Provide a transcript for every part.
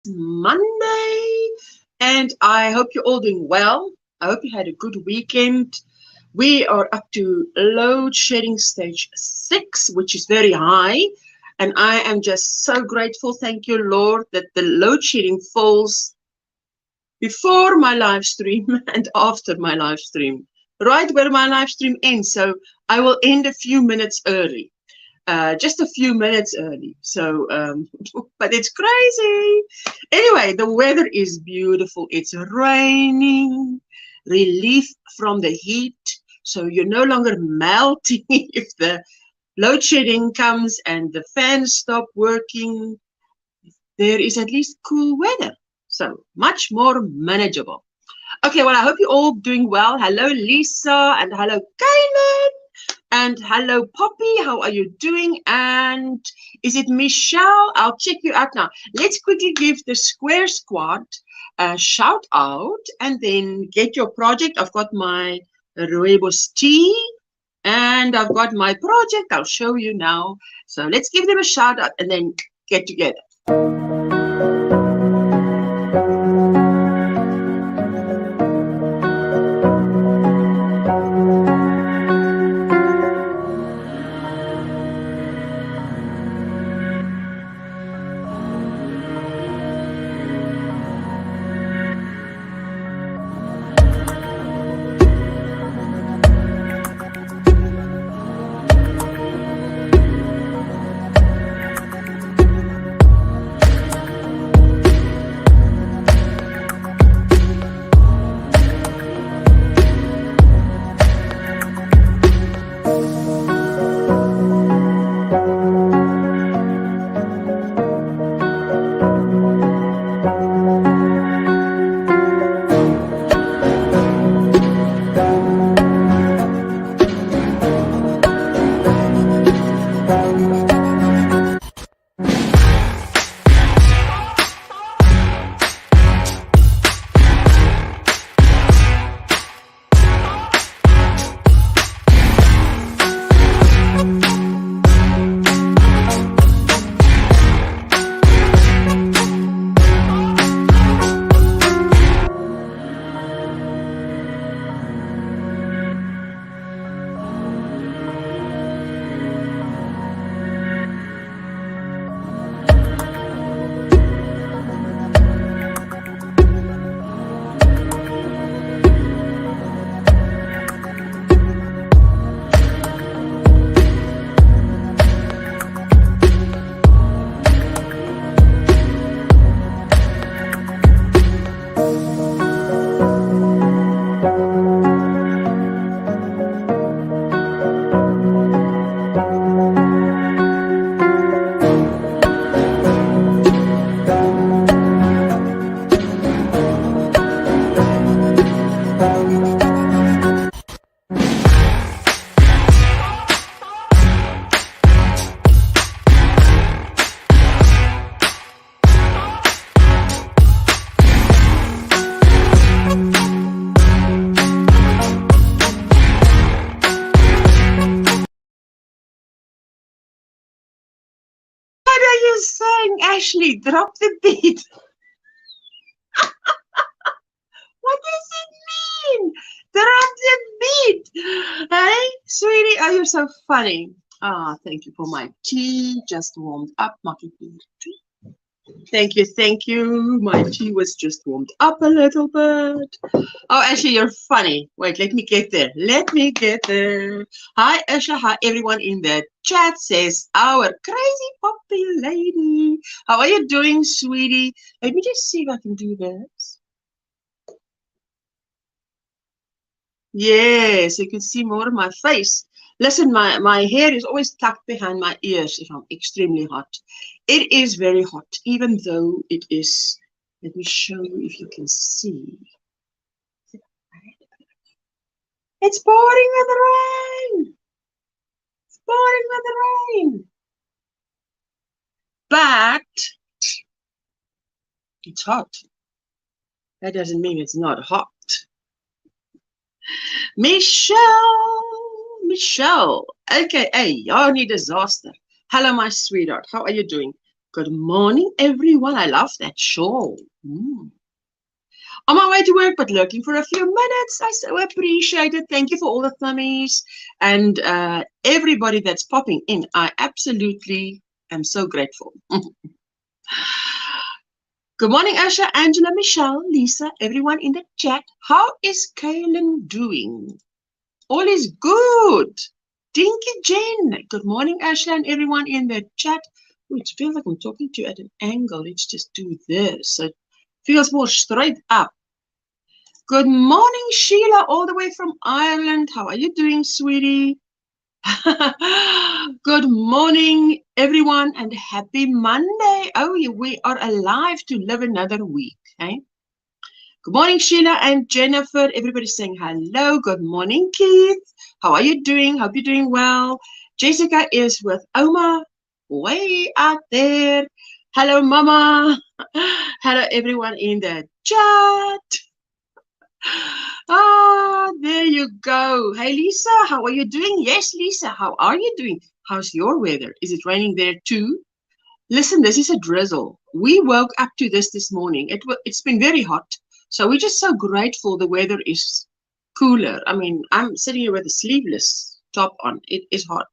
Monday, and I hope you're all doing well. I hope you had a good weekend. We are up to load shedding stage 6, which is very high, and I am just so grateful. Thank you, Lord, that the load shedding falls before my live stream and after my live stream, right where my live stream ends. So I will end a few minutes early. Just a few minutes early. So, but it's crazy. Anyway, the weather is beautiful. It's raining, relief from the heat. So you're no longer melting if the load shedding comes and the fans stop working. There is at least cool weather. So much more manageable. Okay, well, I hope you're all doing well. Hello, Lisa, and hello, Kaylin. And hello, Poppy. How are you doing? And is it Michelle? I'll check you out now. Let's quickly give the Square Squad a shout out and then get your project. I've got my rooibos tea and I've got my project. I'll show you now. So let's give them a shout out and then get together. Saying, Ashley, drop the beat. What does it mean? Drop the beat. Hey, sweetie, oh, you're so funny. Ah, thank you for my tea. Just warmed up. Thank you, thank you. My tea was just warmed up a little bit. Oh, Ashley, you're funny. Wait, let me get there. Let me get there. Hi, Asha. Hi, everyone in the chat says, our crazy poppy lady. How are you doing, sweetie? Let me just see if I can do this. Yes, you can see more of my face. Listen, my hair is always tucked behind my ears if I'm extremely hot. It is very hot, even though it is. Let me show you if you can see. It's pouring with rain. It's pouring with rain. But it's hot. That doesn't mean it's not hot. Michelle, aka Yarny Disaster. Hello, my sweetheart. How are you doing? Good morning, everyone. I love that shawl. On my way to work, but lurking for a few minutes. I so appreciate it. Thank you for all the thummies and everybody that's popping in. I absolutely am so grateful. Good morning, Asha, Angela, Michelle, Lisa, everyone in the chat. How is Kaylin doing? All is good. Dinky Jen. Good morning, Asha, and everyone in the chat. It feels like I'm talking to you at an angle. Let's just do this. So it feels more straight up. Good morning, Sheila, all the way from Ireland. How are you doing, sweetie? Good morning, everyone, and happy Monday. Oh, we are alive to live another week. Eh? Good morning, Sheila and Jennifer. Everybody's saying hello. Good morning, Keith. How are you doing? Hope you're doing well. Jessica is with Oma way out there. Hello, Mama. Hello, everyone in the chat. Ah, there you go. Hey, Lisa, how are you doing? Yes, Lisa, how are you doing? How's your weather? Is it raining there too? Listen, this is a drizzle. We woke up to this morning. It's been very hot. So we're just so grateful the weather is cooler. I mean, I'm sitting here with a sleeveless top on. It is hot.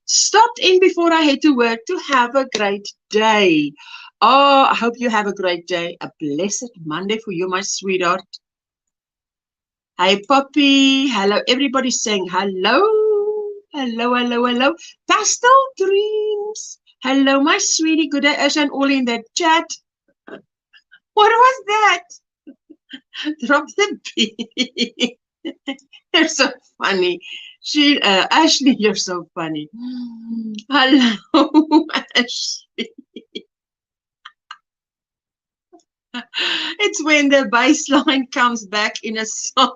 Stopped in before I head to work to have a great day. Oh, I hope you have a great day. A blessed Monday for you, my sweetheart. Hi, Poppy. Hello, everybody saying hello. Hello, hello, hello. Pastel Dreams. Hello, my sweetie. Good day, Asha, and all in that chat. What was that? Drop the beat. You're so funny. Ashley, you're so funny. Hello, Ashley. It's when the bass line comes back in a song.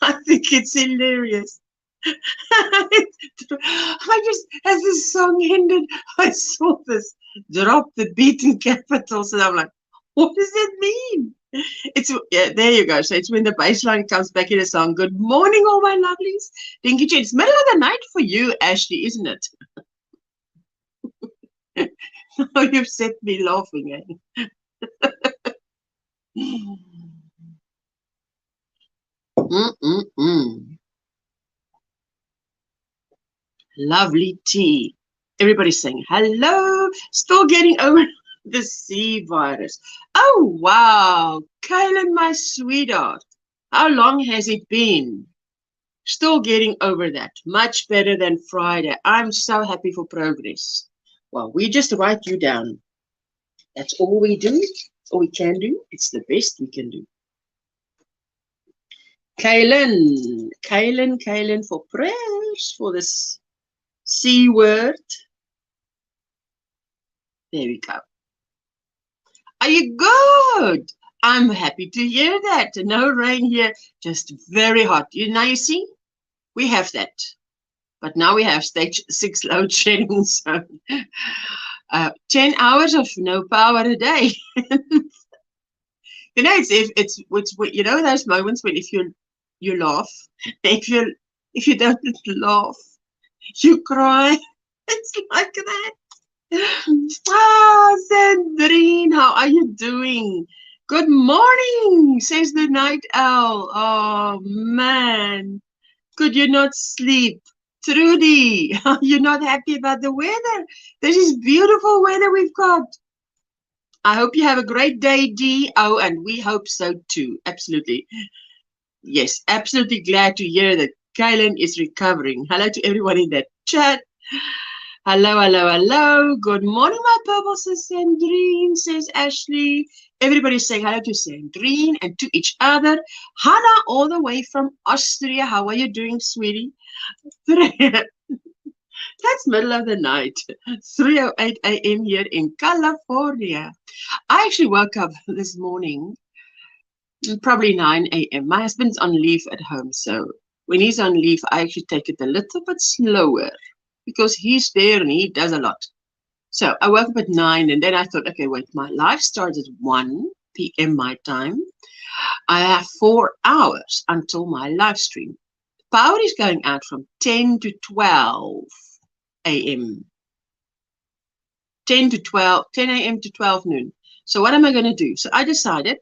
I think it's hilarious. I just, as this song ended, I saw this drop the beat in capitals, and I'm like, what does it mean? Yeah, there you go. So it's when the bass line comes back in a song. Good morning, all my lovelies. Dinky Jen. It's middle of the night for you, Ashley, isn't it? Oh, you've set me laughing, eh? Lovely tea. Everybody's saying hello. Still getting over the C virus. Oh, wow. Kaylin, my sweetheart. How long has it been? Still getting over that. Much better than Friday. I'm so happy for progress. Well, we just write you down. That's all we do. That's all we can do. It's the best we can do. Kaylin. Kaylin for prayers for this C word. There we go. Are you good? I'm happy to hear that. No rain here, just very hot. Now you see, we have that. But now we have stage 6 load shedding, so 10 hours of no power a day. You know, it's you know those moments when if you laugh, if you don't laugh, you cry. It's like that. Ah, Sandrine, how are you doing? Good morning, says the night owl. Oh, man. Could you not sleep? Trudy, are you not happy about the weather? This is beautiful weather we've got. I hope you have a great day, Dee. Oh, and we hope so too. Absolutely. Yes, absolutely glad to hear that Kaylin is recovering. Hello to everyone in the chat. Hello, hello, hello. Good morning, my purple sis Sandrine, says Ashley. Everybody's saying hello to Sandrine and to each other. Hannah, all the way from Austria. How are you doing, sweetie? That's middle of the night. 3:08 a.m. here in California. I actually woke up this morning, probably 9 a.m. My husband's on leave at home, so when he's on leave, I actually take it a little bit slower, because he's there and he does a lot. So I woke up at 9 and then I thought, okay, wait, my live starts at 1 p.m. my time. I have 4 hours until my live stream. Power is going out from 10 to 12. a.m. 10 a.m. to 12 noon. So what am I going to do? So I decided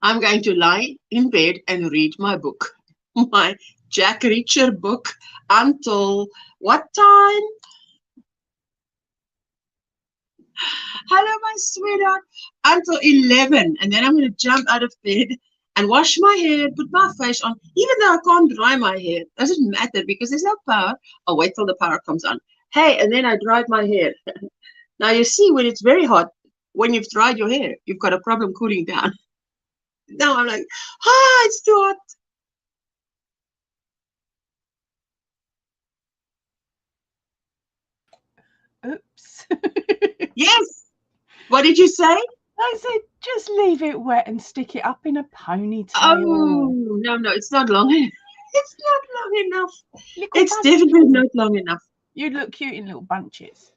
I'm going to lie in bed and read my book, my Jack Reacher book, until what time? Hello, my sweetheart. Until 11. And then I'm going to jump out of bed and wash my hair, put my face on. Even though I can't dry my hair, doesn't matter because there's no power. I'll wait till the power comes on. Hey, and then I dried my hair. Now, you see, when it's very hot, when you've dried your hair, you've got a problem cooling down. Now I'm like, it's too hot. Oops. Yes. What did you say? I said, just leave it wet and stick it up in a ponytail. Oh, no, it's not long enough. It's not long enough. Little It's bunches. definitely not long enough. You'd look cute in little bunches.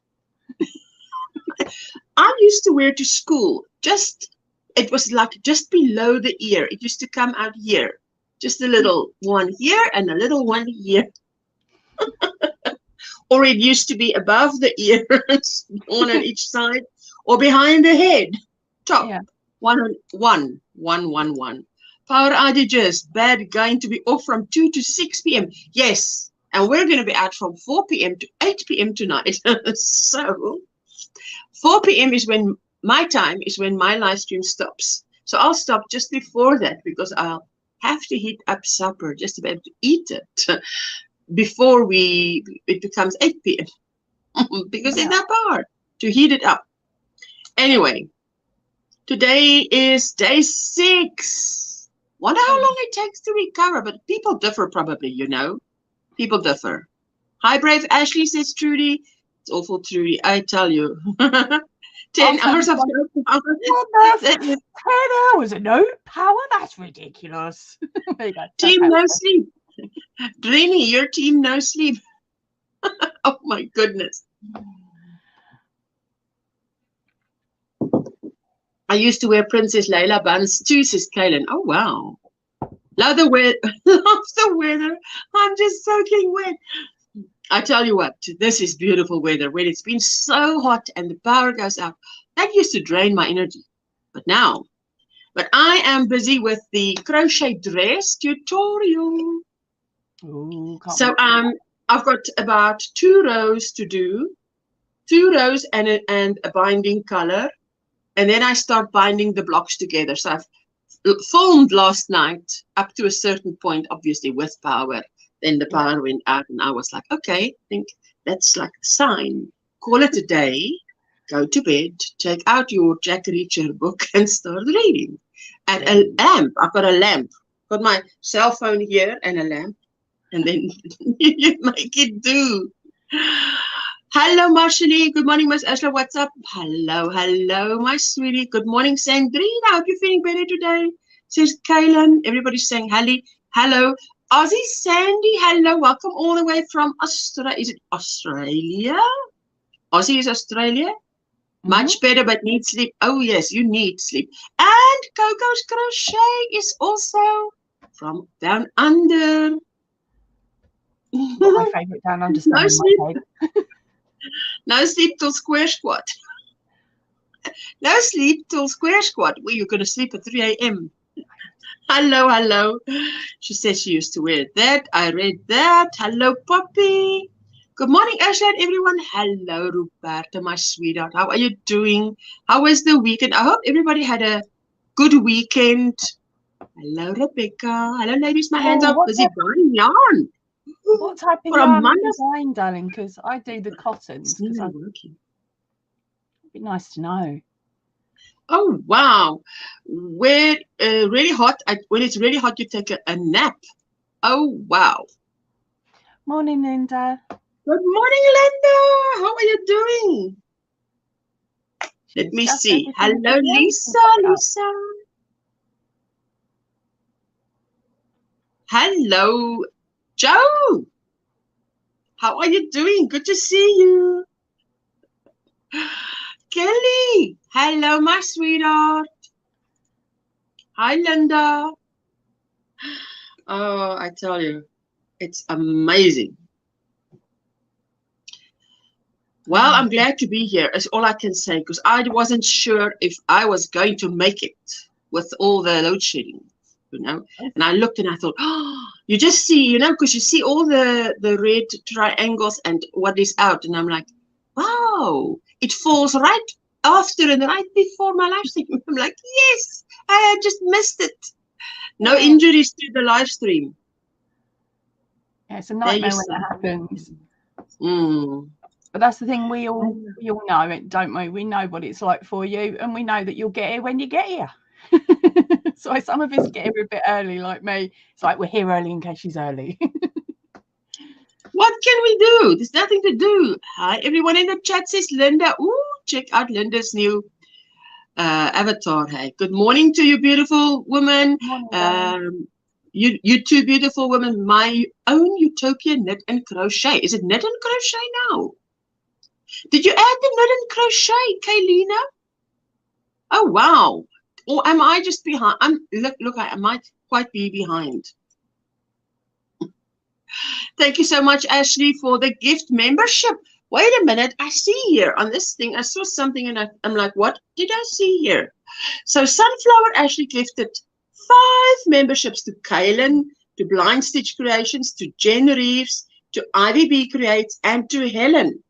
I used to wear to school. It was like just below the ear. It used to come out here. Just a little one here and a little one here. Or it used to be above the ears, one on each side, or behind the head. Top. Yeah. One. Power outages, bad, going to be off from 2 to 6 p.m. Yes, and we're going to be out from 4 p.m. to 8 p.m. tonight. So 4 p.m. is when my time is when my live stream stops. So I'll stop just before that because I'll have to heat up supper just to be able to eat it before it becomes 8 p.m. because there's no power to heat it up. Anyway, today is day 6. Wonder how long it takes to recover, but people differ probably, you know. People differ. Hi, Brave Ashley, says Trudy. It's awful, Trudy, I tell you. 10 hours of no power. 10 hours of no power? That's ridiculous. Team no sleep. Drini, your team no sleep. Oh my goodness. I used to wear Princess Layla buns too, says Kaylin. Oh wow. Love the weather. I'm just soaking wet. I tell you what, this is beautiful weather. When it's been so hot and the power goes out, that used to drain my energy. But I am busy with the crochet dress tutorial. Ooh, So I've got about 2 rows to do, 2 rows and a binding color, and then I start binding the blocks together. So I've filmed last night up to a certain point, obviously with power. Then the power went out, and I was like, okay, I think that's like a sign. Call it a day, go to bed, take out your Jack Reacher book, and start reading. And a lamp. I've got a lamp. Got my cell phone here and a lamp. And then you make it do. Hello, Marshally. Good morning, Miss Ashla. What's up? Hello, my sweetie. Good morning, Sandrine. I hope you're feeling better today. Says Kaylin. Everybody's saying hello. Aussie Sandy, hello. Welcome all the way from Australia. Is it Australia? Aussie is Australia. Much better, but need sleep. Oh, yes, you need sleep. And Coco's Crochet is also from down under. My favourite down under stone. No sleep till square squat. No sleep till square squat. Well, you're going to sleep at 3 a.m. Hello. She says she used to wear that. I read that. Hello, Poppy. Good morning, Ashley and everyone. Hello, Ruperta, my sweetheart. How are you doing? How was the weekend? I hope everybody had a good weekend. Hello, Rebecca. Hello, ladies. My hands are busy buying yarn. What type of yarn are you buying, darling? Because I do the cottons. It's not working. It'd be nice to know. Oh, wow. When really hot, when it's really hot, you take a nap. Oh, wow. Morning, Linda. Good morning, Linda. How are you doing? Let me see. Hello, Lisa. Hello, Joe. How are you doing? Good to see you. Kelly. Hello, my sweetheart. Hi, Linda. Oh, I tell you, it's amazing. Well, I'm glad to be here. That's all I can say, because I wasn't sure if I was going to make it with all the load shedding, you know. And I looked and I thought, oh, you just see, you know, because you see all the red triangles and what is out. And I'm like, wow, it falls right after and right before my live stream. I'm like, yes, I had just missed it. No injuries to the live stream. Yeah, it's a nightmare when that happens. But that's the thing, we all know it, don't we? We know what it's like for you, and we know that you'll get here when you get here. So some of us get here a bit early, like me. It's like we're here early in case she's early. What can we do? There's nothing to do. Hi, everyone in the chat, says Linda. Ooh, check out Linda's new avatar. Hey, good morning to you, beautiful woman. You two beautiful women. My own utopia knit and crochet. Is it knit and crochet now? Did you add the knit and crochet, Kaylina? Oh wow! Or am I just behind? Look. I might quite be behind. Thank you so much, Ashley, for the gift membership. Wait a minute. I see here on this thing. I saw something and I'm like, what did I see here? So Sunflower Ashley gifted 5 memberships to Kaylin, to Blind Stitch Creations, to Jen Reeves, to Ivy B Creates, and to Helen.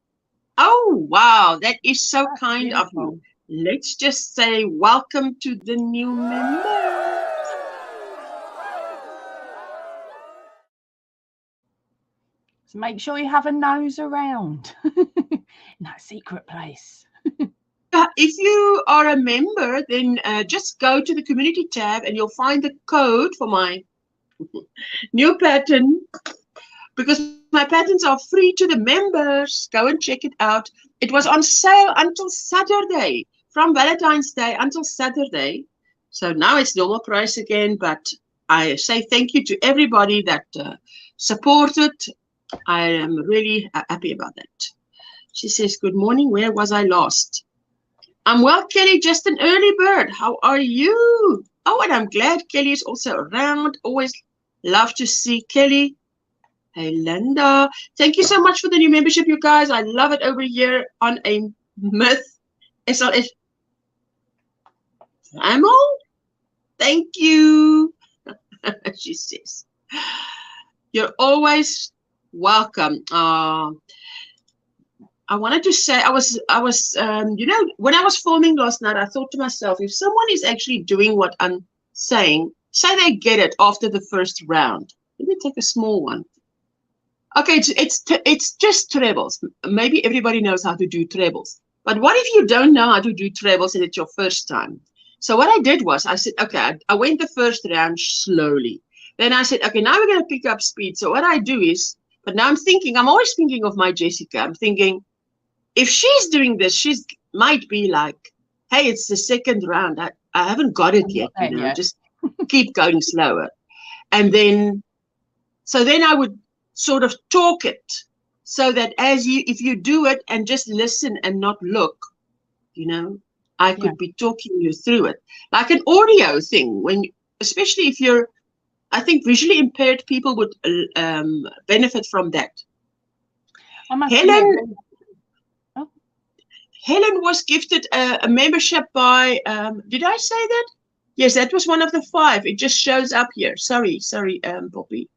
Oh, wow. That is so kind of you. Let's just say welcome to the new members. So make sure you have a nose around in that secret place. If you are a member, then just go to the community tab and you'll find the code for my new pattern, because my patterns are free to the members. Go and check it out. It was on sale until Saturday, from Valentine's Day until Saturday. So now it's normal price again, but I say thank you to everybody that supported. I am really happy about that. She says, good morning. Where was I lost? I'm well, Kelly, just an early bird. How are you? Oh, and I'm glad Kelly is also around. Always love to see Kelly. Hey, Linda. Thank you so much for the new membership, you guys. I love it over here on a Myth SLS. Amel? Thank you. She says, you're always welcome. I wanted to say, I was, you know, when I was filming last night, I thought to myself, if someone is actually doing what I'm saying, say they get it after the first round. Let me take a small one. Okay, it's just trebles. Maybe everybody knows how to do trebles. But what if you don't know how to do trebles and it's your first time? So what I did was, I said, okay, I went the first round slowly. Then I said, okay, now we're going to pick up speed. So what I do is, but now I'm always thinking of my Jessica. I'm thinking, if she's doing this, she's might be like, hey, it's the second round. I haven't got it yet, you know, just keep going slower. And then, so then I would sort of talk it so that if you do it and just listen and not look, you know, I could be talking you through it. Like an audio thing, especially if you're, I think visually impaired people would benefit from that. Helen was gifted a membership by, did I say that? Yes, that was one of the 5. It just shows up here. Sorry, Poppy.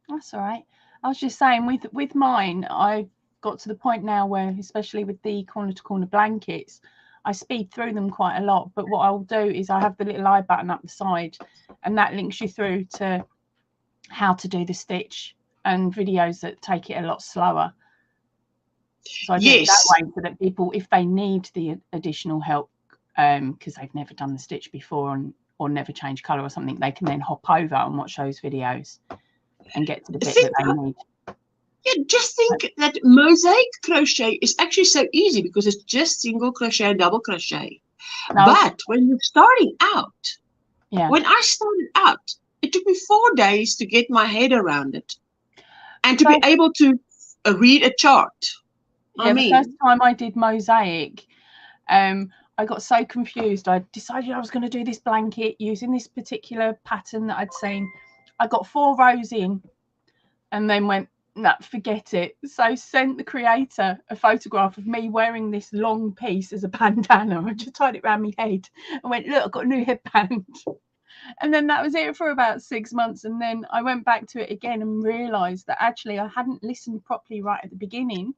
That's all right. I was just saying, with mine, I've got to the point now where, especially with the corner-to-corner blankets, I speed through them quite a lot. But what I'll do is I have the little I button up the side, and that links you through to how to do the stitch and videos that take it a lot slower. So I do it that way so that people, if they need the additional help, because they've never done the stitch before or never changed colour or something, they can then hop over and watch those videos and get to the bit that they need. Yeah, just think that mosaic crochet is actually so easy because it's just single crochet and double crochet. But when you're starting out, when I started out, it took me 4 days to get my head around it and to be able to read a chart. Yeah, the first time I did mosaic, I got so confused. I decided I was going to do this blanket using this particular pattern that I'd seen. I got 4 rows in and then went, no, forget it. So sent the creator a photograph of me wearing this long piece as a bandana. I just tied it around my head and went, look, I've got a new headband. And then that was it for about 6 months. And then I went back to it again and realised that actually I hadn't listened properly right at the beginning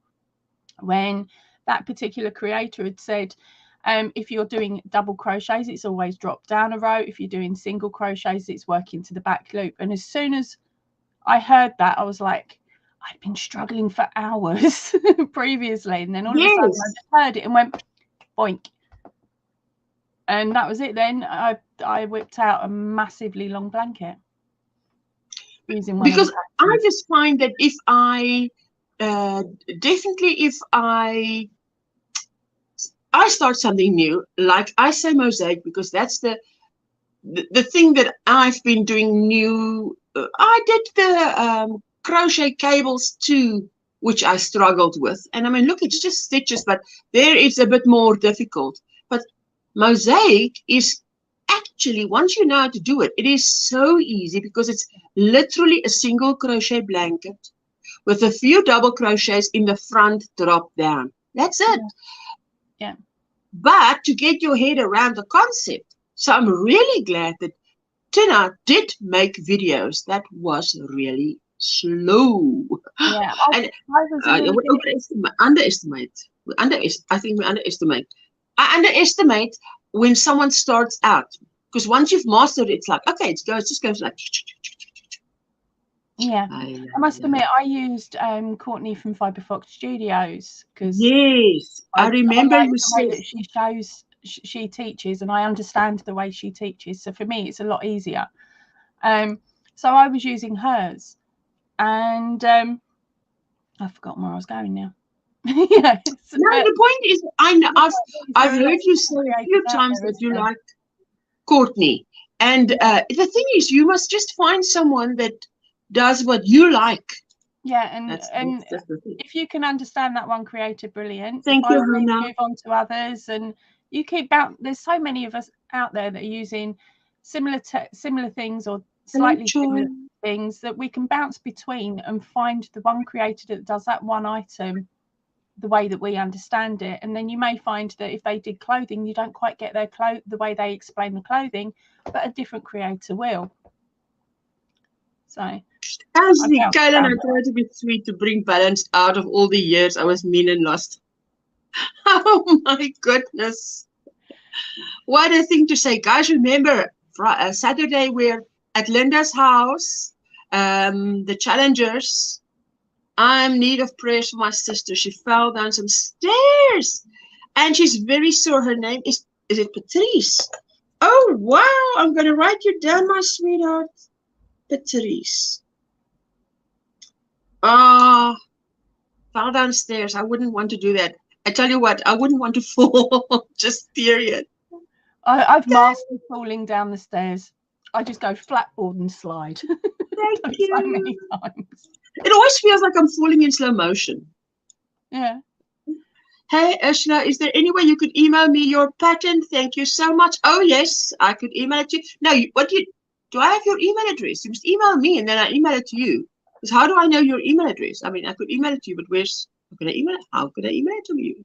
when that particular creator had said, if you're doing double crochets, it's always drop down a row. If you're doing single crochets, it's working to the back loop. And as soon as I heard that, I was like, I'd been struggling for hours previously. And then all of a sudden I just heard it and went, boink. And that was it. Then I whipped out a massively long blanket. Using one because I just find that if I, definitely if I start something new, like I say mosaic, because that's the thing that I've been doing new. I did the crochet cables too, which I struggled with. And I mean, look, it's just stitches, but there it's a bit more difficult. But mosaic is actually, once you know how to do it, it is so easy because it's literally a single crochet blanket with a few double crochets in the front, drop down. That's it. Yeah. But to get your head around the concept, so I'm really glad that Tina did make videos. That was really slow. Yeah, and I underestimate. I think we underestimate. I underestimate when someone starts out, because once you've mastered it, it's like, okay, it just goes like. Yeah, I must admit, I used Courtney from Fiberfox Studios because yes, I remember like you said that she teaches, and I understand the way she teaches. So for me, it's a lot easier. So I was using hers, and I've forgotten where I was going now. Yes, no, the point is, I've heard you say a few times that you like Courtney, and the thing is, you must just find someone that does what you like. Yeah, and if you can understand that one creator, brilliant. Thank you, Hannah. Move on to others, and you keep there's so many of us out there that are using similar things or slightly similar things that we can bounce between and find the one creator that does that one item the way that we understand it. And then you may find that if they did clothing, you don't quite get their the way they explain the clothing, but a different creator will. So actually, Kylan, I tried to be sweet to bring balance out of all the years I was mean and lost. Oh my goodness. What a thing to say. Guys, remember, Saturday we're at Linda's house, the challengers. I'm in need of prayers for my sister. She fell down some stairs and she's very sore. Her name is it Patrice? Oh, wow. I'm going to write you down, my sweetheart. Patrice. Fell downstairs. I wouldn't want to do that. I tell you what, I wouldn't want to fall. Just period. I've mastered falling down the stairs. I just go flatboard and slide. Thank you. So many times. It always feels like I'm falling in slow motion. Yeah. Hey, Ursula, is there any way you could email me your pattern? Thank you so much. Oh, yes, I could email it to you. No, do I have your email address? You must email me and then I email it to you. Because how do I know your email address? I mean, I could email it to you, but how could I email it? How could I email it to you?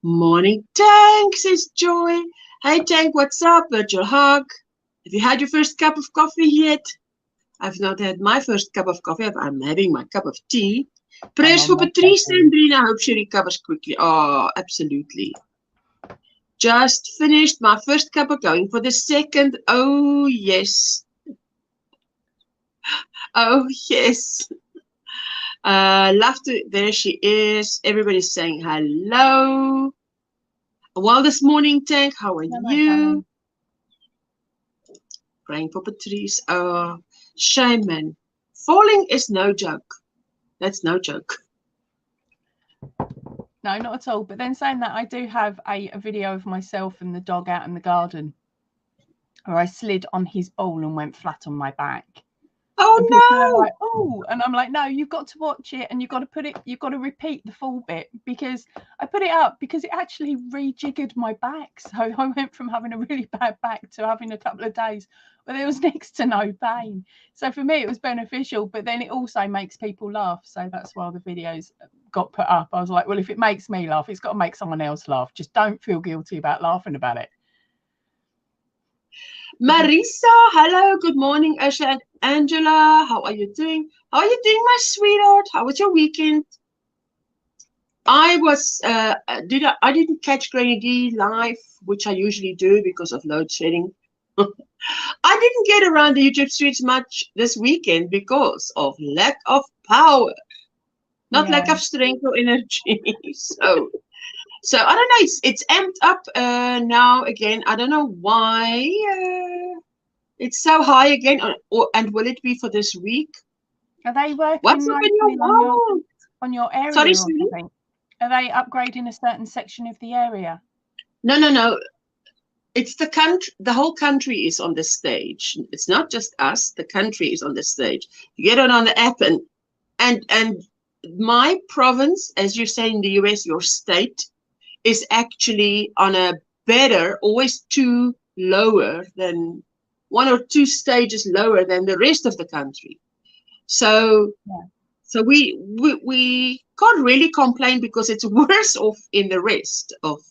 Morning, Tank, says Joy. Hey, Tank, what's up? Virtual hug. Have you had your first cup of coffee yet? I've not had my first cup of coffee. I'm having my cup of tea. Prayers for Patrice and Brina. I hope she recovers quickly. Oh, absolutely. Just finished my first cup of going for the second. Oh, yes. Oh, yes. Love to. There she is. Everybody's saying hello. Well, this morning, Tank, how are you? Praying for Patrice. Oh, shame, man. Falling is no joke. That's no joke. No, not at all. But then saying that, I do have a video of myself and the dog out in the garden where I slid on his ball and went flat on my back. And people are no. like, oh, and I'm like, no, you've got to watch it, and you've got to repeat the full bit, because I put it up because it actually rejiggered my back. So I went from having a really bad back to having a couple of days where there was next to no pain. So for me, it was beneficial, but then it also makes people laugh. So that's why the videos got put up. I was like, well, if it makes me laugh, it's got to make someone else laugh. Just don't feel guilty about laughing about it. Marisa, hello, good morning, Asha and Angela. How are you doing? How are you doing, my sweetheart? How was your weekend? I was I didn't catch Granny D live, which I usually do because of load shedding. I didn't get around the YouTube streets much this weekend because of lack of power, not lack of strength or energy. So I don't know. It's amped up now again. I don't know why it's so high again. And will it be for this week? Are they working What's up in your world? on your area? Sorry, or something? Are they upgrading a certain section of the area? No. It's the country. The whole country is on the stage. It's not just us. The country is on the stage. You get on the app and my province, as you say in the US, your state is actually on a better, always two lower than, one or two stages lower than the rest of the country. So we can't really complain because it's worse off in the rest of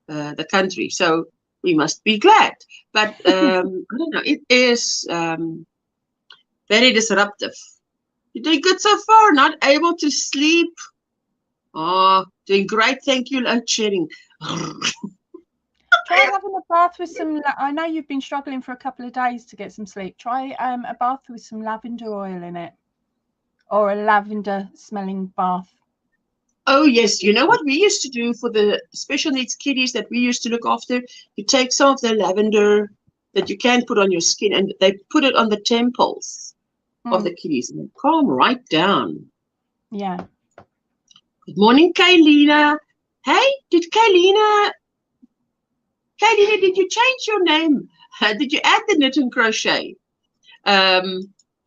the country. So we must be glad. But I don't know, it is very disruptive. You're doing good so far, not able to sleep. Oh, doing great. Thank you, load shedding. Try having a bath with some, I know you've been struggling for a couple of days to get some sleep. Try a bath with some lavender oil in it, or a lavender smelling bath. Oh, yes. You know what we used to do for the special needs kiddies that we used to look after? You take some of the lavender that you can put on your skin, and they put it on the temples of the kiddies, and they calm right down. Yeah. Good morning, Kaylina. Hey, did Kaylina, did you change your name? Did you add the knit and crochet? I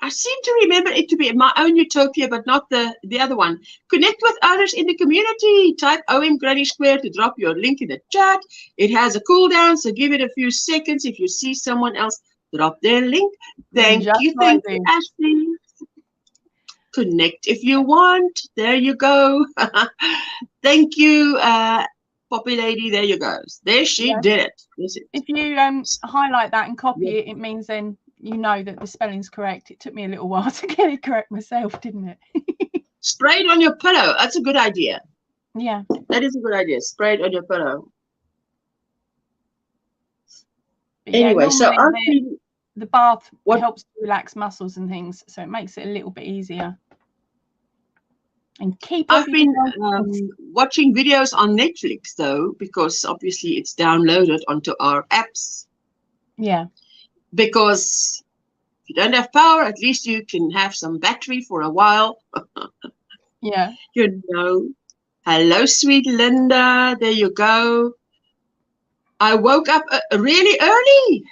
seem to remember it to be my own utopia, but not the other one. Connect with others in the community. Type OMGrannySquare to drop your link in the chat. It has a cooldown, so give it a few seconds. If you see someone else, drop their link. Thank you, Ashley. Connect if you want. There you go. Thank you, Poppy Lady. There you go. There she did it. If you highlight that and copy it, it means then you know that the spelling's correct. It took me a little while to get it correct myself, didn't it? Spray it on your pillow. That's a good idea. Yeah. That is a good idea. Spray it on your pillow. But anyway, so the bath helps to relax muscles and things, so it makes it a little bit easier. And I've been watching videos on Netflix though, because obviously it's downloaded onto our apps. Yeah. Because if you don't have power, at least you can have some battery for a while. Yeah. You know. Hello, sweet Linda. There you go. I woke up really early.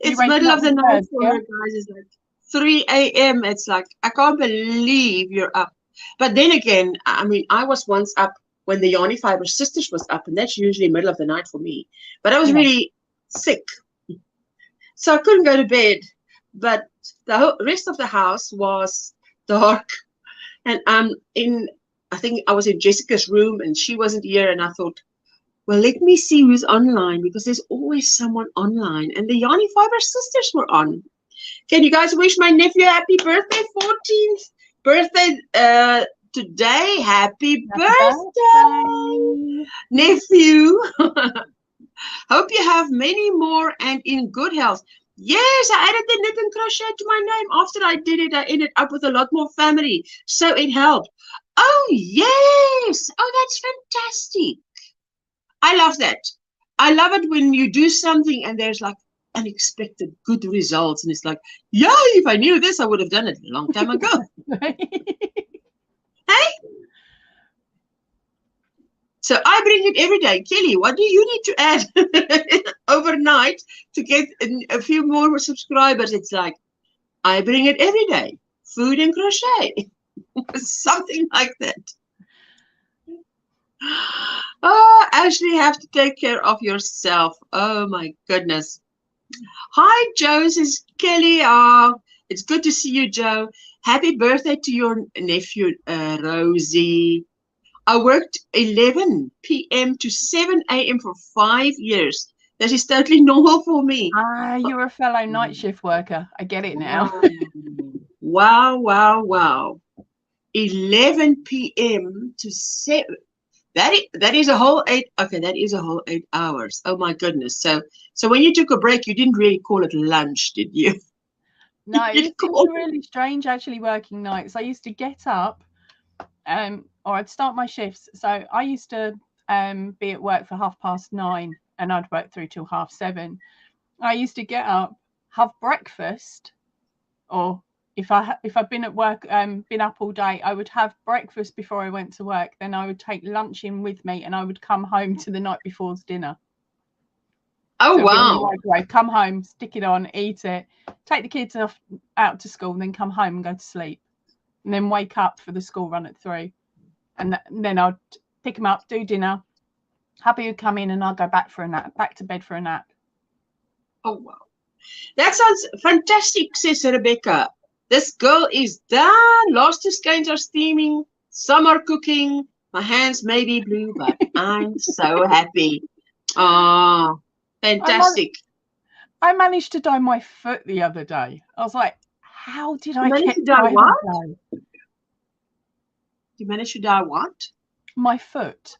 It's middle of the night for her, guys. It's like 3 a.m. It's like, I can't believe you're up. But then again, I mean, I was once up when the Yarny Fiber Sisters was up, and that's usually middle of the night for me. But I was really sick, so I couldn't go to bed. But the rest of the house was dark, and I think I was in Jessica's room, and she wasn't here, and I thought, well, let me see who's online, because there's always someone online, and the Yarny Fiber Sisters were on. Can you guys wish my nephew happy birthday, 14th birthday today? Happy birthday, nephew. Hope you have many more and in good health. Yes, I added the knit and crochet to my name. After I did it, I ended up with a lot more family, so it helped. Oh, yes. Oh, that's fantastic. I love that. I love it when you do something and there's like unexpected good results, and it's like, yeah, if I knew this, I would have done it a long time ago. Hey, so I bring it every day. Kelly, what do you need to add overnight to get a few more subscribers? It's like, I bring it every day. Food and crochet. Something like that. Oh, Ashley, have to take care of yourself. Oh my goodness. Hi, Joe. This is Kelly. It's good to see you, Joe. Happy birthday to your nephew, Rosie. I worked 11 p.m. to 7 a.m. for 5 years. That is totally normal for me. Ah, you're a fellow night shift worker. I get it now. Wow, wow, wow. 11 p.m. to 7. That is a whole 8. Okay, that is a whole 8 hours. Oh my goodness. So when you took a break, you didn't really call it lunch, did you? No, it's really strange actually working nights. I used to get up, or I'd start my shifts. So I used to be at work for 9:30, and I'd work through till 7:30. I used to get up, have breakfast, or if I've been at work, been up all day, I would have breakfast before I went to work. Then I would take lunch in with me, and I would come home to the night before's dinner. Oh, so wow. Come home, stick it on, eat it, take the kids out to school, and then come home and go to sleep. And then wake up for the school run at 3. And then I'd pick them up, do dinner. Happy would come in, and I'll go back to bed for a nap. Oh, wow. That sounds fantastic, says Rebecca. This girl is done. Last 2 skeins are steaming. Some are cooking. My hands may be blue, but I'm so happy. Oh, fantastic. I managed to dye my foot the other day. I was like, how did I managed get to dye what? Dye? You managed to dye what? My foot.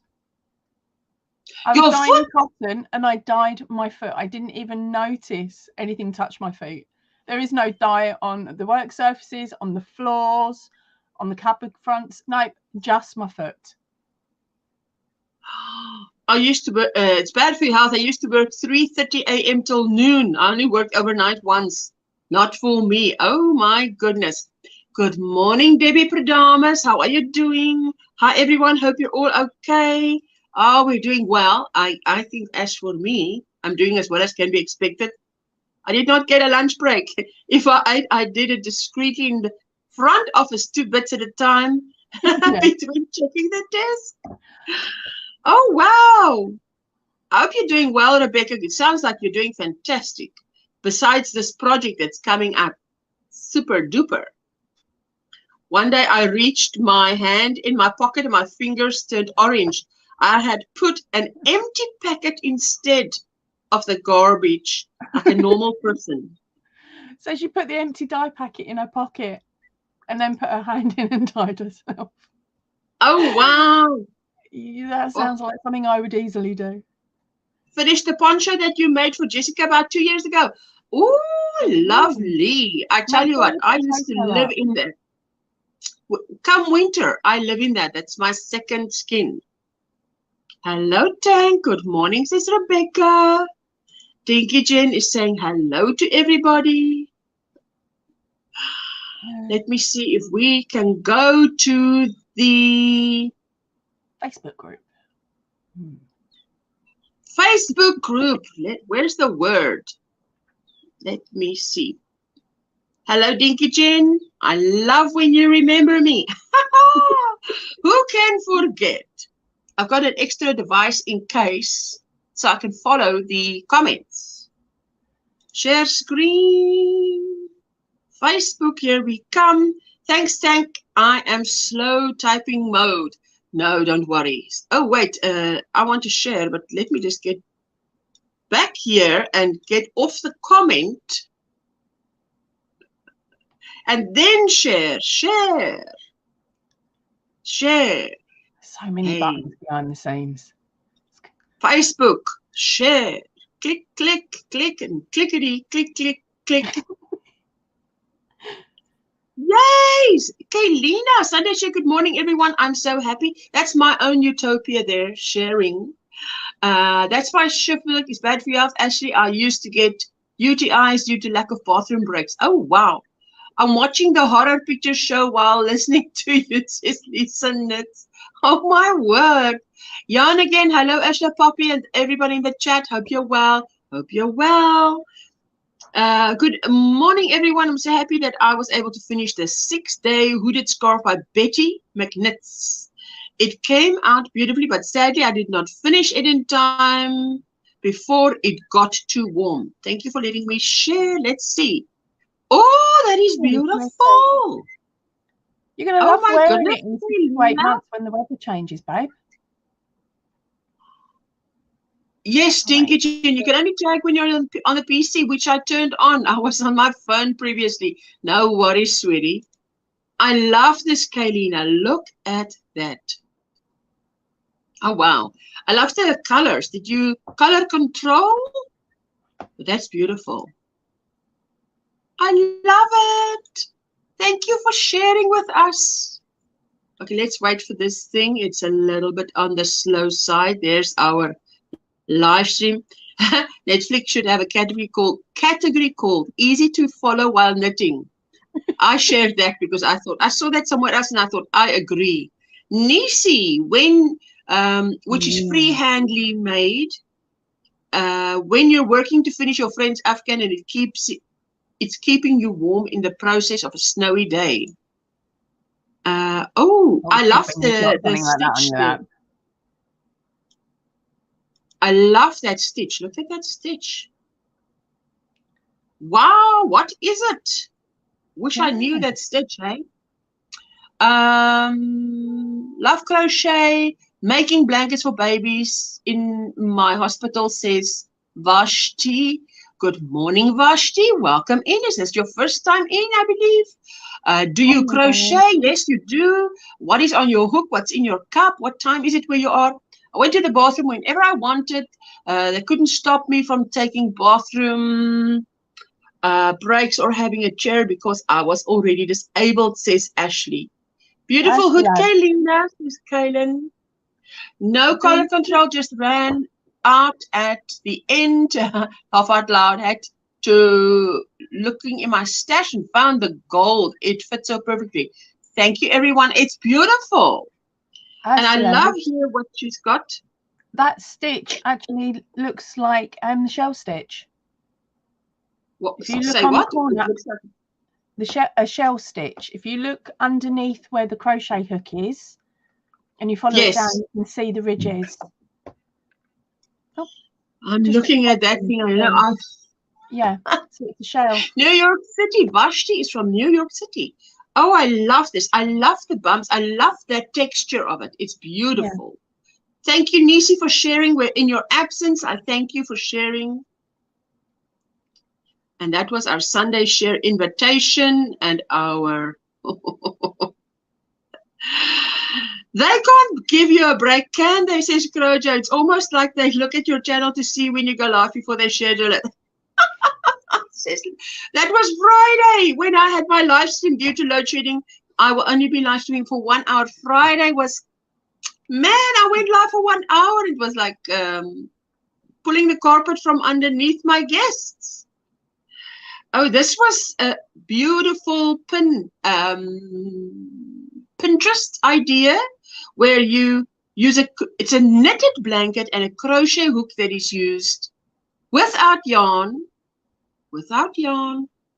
I was dyeing cotton, and I dyed my foot. I didn't even notice anything touch my feet. There is no dye on the work surfaces, on the floors, on the cupboard fronts. No, just my foot. I used to work, it's bad for your health. I used to work 3:30 a.m. till noon. I only worked overnight once. Not for me. Oh my goodness. Good morning, Debbie Pradamas. How are you doing? Hi, everyone. Hope you're all okay. Oh, we're doing well. I think as for me, I'm doing as well as can be expected. I did not get a lunch break. If I did it discreetly in the front office, 2 bits at a time between checking the desk. Oh, wow. I hope you're doing well, Rebecca. It sounds like you're doing fantastic. Besides this project that's coming up, super duper. One day I reached my hand in my pocket and my fingers turned orange. I had put an empty packet instead of the garbage, like a normal person. So she put the empty dye packet in her pocket and then put her hand in and dyed herself. Oh, wow. That sounds like something I would easily do. Finished the poncho that you made for Jessica about 2 years ago. Oh, lovely. I tell you what, I used to live in that. Come winter, I live in that. That's my second skin. Hello, Tank. Good morning, says Rebecca. Dinky Jen is saying hello to everybody. Let me see if we can go to the Facebook group. Facebook group. Where's the word? Let me see. Hello, Dinky Jen. I love when you remember me. Who can forget? I've got an extra device in case so I can follow the comments. Share screen. Facebook, here we come. Thanks, Tank. I am slow typing mode. No, don't worry. Oh, wait. I want to share, but let me just get back here and get off the comment. And then share. Share. So many buttons behind the scenes. Facebook, share. Click, click, click, and clickety, click, click, click. Yay! Kaylina, Sunday share. Good morning, everyone. I'm so happy. That's my own utopia there, sharing. That's why shift work is bad for your health. Actually, I used to get UTIs due to lack of bathroom breaks. Oh, wow. I'm watching the horror picture show while listening to you, says Lisa Nitz. Oh, my word. Jan again. Hello, Ashla Poppy and everybody in the chat. Hope you're well. Hope you're well. Good morning, everyone. I'm so happy that I was able to finish the 6-day hooded scarf by Betty McNitz. It came out beautifully, but sadly I did not finish it in time before it got too warm. Thank you for letting me share. Let's see. Oh, that is beautiful. You're going to love wearing it in 6 to 8 months when the weather changes, babe. Yes, Dinky Chin, you can only tag when you're on the PC, which I turned on. I was on my phone previously. No worries, sweetie. I love this, Kaylina. Look at that. Oh, wow. I love the colors. Did you color control? That's beautiful. I love it. Thank you for sharing with us. Okay, let's wait for this thing. It's a little bit on the slow side. There's our live stream. Netflix should have a category called easy to follow while knitting. I shared that because I thought I saw that somewhere else and I thought I agree. Nisi, which is freehandly made, when you're working to finish your friend's Afghan and it's keeping you warm in the process of a snowy day. I love the stitch there. I love that stitch. Look at that stitch. Wow, what is it? Wish I knew that stitch, hey? Love crochet, making blankets for babies in my hospital, says Vashti. Good morning, Vashti. Welcome in. Is this your first time in, I believe? Do you crochet? Yes, you do. What is on your hook? What's in your cup? What time is it where you are? I went to the bathroom whenever I wanted. They couldn't stop me from taking bathroom breaks or having a chair because I was already disabled, says Ashley. Beautiful hood, Kaylina, says Kaylin. No color control, just ran out at the end, laugh out loud, had to looking in my stash and found the gold. It fits so perfectly. Thank you, everyone. It's beautiful. And I love here what she's got. That stitch actually looks like the shell stitch. What? If you look Say on what? the corner, a shell stitch. If you look underneath where the crochet hook is, and you follow it down, you can see the ridges. Oh, I'm looking at that thing. I know. Yeah, so it's a shell. New York City. Vashti is from New York City. Oh, I love this. I love the bumps. I love the texture of it. It's beautiful. Yeah. Thank you, Nisi, for sharing. We're in your absence. I thank you for sharing. And that was our Sunday share invitation and our... They can't give you a break, can they, says Crochet. It's almost like they look at your channel to see when you go live before they schedule it. That was Friday when I had my live stream due to load shedding. I will only be live streaming for 1 hour. Friday was, man, I went live for 1 hour. It was like pulling the carpet from underneath my guests. Oh, this was a beautiful Pinterest idea where you use it's a knitted blanket and a crochet hook that is used without yarn,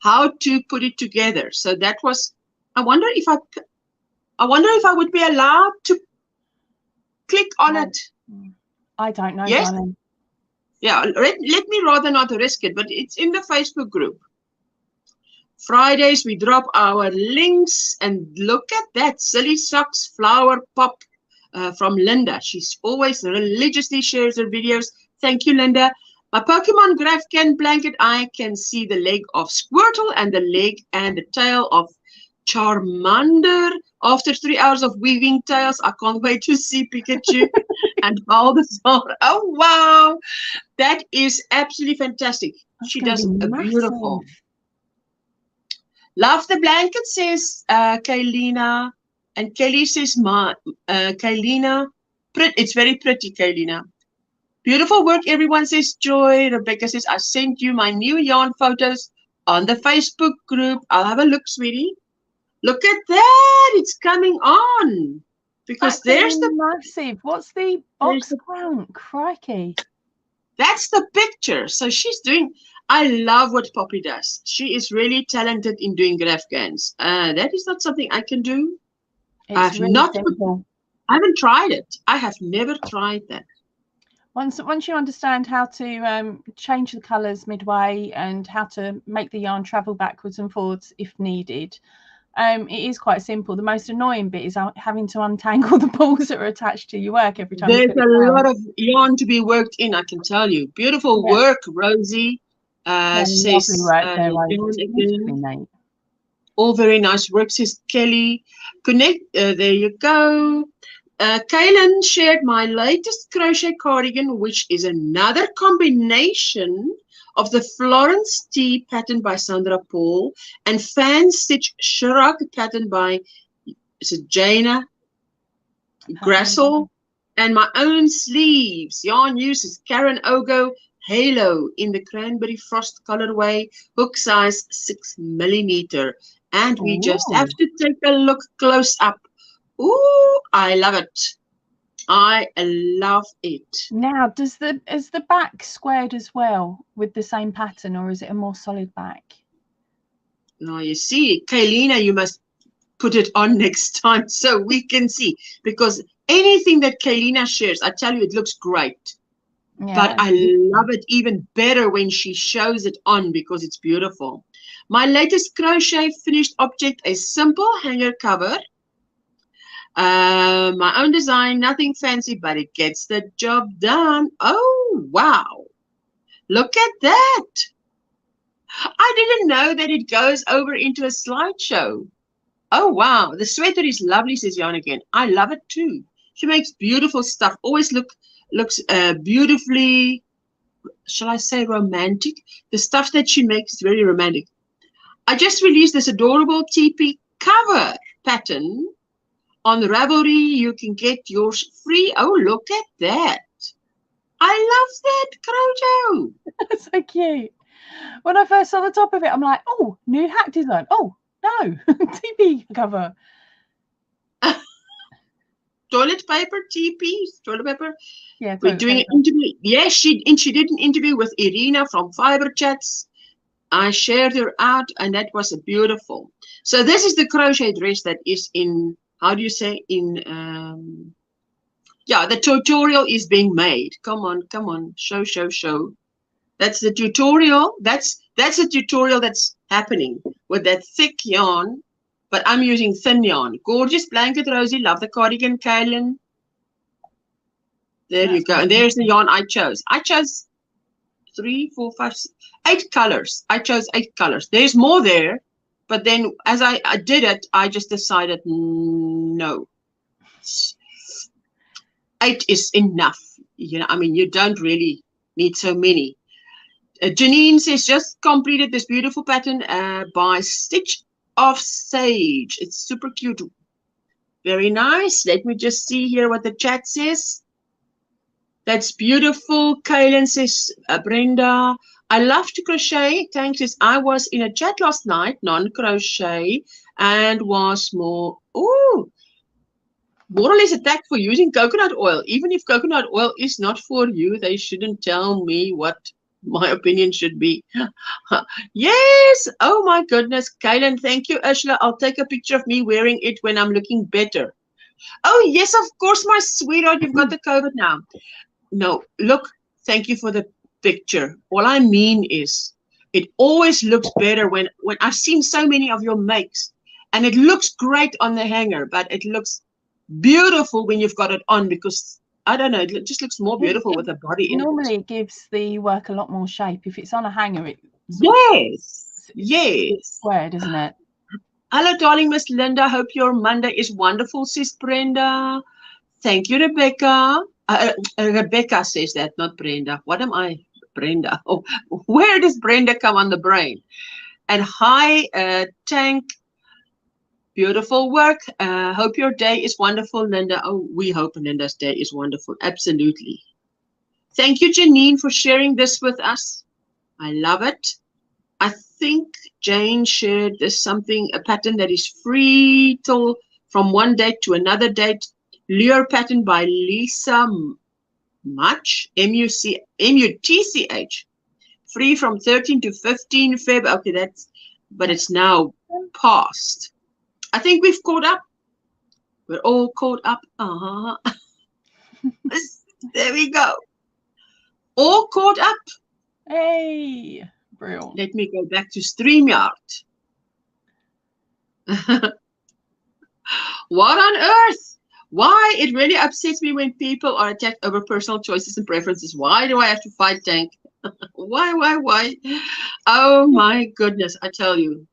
how to put it together. So that was, I wonder if I would be allowed to click on it. I don't know, yes? darling. Yeah, let me rather not risk it, but it's in the Facebook group. Fridays we drop our links, and look at that silly socks flower pop from Linda. She's always religiously shares her videos. Thank you, Linda. My Pokemon Grafcan blanket, I can see the leg of Squirtle and the leg and the tail of Charmander. After 3 hours of weaving tails, I can't wait to see Pikachu and Bulbasaur. Oh, wow. That is absolutely fantastic. She does a beautiful. Love the blanket, says Kaylina. And Kelly says, Kaylina, it's very pretty, Kaylina. Beautiful work, everyone, says Joy. Rebecca says, I sent you my new yarn photos on the Facebook group. I'll have a look, sweetie. Look at that. It's coming on. Because there's the... massive. What's the box count? Crikey. That's the picture. So she's doing, I love what Poppy does. She is really talented in doing graphgans. That is not something I can do. It's really simple. I haven't tried it. I have never tried that. Once you understand how to change the colours midway and how to make the yarn travel backwards and forwards if needed, it is quite simple. The most annoying bit is having to untangle the balls that are attached to your work every time. There's a lot of yarn to be worked in, I can tell you. Beautiful work, Rosie. Says work there, again. All very nice work, says Kelly. Connect, there you go. Kaylin shared my latest crochet cardigan, which is another combination of the Florence T pattern by Sandra Paul and fan stitch shrug pattern by Jana Grassel, and my own sleeves. Yarn use is Karen Ogo Halo in the Cranberry Frost colorway, hook size 6mm. And we just have to take a look close up. Ooh, I love it. I love it. Now, is the back squared as well with the same pattern, or is it a more solid back? Now you see, Kaylina, you must put it on next time so we can see, because anything that Kaylina shares, I tell you, it looks great. Yeah, but I love it even better when she shows it on because it's beautiful. My latest crochet finished object, a simple hanger cover. My own design, nothing fancy, but it gets the job done. Oh, wow. Look at that. I didn't know that it goes over into a slideshow. Oh, wow. The sweater is lovely, says Jan again. I love it too. She makes beautiful stuff. Always looks beautifully, shall I say, romantic. The stuff that she makes is very romantic. I just released this adorable TP cover pattern on Ravelry. You can get yours free. Oh, look at that. I love that, Crojo. That's so cute. When I first saw the top of it, I'm like, oh, new hat design. Oh, no, TP cover. Toilet paper, TP, toilet paper. Yeah, we're doing an interview. Yes, she did an interview with Irina from Fiber Chats. I shared her out, and that was beautiful. So this is the crochet dress that is in, how do you say, in, yeah, the tutorial is being made. Come on, show. That's the tutorial. That's the tutorial that's happening with that thick yarn, but I'm using thin yarn. Gorgeous blanket, Rosie. Love the cardigan, Kaylin. There you go. And there's the yarn I chose. I chose 3, 4, 5, 6, 8 colors. I chose 8 colors. There's more there, but then as I did it, I just decided no. 8 is enough. You know, I mean, you don't really need so many. Janine says, just completed this beautiful pattern by Stitch of Sage. It's super cute. Very nice. Let me just see here what the chat says. That's beautiful. Kaylin says, Brenda, I love to crochet. Thanks. Says, I was in a chat last night, non-crochet, and was more, more or less attacked for using coconut oil. Even if coconut oil is not for you, they shouldn't tell me what my opinion should be. Yes. Oh my goodness. Kaylin, thank you, Ursula. I'll take a picture of me wearing it when I'm looking better. Oh yes, of course, my sweetheart. You've got the COVID now. No, look, thank you for the picture. All I mean is it always looks better when I've seen so many of your makes, and it looks great on the hanger, but it looks beautiful when you've got it on, because I don't know, it just looks more beautiful with the body in it. Normally it gives the work a lot more shape. If it's on a hanger, yes, it's squared, isn't it? Hello, darling Miss Linda. Hope your Monday is wonderful, sis Brenda. Thank you, Rebecca. Rebecca says that, not Brenda. What am I, Brenda? Oh, where does Brenda come on the brain? And hi, Tank. Beautiful work. Hope your day is wonderful, Linda. Oh, we hope Linda's day is wonderful. Absolutely. Thank you, Janine, for sharing this with us. I love it. I think Jane shared this a pattern that is free till from one date to another date. Lure pattern by Lisa much. MUTCH. Free from 13 to 15 Feb. Okay, but it's now past. I think we've caught up. We're all caught up. There we go. All caught up. Hey, brilliant. Let me go back to StreamYard. What on earth? Why? It really upsets me when people are attacked over personal choices and preferences. Why do I have to fight, Tank? Why? Oh my goodness, I tell you.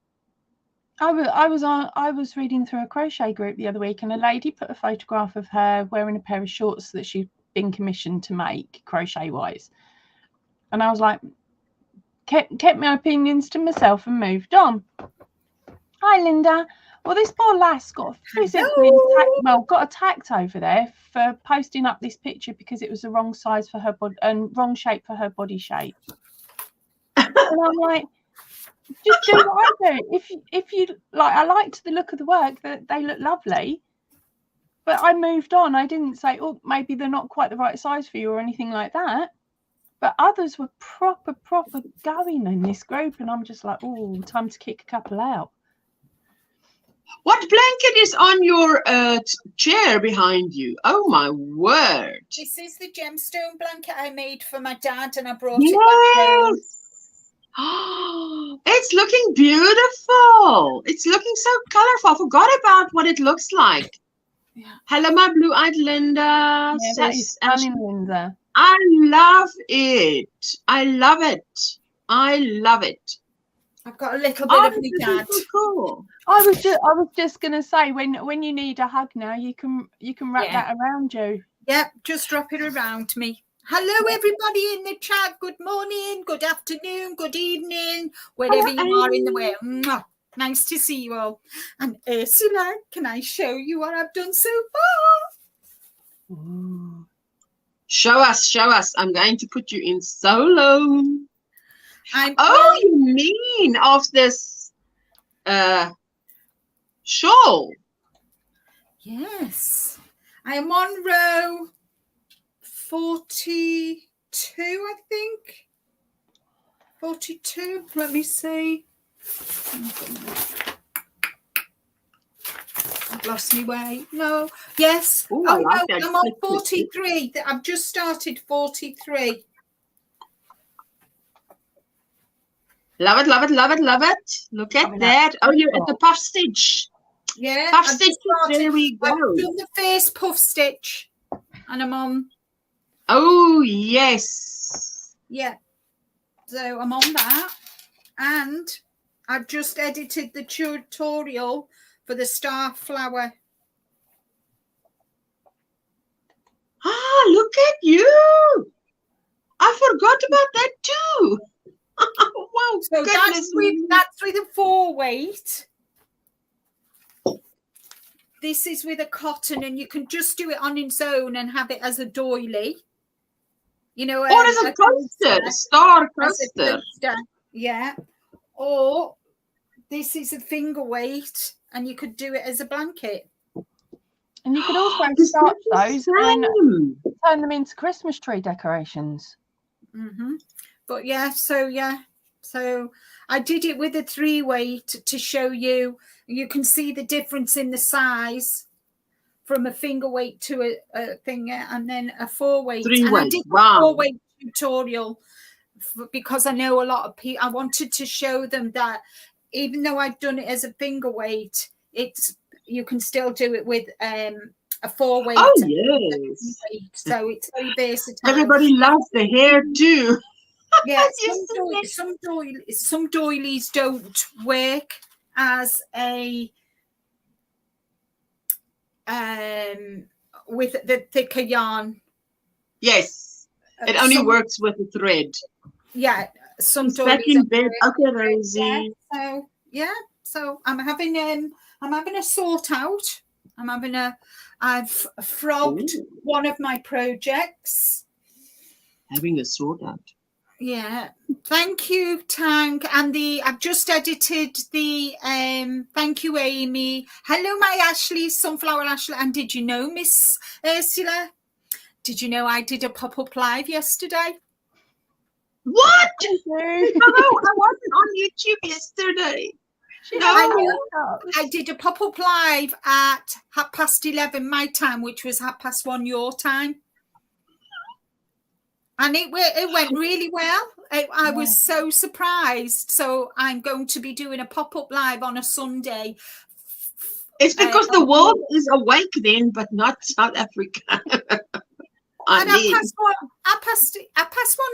I was reading through a crochet group the other week, and a lady put a photograph of her wearing a pair of shorts that she'd been commissioned to make crochet wise, and I was like, kept my opinions to myself and moved on. Hi, Linda. Well, this poor lass got physically got attacked over there for posting up this picture because it was the wrong size for her body and wrong shape for her body shape. And I'm like, just do what I do. If you like, I liked the look of the work, that they look lovely, but I moved on. I didn't say, oh, maybe they're not quite the right size for you or anything like that. But others were proper going in this group, and I'm just like, oh, time to kick a couple out. What blanket is on your chair behind you? Oh my word! This is the gemstone blanket I made for my dad, and I brought it back home. Oh, it's looking beautiful. It's looking so colorful. I forgot about what it looks like. Yeah. Hello, my blue-eyed Linda. Yeah, that is stunning, Linda. I love it. I love it. I love it. I've got a little bit of my dad. So cool. I was just gonna say, when you need a hug now, you can wrap that around you. Yep, just drop it around me. Hello, everybody in the chat. Good morning, good afternoon, good evening, wherever you are in the world. Mwah. Nice to see you all. And Ursula, can I show you what I've done so far? Ooh. Show us. I'm going to put you in solo. You mean of this shawl? Yes. I am on row 42, I think. 42. Let me see. I've lost my way. No. Yes. Ooh, no, like I'm on 43. I've just started 43. Love it. Look at that. Oh, you're at the puff stitch. Yeah. Puff stitch. There we go. I've done the first puff stitch, and I'm on. Oh, yes. Yeah. So I'm on that, and I've just edited the tutorial for the star flower. Look at you. I forgot about that too. Wow. So that's with a 4-weight. This is with a cotton, and you can just do it on its own and have it as a doily. You know, or as a coaster, a star coaster. Yeah. Or this is a finger weight, and you could do it as a blanket. And you could also start those and turn them into Christmas tree decorations. Mm-hmm. But so I did it with a 3-weight to show you. You can see the difference in the size from a finger weight to a finger, and then a 4-weight. 3-weight. And I did a 4-weight tutorial because I know a lot of people. I wanted to show them that even though I've done it as a finger weight, you can still do it with a 4-weight. Oh yes. So it's very versatile. Everybody loves the hair too. Yeah, some doilies don't work as a with the thicker yarn. Yes, it only works with the thread. Yeah, some doilies. Back in bed. Okay, Rosie. Yeah, so I'm having a sort out. I've frogged one of my projects. Having a sort out. Yeah, thank you, Tank. And I've just edited the thank you, Amy. Hello, my Ashley, Sunflower Ashley. And did you know, Miss Ursula? Did you know I did a pop-up live yesterday? What? No, I wasn't on YouTube yesterday. No. I did a pop-up live at 11:30 my time, which was 1:30 your time. And it went really well. I was so surprised. So I'm going to be doing a pop-up live on a Sunday. It's because the world is awake then, but not South Africa. And 1:30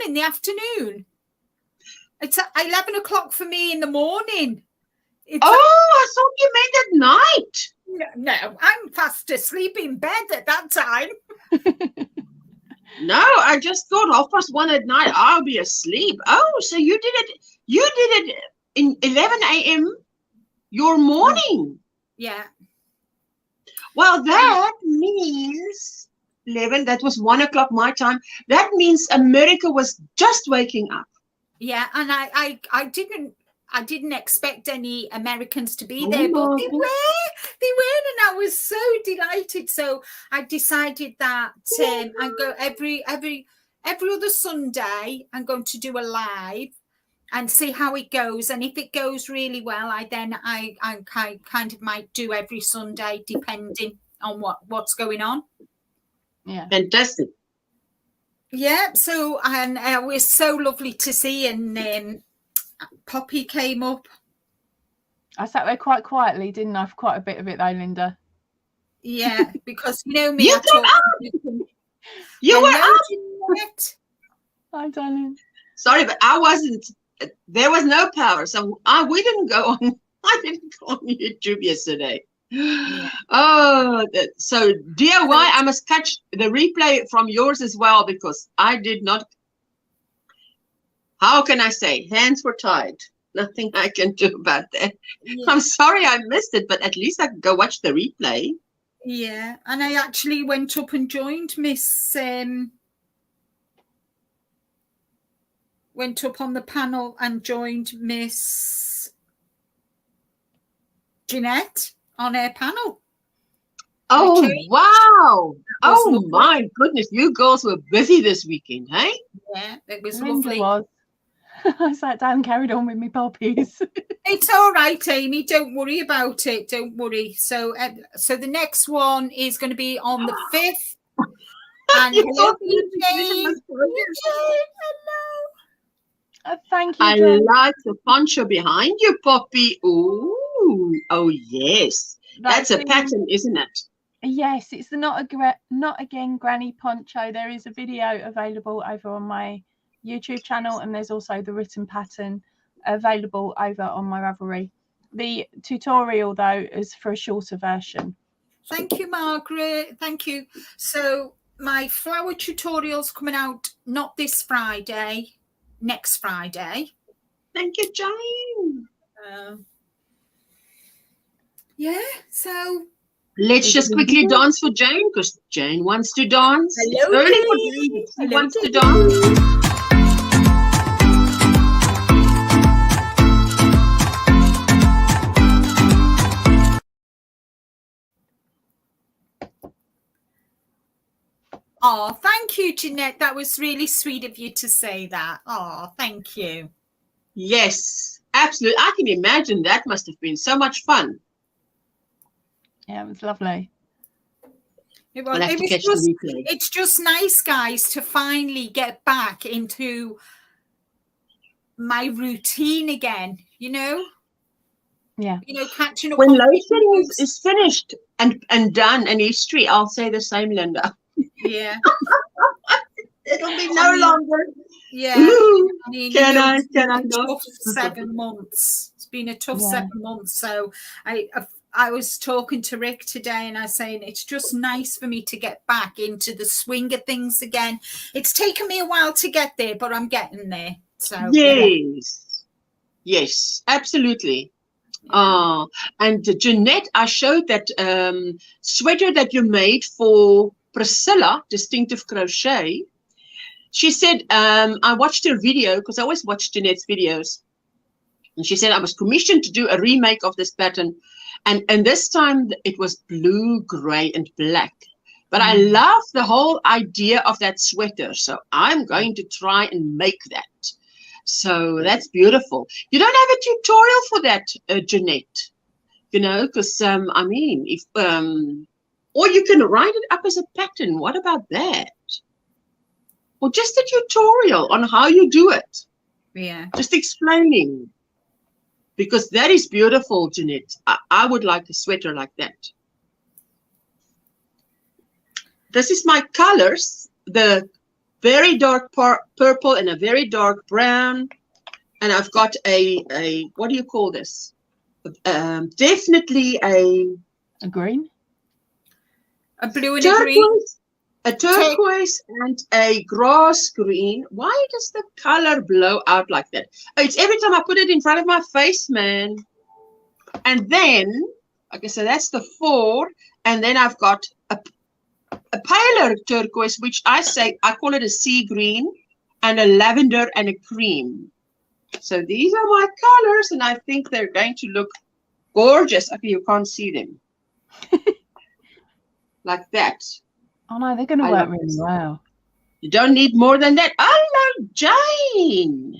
in the afternoon. It's at 11 o'clock for me in the morning. I thought you meant at night. No, I'm fast asleep in bed at that time. No, I just thought 1:30 at night. I'll be asleep. Oh, so you did it in 11 a.m. your morning. Yeah. Well, that means 11. That was 1 o'clock my time. That means America was just waking up. Yeah, and I didn't expect any Americans to be there, but they were, and I was so delighted. So I decided that I go every other Sunday. I'm going to do a live and see how it goes. And if it goes really well, I kind of might do every Sunday, depending on what's going on. Yeah, fantastic. Yeah. So and it was so lovely to see, and Poppy came up. I sat there quite quietly, didn't I? For quite a bit of it, though, Linda. Yeah, because you know me. You were up. Hi, darling. Sorry, but I wasn't. There was no power, so we didn't go on. I didn't go on YouTube yesterday. Yeah. Oh, so DIY. I must catch the replay from yours as well, because I did not. How can I say? Hands were tied. Nothing I can do about that. Yeah. I'm sorry I missed it, but at least I can go watch the replay. Yeah, and I actually went up and joined Miss. Went up on the panel and joined Miss Jeanette on her panel. Oh, wow. Oh, lovely. My goodness. You girls were busy this weekend, hey? Yeah, it was Linda lovely. Was. I sat down and carried on with my puppies. It's all right, Amy. Don't worry about it. Don't worry. So the next one is going to be on the 5th. And hello, Jane. Hello. Thank you, I John. like the poncho behind you, Poppy. Ooh. Oh, yes. That's a pattern, isn't it? Yes, it's the Not Again Granny poncho. There is a video available over on my YouTube channel, and there's also the written pattern available over on my Ravelry. The tutorial, though, is for a shorter version. Thank you, Margaret. Thank you. So my flower tutorial's coming out not this Friday, next Friday. Thank you, Jane. Yeah, so let's just quickly dance for Jane, because Jane wants to dance. Hello, it's early for Jane. She wants to dance. Oh, thank you, Jeanette. That was really sweet of you to say that. Oh, thank you. Yes, absolutely. I can imagine that must have been so much fun. Yeah, it was lovely. It's just nice, guys, to finally get back into my routine again, you know? Yeah. You know, catching up. When load shedding is finished and done in history, I'll say the same, Linda. Yeah. It'll be no longer. Yeah. I mean, can I tough 7 months. It's been a tough 7 months. So I was talking to Rick today, and I was saying it's just nice for me to get back into the swing of things again. It's taken me a while to get there, but I'm getting there. So yes, yes, absolutely. Yeah. And Jeanette, I showed that sweater that you made for Priscilla, Distinctive Crochet. She said, I watched her video, because I always watch Jeanette's videos. And she said, I was commissioned to do a remake of this pattern. And this time it was blue, gray, and black. But I love the whole idea of that sweater. So I'm going to try and make that. So that's beautiful. You don't have a tutorial for that, Jeanette, you know, because, I mean, if, or you can write it up as a pattern. What about that? Or just a tutorial on how you do it. Yeah. Just explaining. Because that is beautiful, Jeanette. I would like a sweater like that. This is my colors. The very dark purple and a very dark brown. And I've got a what do you call this? Definitely a green. A blue and turquoise, a green. a turquoise and a grass green. Why does the color blow out like that? It's every time I put it in front of my face, man. And then, okay, so that's the 4. And then I've got a paler turquoise, which I call it a sea green, and a lavender and a cream. So these are my colors, and I think they're going to look gorgeous. Okay, you can't see them. Like that. Oh no, they're going to work really well. You don't need more than that. Hello, Jane.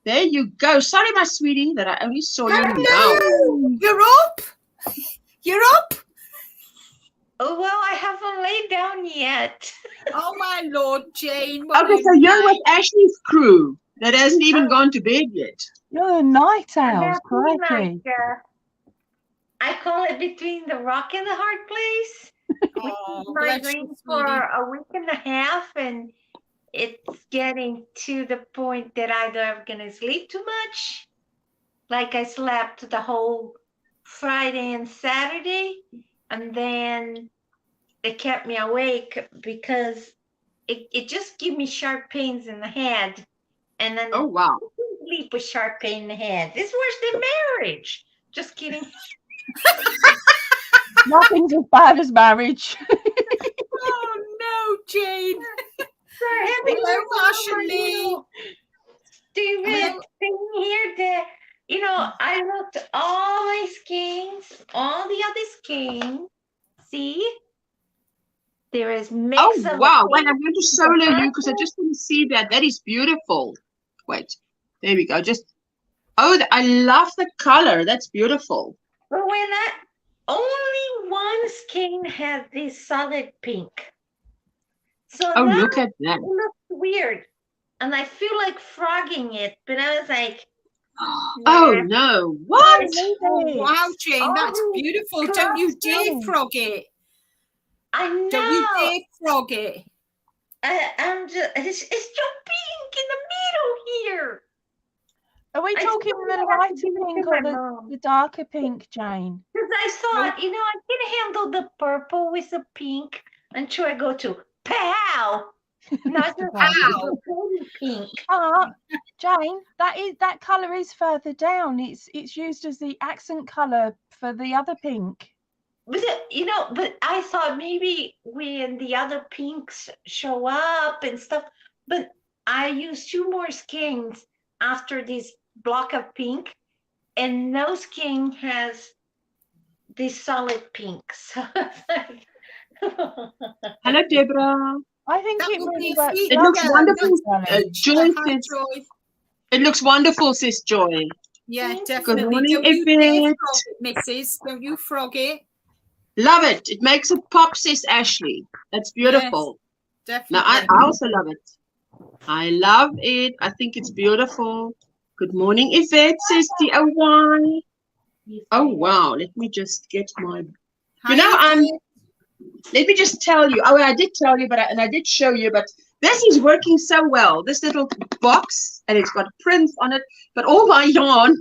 There you go. Sorry, my sweetie, that I only saw you now. You're up. You're up. Oh, well, I haven't laid down yet. Oh, my Lord, Jane. Okay, so you're with Ashley's crew that hasn't even gone to bed yet. You're a night owl, That's crikey. like, I call it between the rock and the hard place. Oh, My bless you, dream for sweetie. a week and a half, and it's getting to the point that either I'm going to sleep too much, like I slept the whole Friday and Saturday, and then it kept me awake because it just gave me sharp pains in the head. And then Oh, wow. sleep with sharp pain in the head. This was the marriage. Just kidding. Nothing's as bad as marriage. Oh, no, Jane. Hello, Ashley. Stupid thing here that, you know, I looked at all my skeins, all the other skeins. See? There is mix Oh, of wow. Wait, I'm going to solo you because I just want to see that. That is beautiful. Wait, there we go. I love the color. That's beautiful. But when only one skein had this solid pink. So Oh, now look at that. it looks weird. And I feel like frogging it, but I was like, Oh, no. What? Oh, wow, Jane, that's Oh, beautiful. Don't you dare frog it. I know. Don't you dare frog it. I'm just, it's so pink in the middle here. Are we I talking still the have to lighter give it pink to or my mom. the darker pink, Jane? Because I thought, you know, I can handle the purple with the pink until I go to pow. Not just Pow. pink. Jane, that colour is further down. It's used as the accent colour for the other pink. But you know, but I thought maybe when the other pinks show up and stuff, but I used 2 more skeins after this block of pink, and no skein has this solid pink. So it's like Hello, Deborah. I think That it would really be works. sweet. It looks Yeah, wonderful. that's- Joy Hi, says, Joy. it looks wonderful, says Joy. Yeah, Good definitely. morning, Don't you dare Yvette. frog it, missus. Don't you frog it. Love it. It makes it pop, says Ashley. That's beautiful. Definitely. Now, I also love it. I love it. I think it's beautiful. Good morning, Yvette, says DIY. Oh, wow. Let me just get my... Hi, You know, Yvette. let me just tell you. Oh, I did tell you, and I did show you, but this is working so well. This little box, and it's got prints on it, but all my yarn,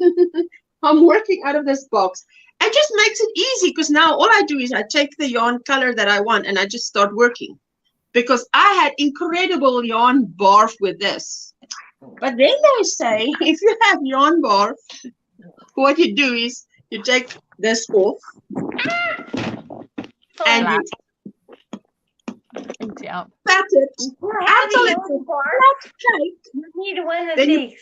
I'm working out of this box. It just makes it easy because now all I do is I take the yarn color that I want and I just start working. Because I had incredible yarn barf with this. But then they say, if you have yarn barf, what you do is you take this off and you Eat it up. pat it How do until you it's know, Bart? flat cake. You need one of Then you- these.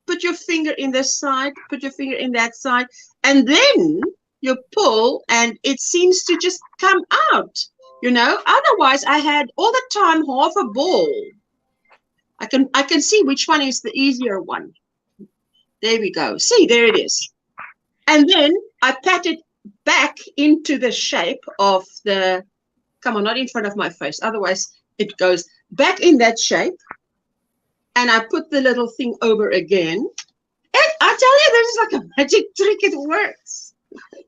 Put your finger in this side, put your finger in that side, and then you pull and it seems to just come out. You know, otherwise I had all the time half a ball. I can see which one is the easier one. There we go. See, there it is. And then I pat it back into the shape of the, come on, not in front of my face. Otherwise it goes back in that shape. And I put the little thing over again. And I tell you, this is like a magic trick. It works.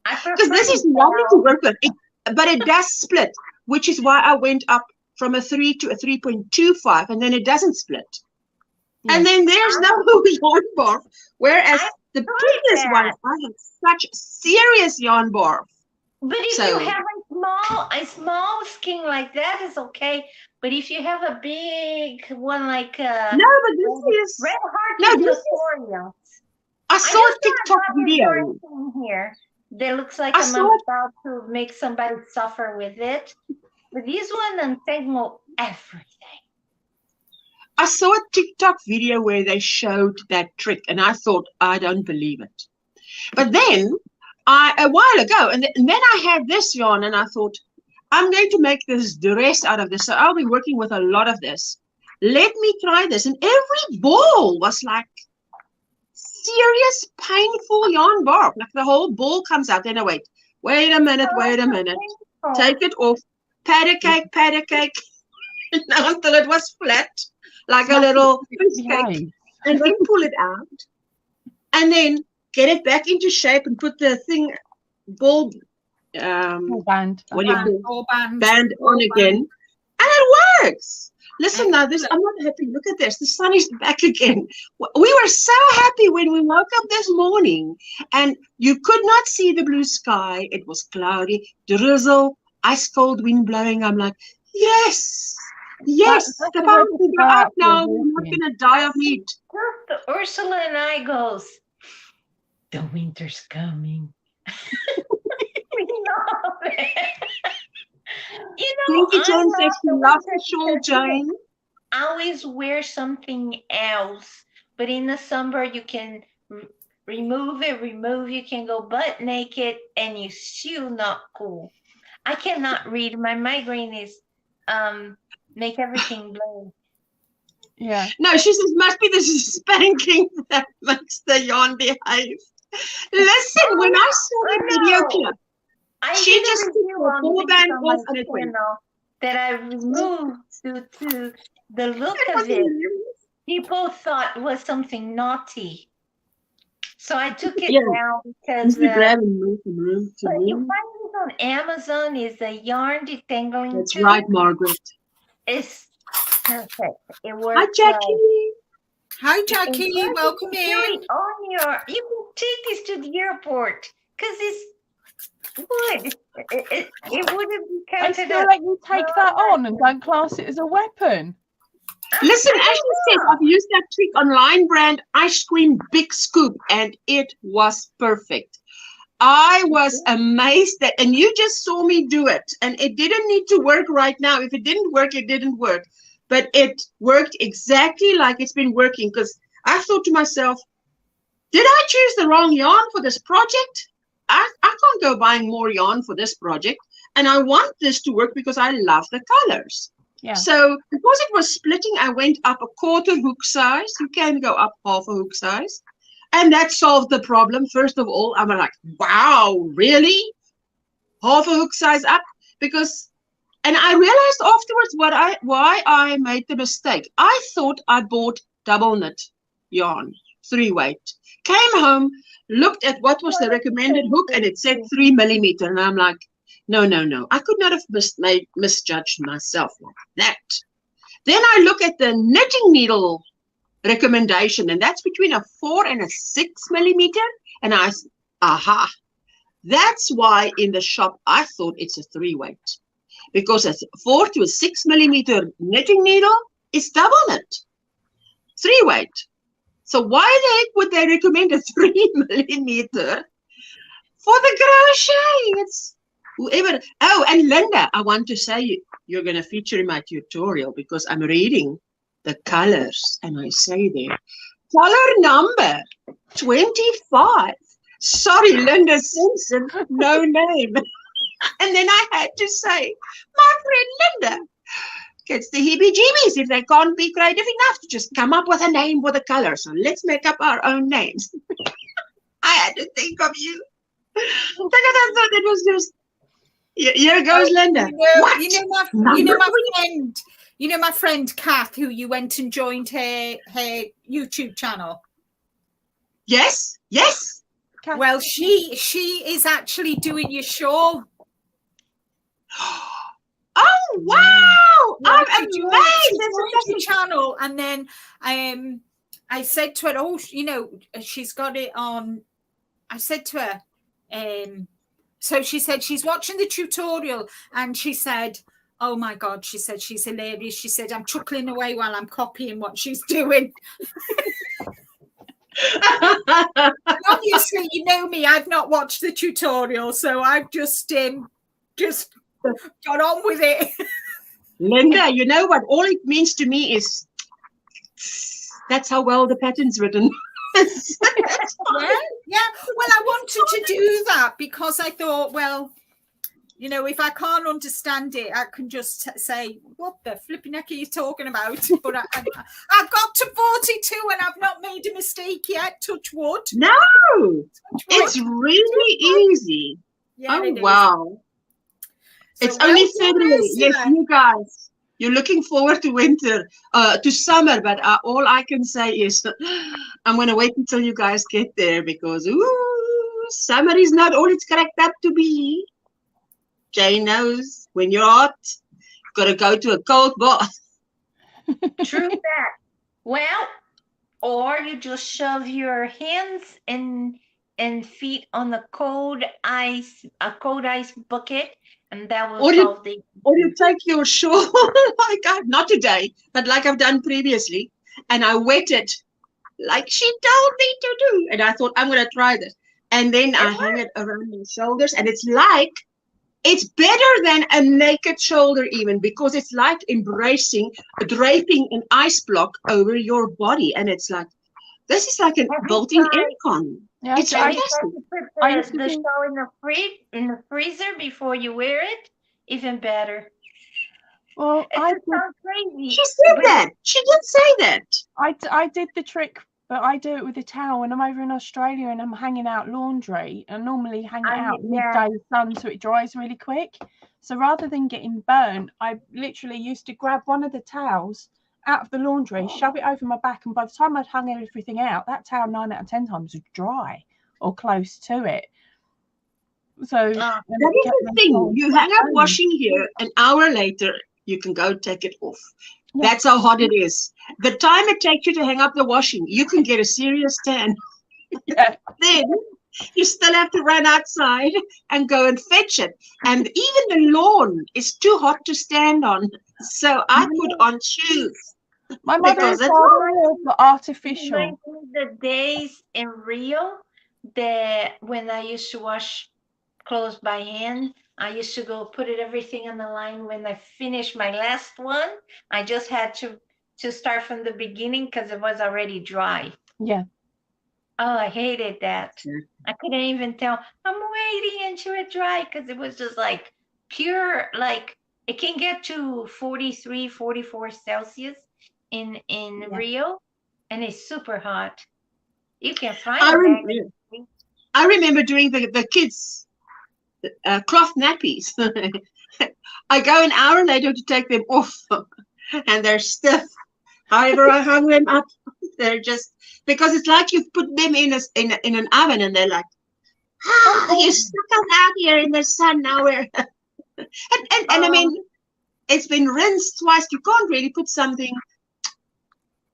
Because this is lovely to work with. But it does split, which is why I went up from a 3 to a 3.25, and then it doesn't split. Yes. And then there's no yarn barf. Whereas the previous one, I had such serious yarn barf. But if you have a small skein like that is okay. But if you have a big one like no, but this is Red Heart tutorial. I saw a TikTok video here that looks like I'm about to make somebody suffer with it. But this one untangle everything. I saw a TikTok video where they showed that trick, and I thought, I don't believe it. But then, a while ago, and then I had this yarn, and I thought, I'm going to make this dress out of this, so I'll be working with a lot of this. Let me try this. And every ball was like serious, painful yarn bark. Like the whole ball comes out. Then I wait a minute. Take it off. Pat a cake. Until it was flat. Like a little fish cake, and then pull it out, and then get it back into shape and put the thing ball band on again, and it works. Listen now, this I'm not happy. Look at this. The sun is back again. We were so happy when we woke up this morning, and you could not see the blue sky. It was cloudy, drizzle, ice cold wind blowing. I'm like, yes. Yes, the power to go out now. We're not going to die of heat. Ursula and I goes, the winter's coming. We know it. You know, thank you, Jane. Says she loves the shawl, Jane. I always wear something else, but in the summer you can remove. You can go butt naked, and you still not cool. I cannot read. My migraine is make everything blue. Yeah. No, she says must be the spanking that makes the yarn behave. Listen, when I saw the video clip, she just took the ball band off and it went. That I removed due to the look of it. People thought it was something naughty. So I took it down because you find it on Amazon is a yarn detangling. That's right, Margaret. It's perfect. It works. Hi, Jackie. Hi, Jackie. Welcome in. You can take this to the airport because it's wood. It wouldn't be counted. I feel like you take that on and don't class it as a weapon. Listen, as she says, I've used that trick on Line Brand Ice Cream Big Scoop, and it was perfect. I was amazed that, and you just saw me do it, and it didn't need to work right now. If it didn't work, it didn't work. But it worked exactly like it's been working, because I thought to myself, did I choose the wrong yarn for this project? I can't go buying more yarn for this project, and I want this to work because I love the colors. Yeah. So because it was splitting, I went up a quarter hook size. You can go up half a hook size. And that solved the problem. First of all, I'm like, wow, really? Half a hook size up? Because, and I realized afterwards why I made the mistake. I thought I bought double knit yarn, 3-weight. Came home, looked at what was the recommended hook, and it said 3 millimeter. And I'm like, no. I could not have misjudged myself like that. Then I look at the knitting needle recommendation, and that's between a 4 and a 6 millimeter. And I said, aha, that's why in the shop I thought it's a 3-weight, because a 4 to a 6 millimeter knitting needle is double knit, 3-weight. So why the heck would they recommend a 3 millimeter for the crochet? It's whoever. Oh, and Linda, I want to say you're going to feature in my tutorial because I'm reading the colors, and I say there, color number 25. Sorry, Linda Simpson, no name. And then I had to say, my friend Linda gets the heebie-jeebies if they can't be creative enough to just come up with a name with a color. So let's make up our own names. I had to think of you. Because I thought it was just, here goes Linda. You know my friend Kath, who you went and joined her YouTube channel. Yes. Kath. Well, she is actually doing your show. Oh wow! Yeah, I'm she joined amazed. your channel, and then I said to her, "Oh, you know, she's got it on." I said to her, so she said she's watching the tutorial, and she said, "Oh my God," she said, "she's hilarious." She said, "I'm chuckling away while I'm copying what she's doing." Obviously, you know me, I've not watched the tutorial, so I've just got on with it. Linda, you know what all it means to me is that's how well the pattern's written. Yeah. Well, I wanted to do that because I thought, well, you know, if I can't understand it, I can just say, what the flipping heck are you talking about? But I've got to 42 and I've not made a mistake yet, touch wood. No, it's really easy. Yeah, oh, wow. So it's only February. Yes, you guys, you're looking forward to winter, to summer, but all I can say is I'm going to wait until you guys get there because, summer is not all it's cracked up to be. Jane knows when you're hot, you've got to go to a cold bath. True that. Well, or you just shove your hands and feet on the cold ice bucket, and that will solve the. Or you take your shawl, not today, but like I've done previously, and I wet it like she told me to do. And I thought, I'm going to try this. And then I hang it around my shoulders, and it's better than a naked shoulder even, because it's like draping an ice block over your body. And it's like, this is like a built-in aircon. Yeah, it's fantastic. I used to put the show in the freezer before you wear it. Even better. Well, it sounds crazy. She said that. She did say that. I did the trick, but I do it with a towel when I'm over in Australia and I'm hanging out laundry. I normally hang it out midday sun so it dries really quick. So rather than getting burnt, I literally used to grab one of the towels out of the laundry, shove it over my back, and by the time I'd hung everything out, that towel 9 out of 10 times was dry or close to it. So that is the thing. You hang up washing here, an hour later, you can go take it off. Yeah. That's how hot it is. The time it takes you to hang up the washing, you can get a serious tan. Yeah. Then you still have to run outside and go and fetch it. And even the lawn is too hot to stand on. So I put on shoes. My mother is artificial. The days in Rio, when I used to wash clothes by hand, I used to go put everything on the line. When I finished my last one, I just had to start from the beginning because it was already dry. Yeah. Oh, I hated that. I couldn't even tell. I'm waiting until it dry because it was just like pure, like it can get to 43, 44 Celsius in Rio, and it's super hot. You can find it. I remember doing the kids' cloth nappies. I go an hour later to take them off, and they're stiff. However, I hung them up. They're just because it's like you've put them in an oven, and they're like, you stuck them out here in the sun now. And I mean, it's been rinsed twice. You can't really put something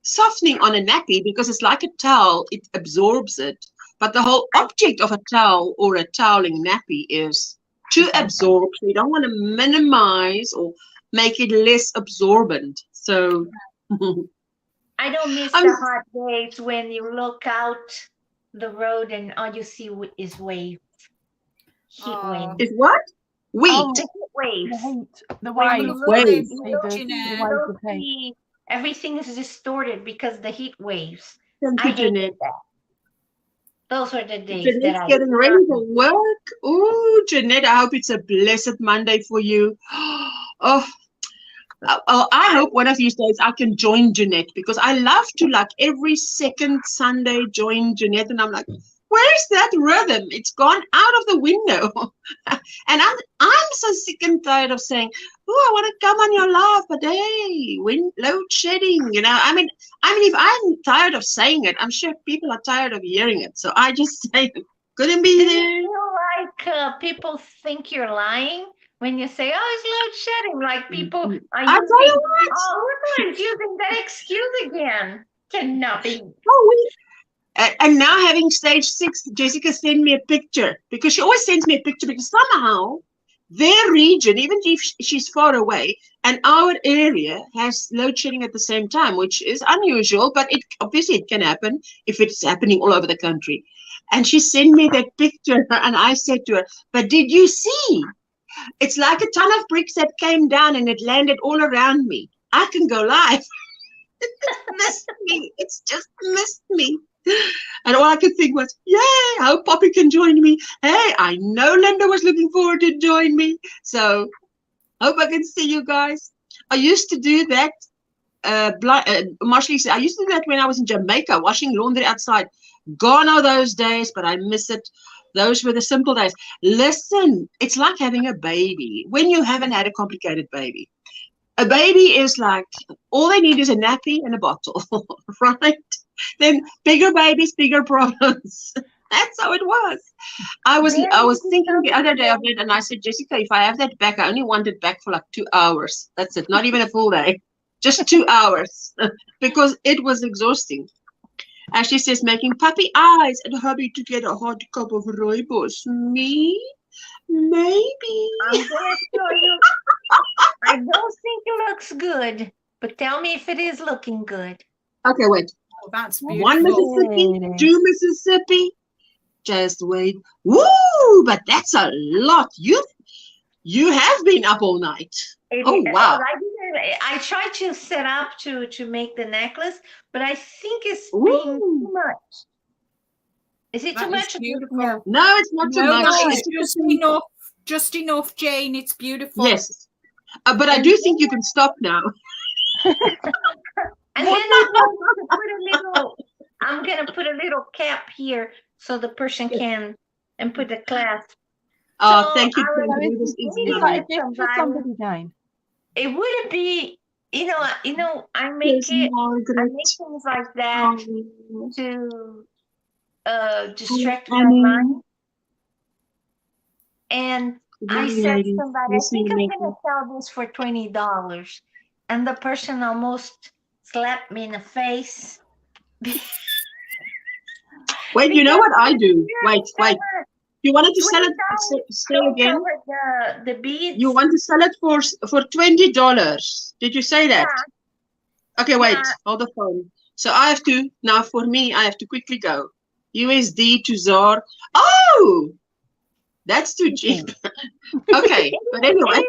softening on a nappy because it's like a towel. It absorbs it. But the whole object of a towel or a toweling nappy is to absorb. So you don't want to minimize or make it less absorbent. So I don't miss the hot days when you look out the road and all you see is waves. Heat waves. Is what? Wheat. The heat waves. The waves. Everything is distorted because the heat waves. Thank you, Jeanette. Those are the days that Jeanette's I getting ready for work. Oh, Jeanette, I hope it's a blessed Monday for you. Oh, I hope one of these days I can join Jeanette, because I love to, like, every second Sunday join Jeanette, and I'm like, where's that rhythm? It's gone out of the window. And I'm so sick and tired of saying, oh, I want to come on your live, but hey, load shedding, you know. I mean, if I'm tired of saying it, I'm sure people are tired of hearing it. So I just say, couldn't be Do there. you feel like people think you're lying when you say, oh, it's load shedding? Like people are I tell you using, what. oh, Ursula is using that excuse again. Cannot be. Oh, and now having stage 6, Jessica sent me a picture, because she always sends me a picture, because somehow their region, even if she's far away, and our area has load shedding at the same time, which is unusual, but obviously it can happen if it's happening all over the country. And she sent me that picture, and I said to her, but did you see? It's like a ton of bricks that came down and it landed all around me. I can go live. It missed me. It's just missed me. And all I could think was, yay, I hope Poppy can join me. Hey, I know Linda was looking forward to join me. So, hope I can see you guys. I used to do that. Marshall said, I used to do that when I was in Jamaica, washing laundry outside. Gone are those days, but I miss it. Those were the simple days. Listen, it's like having a baby when you haven't had a complicated baby. A baby is like, all they need is a nappy and a bottle, right? Then bigger babies, bigger problems. That's how it was. I was thinking the other day of it, and I said, Jessica, if I have that back, I only want it back for like 2 hours. That's it. Not even a full day. Just 2 hours. Because it was exhausting. Ashley says, making puppy eyes and hubby to get a hot cup of rooibos. Me? Maybe. I'm going to show you. I don't think it looks good, but tell me if it is looking good. Okay, wait. Oh, that's beautiful. 1 Mississippi, 2 Mississippi. Just wait. Woo! But that's a lot. You have been up all night. Oh, wow. I tried to set up to make the necklace, but I think it's being too much. Is it too much? Beautiful. No, it's not too much. No, it's just enough. Just enough, Jane. It's beautiful. Yes. But I do think you can stop now. And then I'm going to put a little cap here so the person can, and put the clasp. Oh, So thank you. Is that a gift for somebody, Jane? It wouldn't be, I make things like that to distract my mind. And I said to somebody, I think I'm going to sell this for $20. And the person almost slapped me in the face. Wait, you know what I do? Wait. You wanted to sell it, say again? The beads. You want to sell it for $20. Did you say that? Yeah. Okay, wait, hold the phone. So I have to, now for me, I have to quickly go. USD to ZAR. Oh! That's too cheap. Okay, but anyway,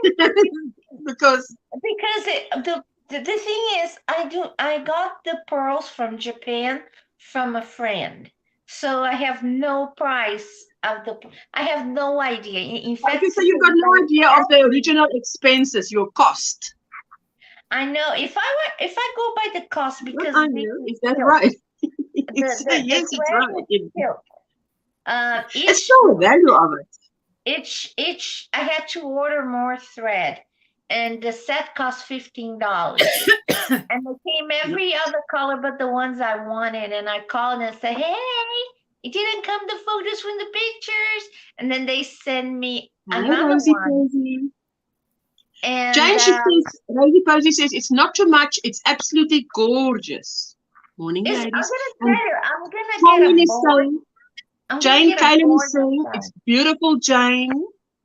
because the thing is, I got the pearls from Japan from a friend, so I have no price of I have no idea. In fact, okay, so you got no idea of the original expenses, your cost. I know if I go by the cost, because I know, is that right? Yes, it's right. It's still the value of it. I had to order more thread, and the set cost $15. And they came every other color but the ones I wanted. And I called and said, hey, it didn't come the photos from the pictures. And then they send me another one. Posey. And Jane, Rosie Posey says it's not too much. It's absolutely gorgeous. Morning, ladies. I'm gonna get a bowl. Jane Kaylin is saying it's beautiful, Jane.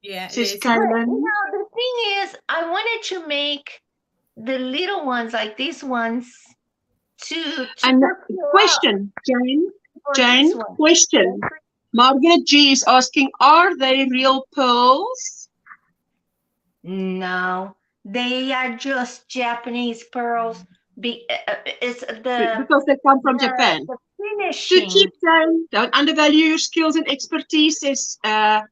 Yeah, says Kaylin. The thing is, I wanted to make the little ones like these ones to question, Jane, question. Margaret G is asking, are they real pearls? No, they are just Japanese pearls. Because they come from Japan. The finishing. keep going. Don't undervalue your skills and expertise, says now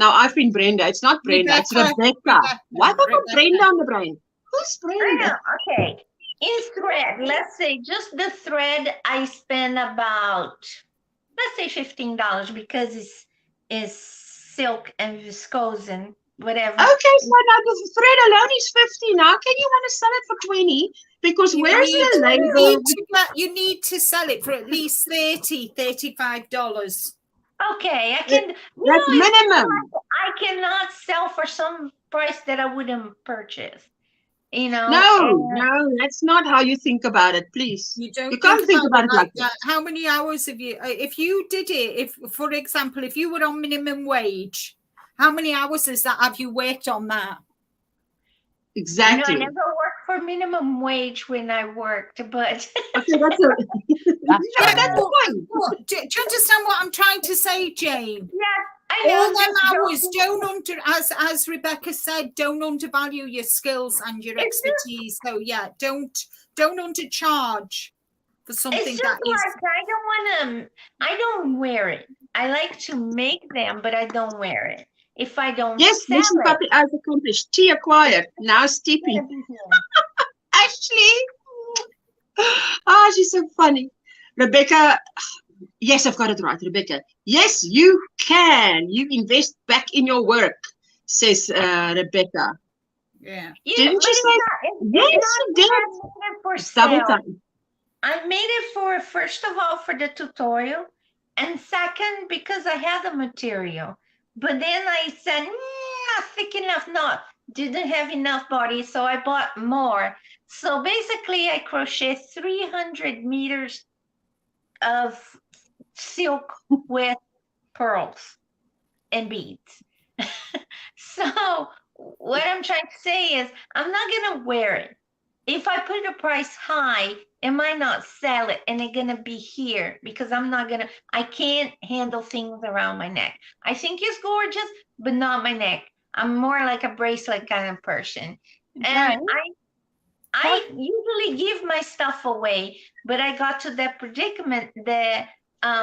I've been Brenda. It's not Brenda, it's Rebecca. Why have I got Brenda on the brain? Who's Brenda? Okay. In thread, let's say just the thread, I spend about, let's say $15 because it's silk and viscose and whatever. Okay, so now the thread alone is 50. Now can you want to sell it for 20? Because where's the label? You need to sell it for at least $30, $35. Okay, I can. That's minimum. I cannot sell for some price that I wouldn't purchase. You know. No, that's not how you think about it. Please, you can't think about it like that. How many hours have you? If you did it, if for example, if you were on minimum wage, how many hours have you worked on that? Exactly. I never worked for minimum wage when I worked, but okay, that's the point. Do you understand what I'm trying to say, Jane? Yeah, I know. All them hours, as Rebecca said, don't undervalue your skills and your expertise. So yeah, don't undercharge for something it's just that is. Like, I don't wear it. I like to make them, but I don't wear it. If I don't sell mission puppy as accomplished. Tea acquired. Now steeping. Ashley. She's so funny. Rebecca. Yes, I've got it right, Rebecca. Yes, you can. You invest back in your work, says Rebecca. Yeah. Didn't you say? Yes, you did. Double time. I made it for, first of all, for the tutorial, and second, because I had the material. But then I said, not thick enough, didn't have enough body, so I bought more. So basically, I crochet 300 meters of silk with pearls and beads. So what I'm trying to say is, I'm not going to wear it. If I put a price high, it might not sell it, and it's going to be here because I can't handle things around my neck. I think it's gorgeous, but not my neck. I'm more like a bracelet kind of person. And I usually give my stuff away, but I got to that predicament that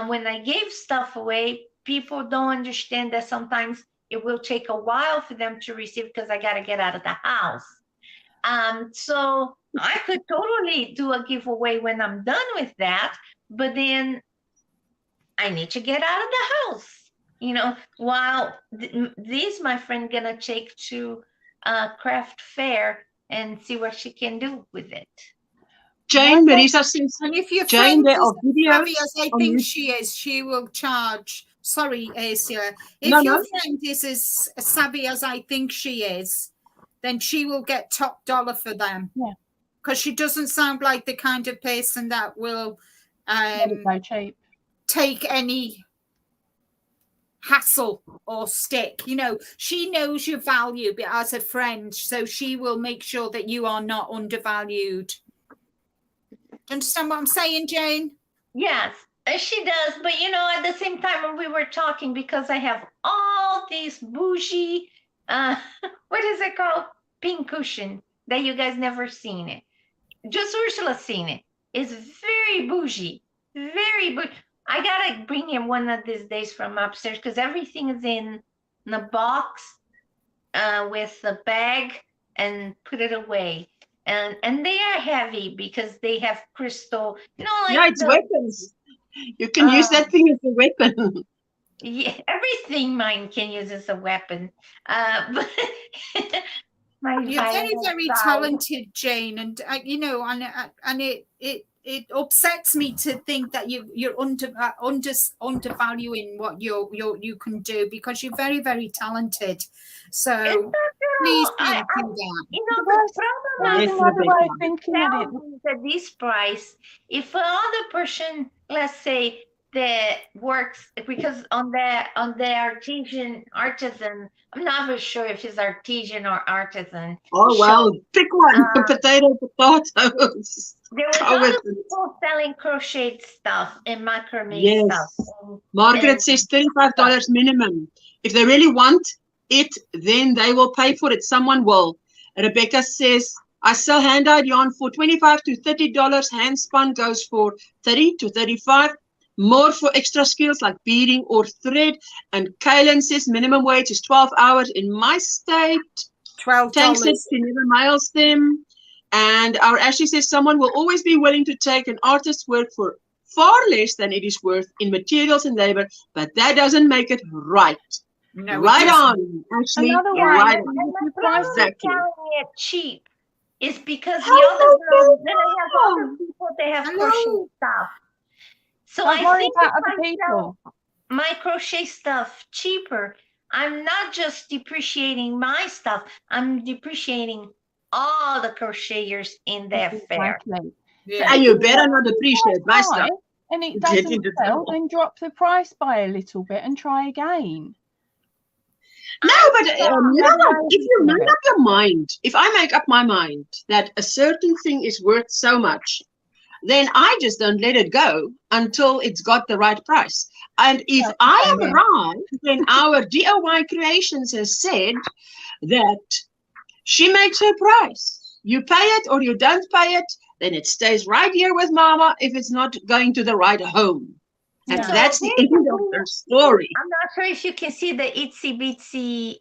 when I gave stuff away, people don't understand that sometimes it will take a while for them to receive because I got to get out of the house. So I could totally do a giveaway when I'm done with that, but then I need to get out of the house, while this, my friend, gonna take to craft fair and see what she can do with it. Jane, Marisa says, and if your Jane, friend there are videos. As I think she is, she will charge. Sorry, Asia. If your friend is as savvy as I think she is, then she will get top dollar for them. Yeah. Because she doesn't sound like the kind of person that will take any hassle or stick. She knows your value as a friend, so she will make sure that you are not undervalued. Understand what I'm saying, Jane? Yes, she does. But, at the same time when we were talking, because I have all these bougie, what is it called? Pink cushion that you guys never seen it. Just Ursula's seen it. It's very bougie. Very bougie. I got to bring him one of these days from upstairs because everything is in the box with the bag and put it away. And they are heavy because they have crystal, it's weapons. You can use that thing as a weapon. Yeah, everything mine can use as a weapon. But you're very, very talented, Jane, and it upsets me to think that you're undervaluing what you can do because you're very, very talented. So please don't do that. The problem is at this price, if another person, let's say, that works, because on the artisan, I'm not very sure if it's artisan or artisan. Oh, well, pick one. Potatoes. There was other people selling crochet stuff and macrame stuff. Margaret says $35 minimum. If they really want it, then they will pay for it. Someone will. Rebecca says, I sell hand-dyed yarn for $25 to $30. Hand spun goes for $30 to $35. more for extra skills like beading or thread. And Kaylin says minimum wage is 12 hours in my state. $12. Tank says she never mails them. And our Ashley says someone will always be willing to take an artist's work for far less than it is worth in materials and labor, but that doesn't make it right. No, Right on, Ashley. Another Yeah, one. Right and on. the problem with Exactly. selling it cheap is because Hello, the other girls, then I have Hello. other people, they have Hello. crochet stuff. So Don't I worry think about if other I sell people. my crochet stuff cheaper, I'm not just depreciating my stuff, I'm depreciating all the crocheters in that fair. Exactly. Yeah. And you better not appreciate my High stuff. and it Get doesn't into sell, trouble. then drop the price by a little bit and try again. No, but you know what? If you make up your mind, if I make up my mind that a certain thing is worth so much, then I just don't let it go until it's got the right price. And if Right, I am yeah. right, then our DIY Creations has said that she makes her price. You pay it or you don't pay it, then it stays right here with Mama if it's not going to the right home. And Yeah. that's the end of her story. I'm not sure if you can see the itsy bitsy,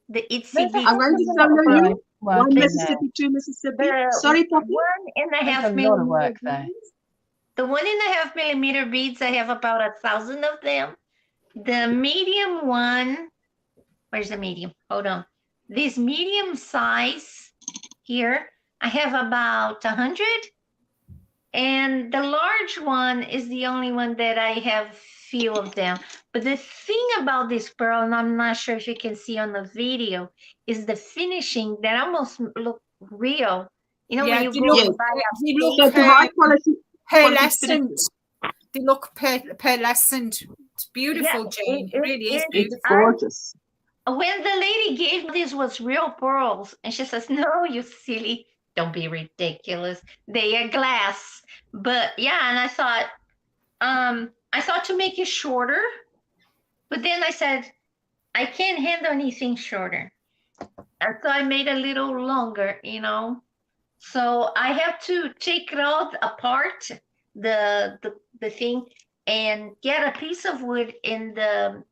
the itsy There's a bitsy. I'm going to lot of show work you one in there. Mississippi, two Mississippi. The Sorry, Poppy. 1.5 There's a lot of millimeter work there. beads. The 1.5 millimeter beads, I have about 1,000 of them. The medium one, where's the medium? Hold on. This medium size here, I have about 100. And the large one is the only one that I have few of them. But the thing about this pearl, and I'm not sure if you can see on the video, is the finishing that almost look real. You know, Yeah, when they you go look- and buy a they look fake- That's a high quality. pearlescent. They look pearlescent. It's beautiful, Yeah, Jane. It really is it- It's beautiful. gorgeous. When the lady gave me this was real pearls, and she says, "No, you silly, don't be ridiculous. They are glass." But yeah, and I thought to make it shorter, but then I said, I can't handle anything shorter. And so I made a little longer, you know. So I have to take it all apart, the thing, and get a piece of wood in the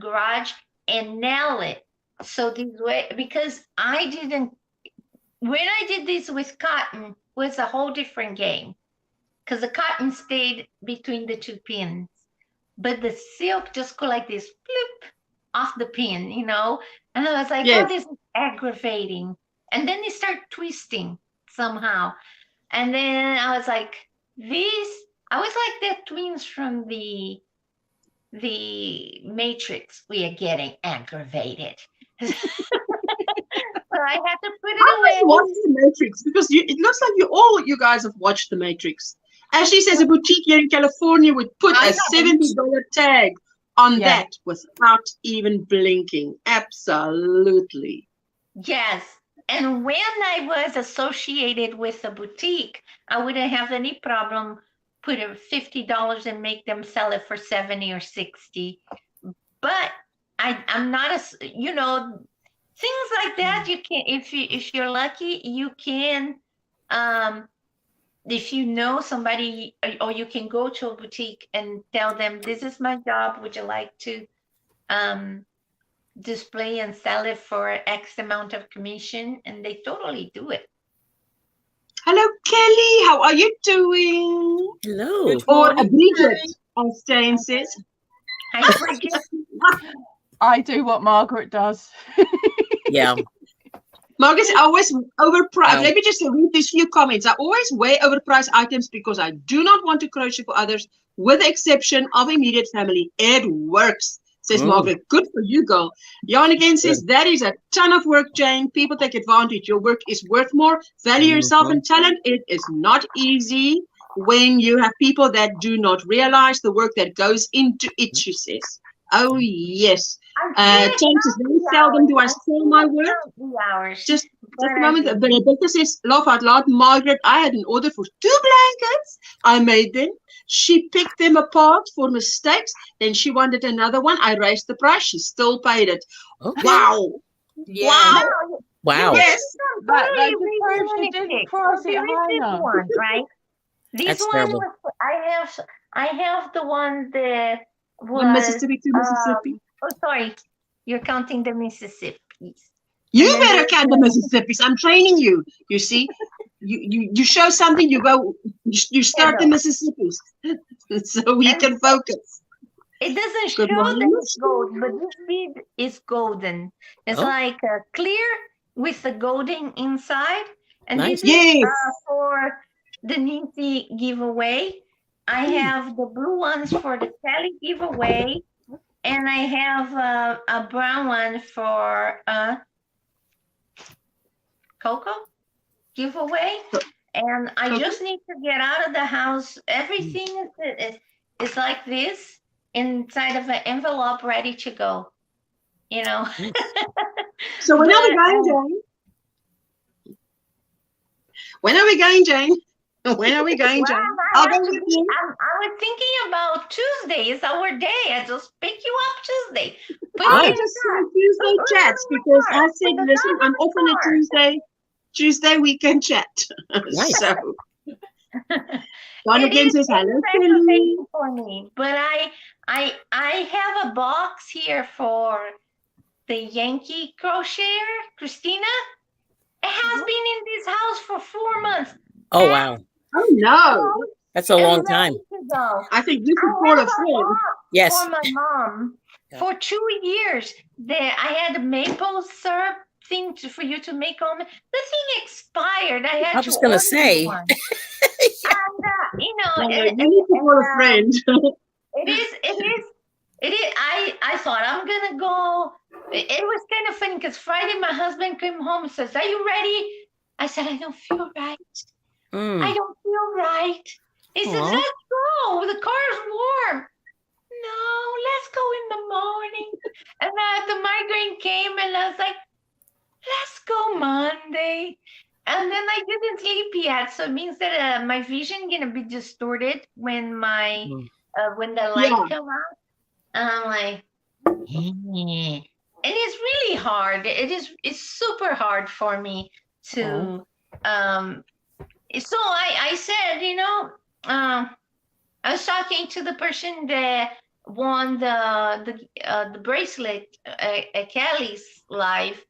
garage and nail it. So this way, because when I did this with cotton, was a whole different game. Because the cotton stayed between the two pins. But the silk just go like this, flip, off the pin, you know? And I was like, Yes. oh, this is aggravating. And then they start twisting somehow. And then I was like, I was like the twins from the Matrix. We are getting aggravated. So I had to put it I away. always watch the Matrix because it looks like you guys have watched the Matrix. Ashley says a boutique here in California would put I a $70 tag on Yeah. that without even blinking. Absolutely. Yes. And when I was associated with a boutique, I wouldn't have any problem putting $50 and make them sell it for 70 or 60. But I'm not things like that. You can, if you're lucky, you can, if you know somebody, or you can go to a boutique and tell them, this is my job. Would you like to display and sell it for X amount of commission? And they totally do it. Hello, Kelly. How are you doing? Hello. Good Or morning, Bridget, Kelly. as Jane says. Hi, Bridget. I do what Margaret does. Yeah. Marcus, I always overpriced. Oh. Let me just read these few comments. I always way overprice items because I do not want to crochet for others, with the exception of immediate family. It works, says Margaret. Good for you, girl. Jan again says, that is a ton of work, Jane. People take advantage. Your work is worth more. Value yourself and talent. It is not easy when you have people that do not realize the work that goes into it, she says. Oh, yes. James says, very seldom do I sell my work. Just a moment. But Rebecca says, laugh out loud, Margaret, I had an order for 2 blankets. I made them. She picked them apart for mistakes. Then she wanted another one. I raised the price. She still paid it. Okay. Wow. Yeah. Wow. Wow. Yes. That just proves you didn't price it high enough. One, right? This That's one terrible. was, I have the one that From was, Mississippi to Mississippi. oh, sorry, you're counting the Mississippis. You And then better there's count the Mississippis. I'm training you. You see, you show something, you go, you start the no. Mississippis, so we And can focus. It doesn't Good show morning, that Miss it's gold, but this bead is golden. It's Oh. like clear with the golden inside. And Nice. this is Yes. for the Ninty giveaway. I have the blue ones for the Kelly giveaway. And I have a brown one for Coco giveaway. And I Coco? just need to get out of the house. Everything is like this, inside of an envelope, ready to go. You know. So when are we But, going, Jane? When are we going, Jane? When are we going, Jane? Well, I'll go with you. I was thinking about Tuesday. It's our day. I just pick you up Tuesday. Put I you in just the car. said Tuesday Put chats you in the because car. I said, Put the listen, dog I'm in the off on a car. Tuesday we can chat. Nice. So Don It again is says hello, Kelly. aggravating for me, but I have a box here for the Yankee crocheter, Christina. It has been in this house for 4 months. Oh, wow. Oh no. That's a long time. I think you should I call a have a friend. box Yes. for my mom Yeah. for 2 years. That I had a maple syrup thing for you to make on. The thing expired. I had I to was gonna order say. one. And you know, No, you need to call a friend. It is. I thought I'm gonna go. It was kind of funny because Friday my husband came home and says, "Are you ready?" I said, "I don't feel right. I Mm. don't feel right." He says, Aw. "Let's go. The car's warm." No, let's go in the morning. And the migraine came, and I was like, "Let's go Monday." And then I didn't sleep yet, so it means that my vision gonna be distorted when my Mm. when the light Yeah. come out. And I'm like, and it's really hard. It's super hard for me to so I said, you know, I was talking to the person that won the bracelet at Kelly's live.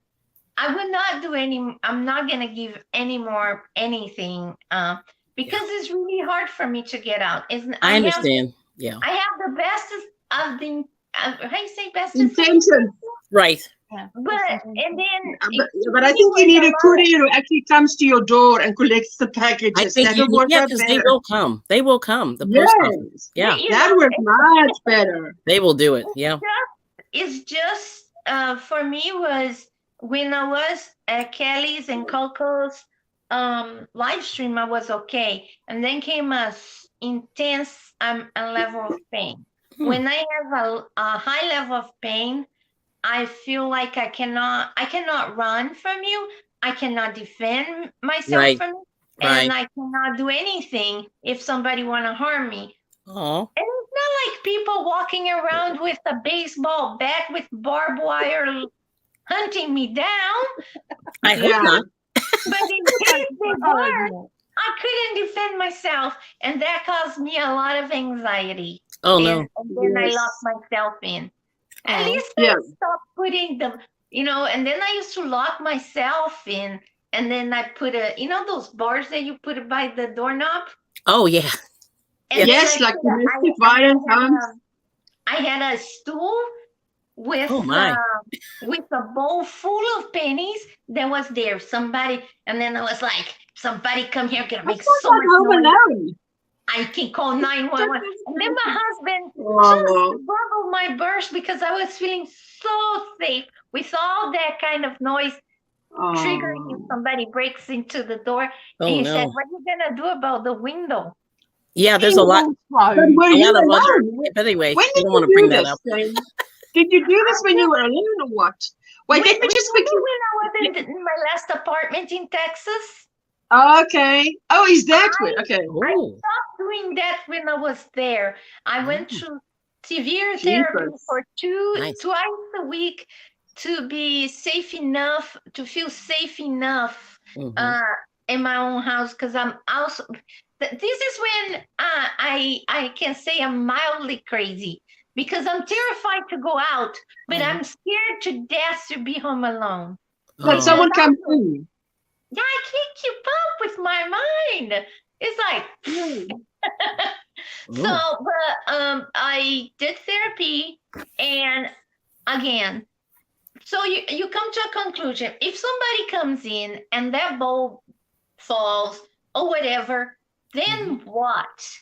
I will not do any. I'm not gonna give any more anything because it's really hard for me to get out. I understand. Yeah. I have the bestest of the. How you say bestest? Intention. Right. Yeah. But and then. But I think you need a courier who actually comes to your door and collects the packages. I think That'll work out because they better. will come. They will come. The post office. Yes. Yeah. That works much better. They will do it. Yeah. It's just for me was when I was at Kelly's and Coco's live stream, I was okay, and then came a intense a level of pain. When I have a high level of pain, I feel like I cannot run from you. I cannot defend myself from you, and I cannot do anything if somebody want to harm me. Oh. And it's not like people walking around with a baseball bat with barbed wire hunting me down. I hope not. But in case they were, I couldn't defend myself, and that caused me a lot of anxiety. Oh no. And then I locked myself in. At least I stopped putting them, you know, and then I used to lock myself in, and then I put those bars that you put by the doorknob? Oh yeah. And yes, like domestic violence. I had a stool with with a bowl full of pennies that was there. Somebody, and then I was like, somebody come here, gonna make so much noise. I can call 911. And then my husband just bubbled my burst because I was feeling so safe with all that kind of noise triggering if somebody breaks into the door. And he said, "What are you gonna do about the window?" Yeah, there's a lot. But were you alone? But anyway, when I don't want to bring that up. Did you do this when you were alone or what? Wait, let me just quickly. When I was in my last apartment in Texas. Okay. Oh, is that good? Okay. I stopped doing that when I was there. I went through severe therapy for twice a week to be safe enough, to feel safe enough in my own house, because I'm also this is when I can say I'm mildly crazy because I'm terrified to go out, but I'm scared to death to be home alone. But someone comes in. Yeah, I can't keep up with my mind. It's like so, but I did therapy, and again, so you come to a conclusion. If somebody comes in and that bowl falls or whatever, then what?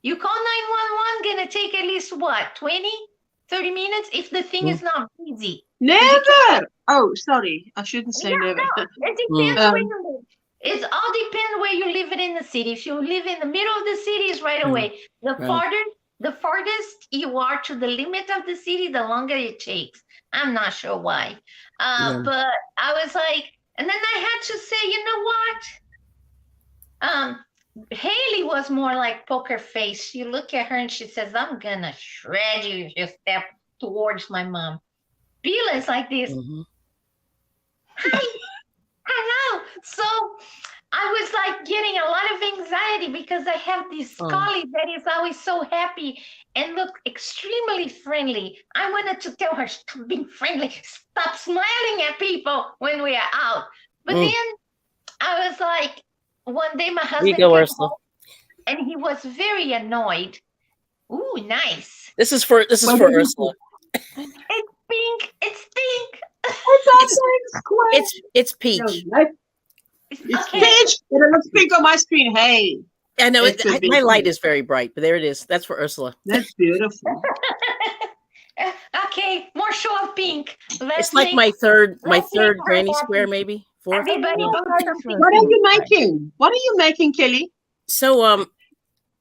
You call 911, gonna take at least what, 20, 30 minutes if the thing is not busy. Never. Oh, sorry. I shouldn't say never. No, it depends where you live. It all depends where you live in the city. If you live in the middle of the city, it's right away. The farthest you are to the limit of the city, the longer it takes. I'm not sure why. But I was like, and then I had to say, you know what? Haley was more like poker face. You look at her and she says, I'm gonna shred you if you step towards my mom. Bila is like this. Hi. Hello. So I was like getting a lot of anxiety because I have this colleague that is always so happy and look extremely friendly. I wanted to tell her, stop being friendly, stop smiling at people when we are out. But then I was like, one day my husband came home and he was very annoyed. Ooh, nice. This is for Ursula. It's pink. It's pink. It's peach. No, it's peach, but it looks pink on my screen. Hey. I know my light is very bright, but there it is. That's for Ursula. That's beautiful. Okay, more show of pink. It's like my third granny square, maybe. Fourth. Everybody What are you making? What are you making, Kelly? So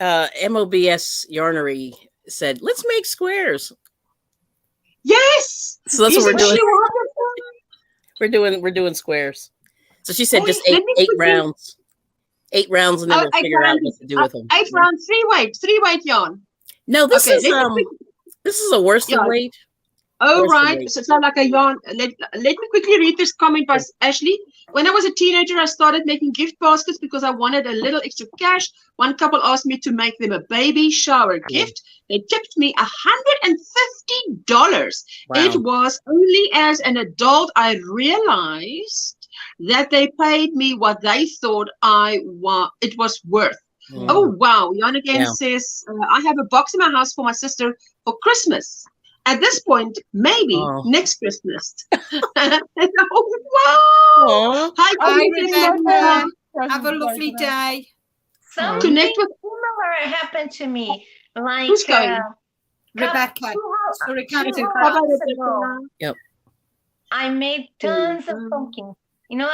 MOBS Yarnery said, let's make squares. Yes. So that's what we're doing. Wonderful? We're doing squares. So she said just let me eight quickly- rounds. 8 rounds, and then we'll figure out what to do with them. 8 rounds, 3 weight yarn. No, this Okay, this is a worsted weight. Oh, Worsted right. weight. So it's not like a yarn. Let me quickly read this comment by Ashley. When I was a teenager, I started making gift baskets because I wanted a little extra cash. One couple asked me to make them a baby shower gift. They tipped me $150. Wow. It was only as an adult I realized that they paid me what they thought it was worth. Oh, wow. Jan again says, I have a box in my house for my sister for Christmas. At this point, maybe next Christmas. Oh, wow. Hi, Rebecca. Have a lovely day. Something Connect with similar happened to me. Like Who's going? Rebecca. Sorry, Captain. Yep. I made tons of pumpkins. You know,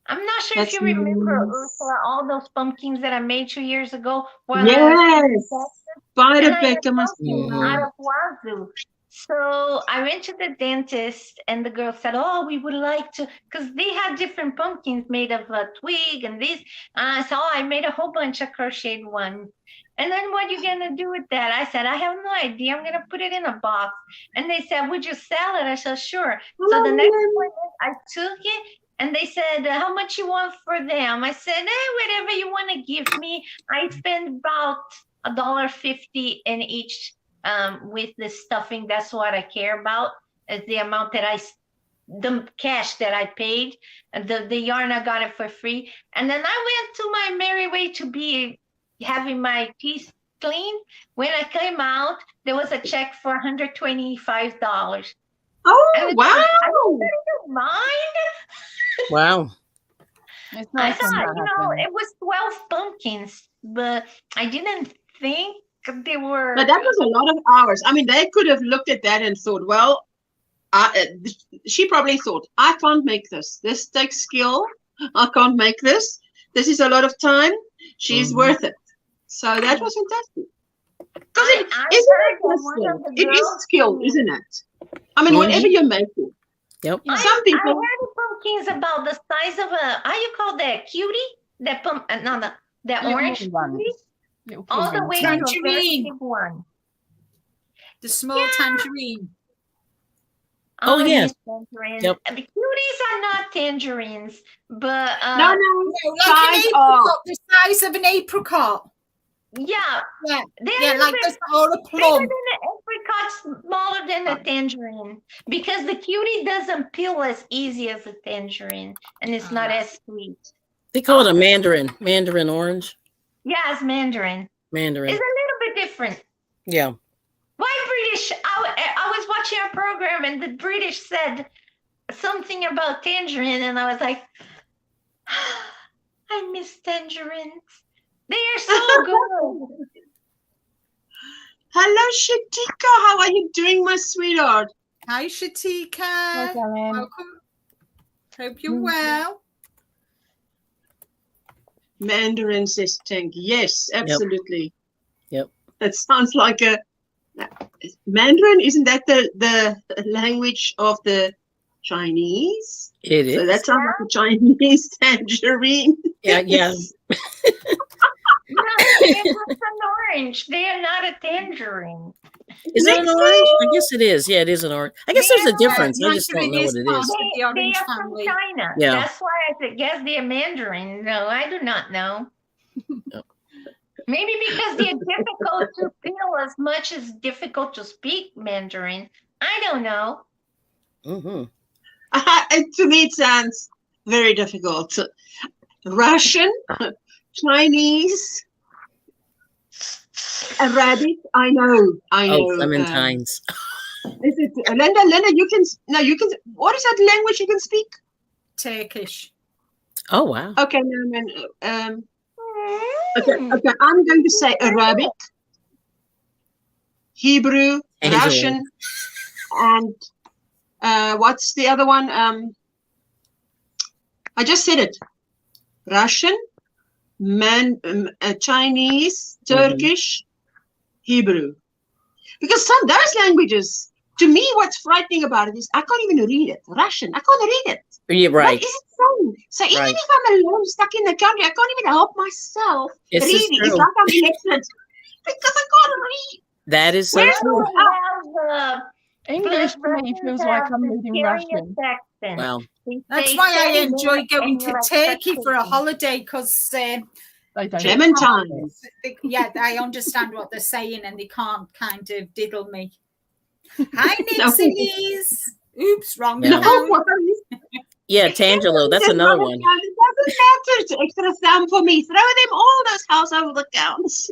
I'm not sure if you remember, Ursula, all those pumpkins that I made 2 years ago. Yes. By Rebecca must out of Wazoo. So I went to the dentist and the girl said, oh, we would like to, because they had different pumpkins made of a twig and this. So I made a whole bunch of crocheted ones. And then what are you going to do with that? I said, I have no idea. I'm going to put it in a box. And they said, would you sell it? I said, sure. So the next one, I took it. And they said, how much you want for them? I said, whatever you want to give me. I spend about $1.50 in each with the stuffing. That's what I care about, is the amount that the cash that I paid. And the yarn, I got it for free. And then I went to my merry way to be having my teeth cleaned. When I came out, there was a check for $125. Oh, wow. I don't mind. Wow. It's I nice thought, it was 12 pumpkins, but I didn't think they were. But that was a lot of hours. I mean, they could have looked at that and thought, well, she probably thought, I can't make this. This takes skill. I can't make this. This is a lot of time. She's worth it. So that was fantastic. Because it is skill, isn't it? I mean, whatever you're making. Yep. Some people. I heard pumpkins about the size of how you call that, cutie? That that orange ones. cutie? All the way to a very big one. The small tangerine. Oh, I yes. miss tangerines. Yep. The cuties are not tangerines, but No, No, like an size of. apricot, the size of an apricot. yeah, Yeah, they're a yeah, little like bit this, or a bigger plum. than the apricot, smaller than a tangerine, because the cutie doesn't peel as easy as a tangerine, and it's not as sweet. They call it a mandarin orange. Yeah, it's mandarin. Mandarin. It's a little bit different. Yeah. Why British? I was watching a program and the British said something about tangerine, and I was like, I miss tangerines. They are so good. Hello, Shatika. How are you doing, my sweetheart? Hi, Shatika. Hi, darling. Welcome. Hope you're well. Mandarin says Tank. Yes, absolutely. Yep. That sounds like a Mandarin. Isn't that the language of the Chinese? It So is. that sounds like a Chinese tangerine. Yeah, yeah. No, it's an orange. They are not a tangerine. Is it an orange? I guess it is. Yeah, it is an orange. I guess there's a difference. I just don't know Mandarin what it part is. of the They orange are from family. China. Yeah. That's why I guess they're mandarin. No, I do not know. Yep. Maybe because they're difficult to feel as much as difficult to speak Mandarin. I don't know. Mm-hmm. To me, it sounds very difficult. Russian, Chinese, Arabic. I know. Oh, clementines. Is it Linda? You can. What is that language you can speak? Turkish. Oh, wow. Okay, no. Okay. I'm going to say Arabic, Hebrew, Angela. Russian, and what's the other one? I just said it. Russian, Chinese, Turkish, Hebrew. Because those languages, to me, what's frightening about it is I can't even read it. Russian, I can't read it. Yeah, right. What is it saying? So even Right. if I'm alone, stuck in the country, I can't even help myself This is reading. It's true. like I'm illiterate because I can't read. That is so Where's true. English to me feels like I'm reading Russian. Wow. That's why I enjoy going to Turkey for a holiday, because They don't. Clementine. yeah, I understand what they're saying and they can't kind of diddle me. Hi, No. Nixie's. Oops, wrong Yeah. account. Yeah, Tangelo. That's another one. It doesn't matter. It's extra thumb for me. Throw them all those household accounts.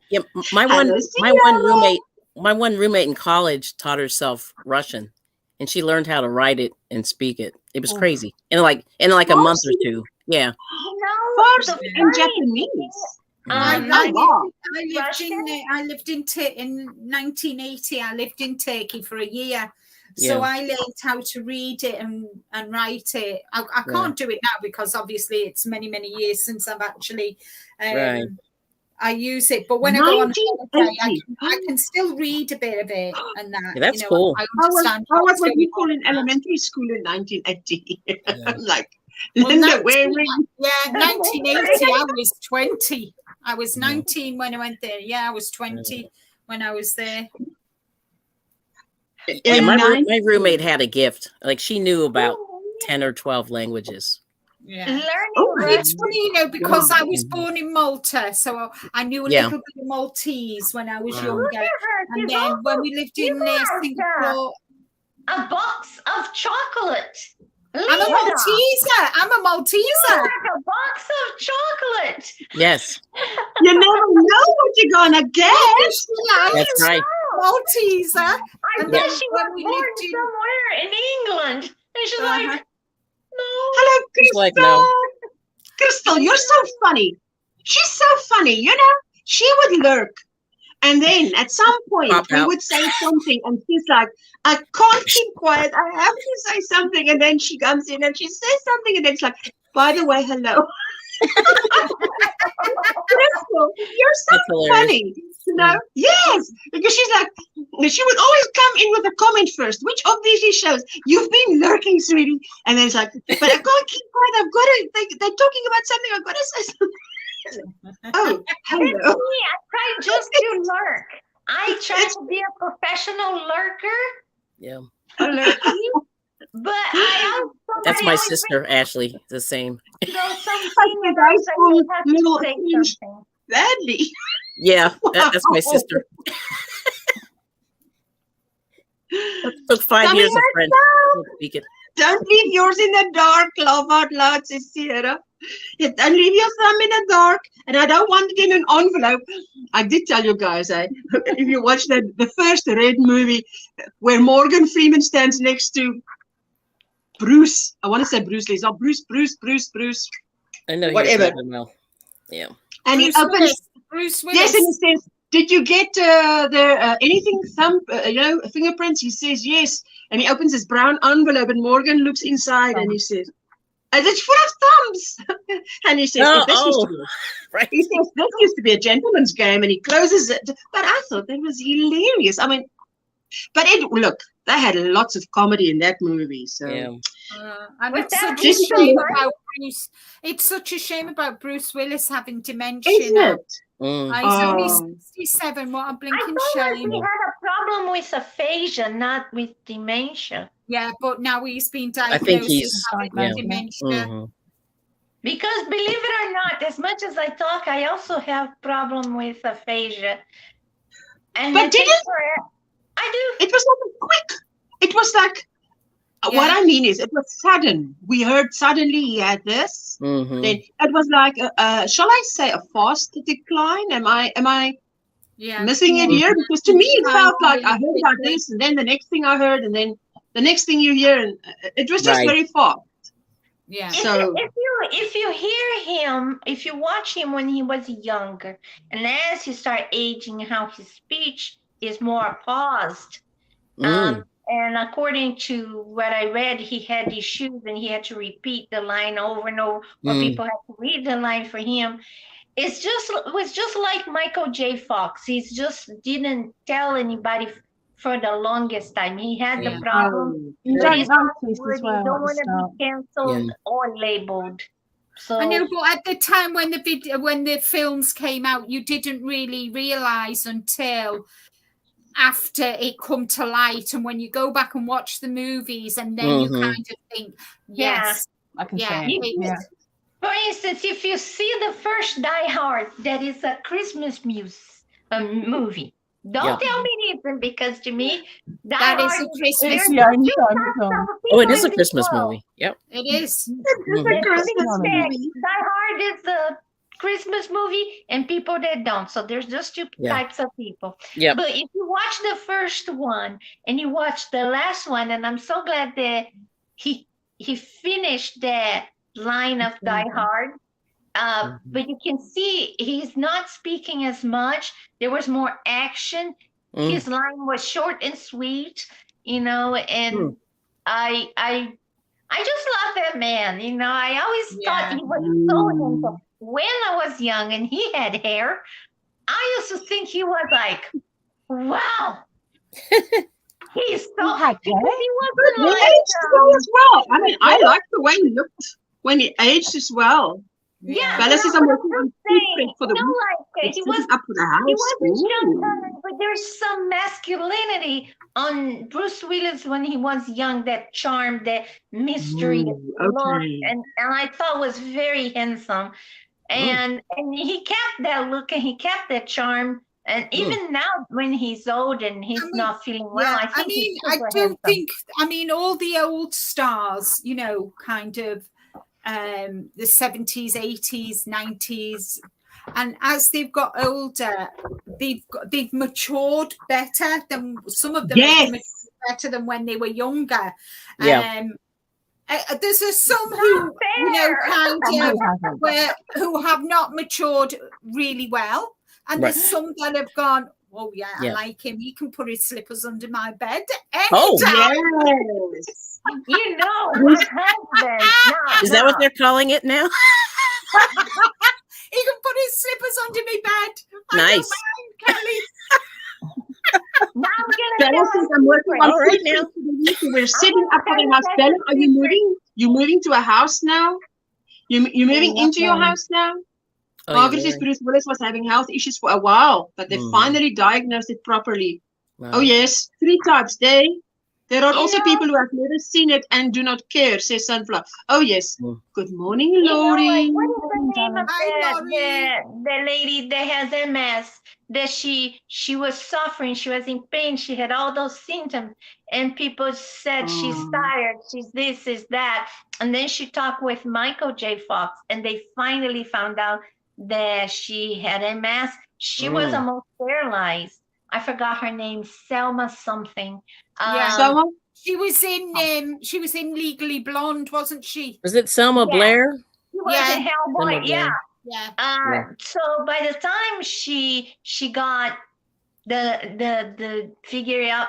Yeah, my one roommate in college taught herself Russian, and she learned how to write it and speak it. It was crazy in like a month or two. Yeah. First in Japanese. I Russian? lived in 1980. I lived in Turkey for a year, so Yeah. I learned how to read it and write it. I can't do it now because obviously it's many years since I've actually Right. I use it. But when I go on holiday, 1980. I can still read a bit of it and that. Yeah, that's cool. I How understand. was what what's we going call on in and that. elementary school in 1980? Yeah. Like, Well, Linda, where were you? Yeah, 1980. I was 20. I was 19 when I went there. Yeah, I was 20 when I was there. Yeah, my roommate had a gift. Like she knew about 10 or 12 languages. Yeah. Learning It's funny, because I was born in Malta, so I knew a little bit of Maltese when I was younger. And then when we lived in Singapore, a box of chocolate. I'm a Malteser. I'm a Malteser. Like a box of chocolate. Yes. You never know what you're gonna get. That's right. Malteser. I And thought then she when was we born lived in somewhere in England. And she's like, no. Hello, She's Crystal. like, no. Crystal, you're so funny. She's so funny. You know, she would lurk. And then at some point, Pop we out. would say something, and she's like, I can't keep quiet. I have to say something. And then she comes in and she says something, and then it's like, by the way, hello. Crystal, you're so That's hilarious. funny. You know? Yes, because she's like, she would always come in with a comment first. Which of these shows? You've been lurking, sweetie. And then it's like, but I can't keep quiet. I've got to, they're talking about something. I've got to say something. Oh, It's hello. me. I try just to lurk. I try to be a professional lurker. Yeah. allergy. But That's my sister, Ashley. The same. throw something Like and the I school have to little say things. something. Badly. Yeah, that's my sister. Took 5 Come years here, of friend. Speak it. Don't leave yours in the dark, love out loud, says Sierra. Yeah, don't leave your thumb in the dark. And I don't want it in an envelope. I did tell you guys, if you watch the first Red movie where Morgan Freeman stands next to Bruce. I want to say Bruce Lee. It's not Bruce. I know Whatever. you're talking about. Yeah. And Bruce he opens. Willis. Bruce Willis. Yes, and he says, "Did you get anything? Fingerprints?" He says, "Yes." And he opens his brown envelope, and Morgan looks inside, and he says, "Is it full of thumbs?" And he says, Right. He says, "This used to be a gentleman's game," and he closes it. But I thought that was hilarious. I mean, but look, they had lots of comedy in that movie. So Yeah. And But it's that such a is shame fun. about Bruce. It's such a shame about Bruce Willis having dementia isn't now. it? Mm. He's only Oh. 67. What a I blinking thought shame. he had a problem with aphasia, not with dementia. Yeah, but now he's been I think diagnosed he's with having yeah. dementia. Mhm. Because believe it or not, as much as I talk, I also have problem with aphasia. And But it takes didn't- forever. I do. It was like quick. It was like, what Yeah. I mean is, it was sudden. We heard suddenly he had this. Mhm. Then it was like, shall I say, a fast decline? Am I Yeah. missing it Mhm. here? Because to me, it Yeah, felt like I really heard about quickly. this, and then the next thing I heard, and then the next thing you hear, and it was just Right. very fast. Yeah. So- If you hear him, if you watch him when he was younger, and as you start aging, how his speech is more paused. Mm. And according to what I read, he had issues and he had to repeat the line over and over, or Mm. people had to read the line for him. It was just like Michael J. Fox. He just didn't tell anybody for the longest time. He had the Yeah. problem. You with don't his notice password. as well You don't at want the to start. be canceled Yeah. or labeled. So I know, but at the time when the films came out, you didn't really realize until after it come to light, and when you go back and watch the movies, and then you Mhm. kind of think, Yeah. yes, I can yeah, see it. it- Yeah. For instance, if you see the first Die Hard, that is a Christmas movie. Don't Yeah. tell me it isn't, because to me, Die That is Hard a Christmas there's The movie. only two time types it's on. of Oh, it people is a in this Christmas world. movie. Yep. It is. It's Mhm. a Christmas That movie. Die Hard is the Christmas movie, and people that don't. So there's just two Yeah. types of people. Yep. But if you watch the first one and you watch the last one, and I'm so glad that he finished that line of Die Hard. But you can see he's not speaking as much. There was more action. Mm. His line was short and sweet, and I just love that man. I always thought he was so handsome. When I was young and he had hair, I used to think he was like, wow. He's so He had because hair? he He wasn't like aged well as well. I mean, I like the way he looked when he aged as well. yeah. Bella says I'm working on saying, footprint for the week. like He he was was up for the house. He wasn't young, Ooh. but there's some masculinity on Bruce Willis when he was young, that charm, that mystery look, Okay. and I thought was very handsome. And he kept that look and he kept that charm. And even now, when he's old and he's not feeling well, I think he's super handsome. All the old stars, kind of the 70s, 80s, 90s, and as they've got older, they've matured better than some of them. Yes. Matured better than when they were younger. Yeah. There's some who, who have not matured really well, and Right. there's some that have gone, oh yeah, Yeah. I like him. He can put his slippers under my bed Oh, anytime. Yes. My husband. Is that what they're calling it now? He can put his slippers under my bed. Nice. I don't mind, Kelly. Now I'm Bella gonna says I'm working on All right footprint now. for the week. We're sitting Oh, up for the okay, house. okay. Bella, are you moving? You moving to a house now? You're moving into your house now? Oh, Margaret yeah. says Bruce Willis was having health issues for a while, but they finally diagnosed it properly. Wow. Oh yes, 3 types. They, There are You also know- people who have never seen it and do not care, says Sunflower. Oh, yes. Mm. Good morning, You know, Lori. like, what is the name of Hi, Lori. the lady that has MS? That she was suffering, she was in pain, she had all those symptoms, and people said she's tired, she's this, is that, and then she talked with Michael J. Fox, and they finally found out that she had MS. She was almost paralyzed. I forgot her name, Selma something. Yeah. Someone? She was in Legally Blonde, wasn't she? Was it Selma Yeah. Blair? She was Yeah. a Hellboy, Selma yeah. Blair. Yeah. So by the time she got the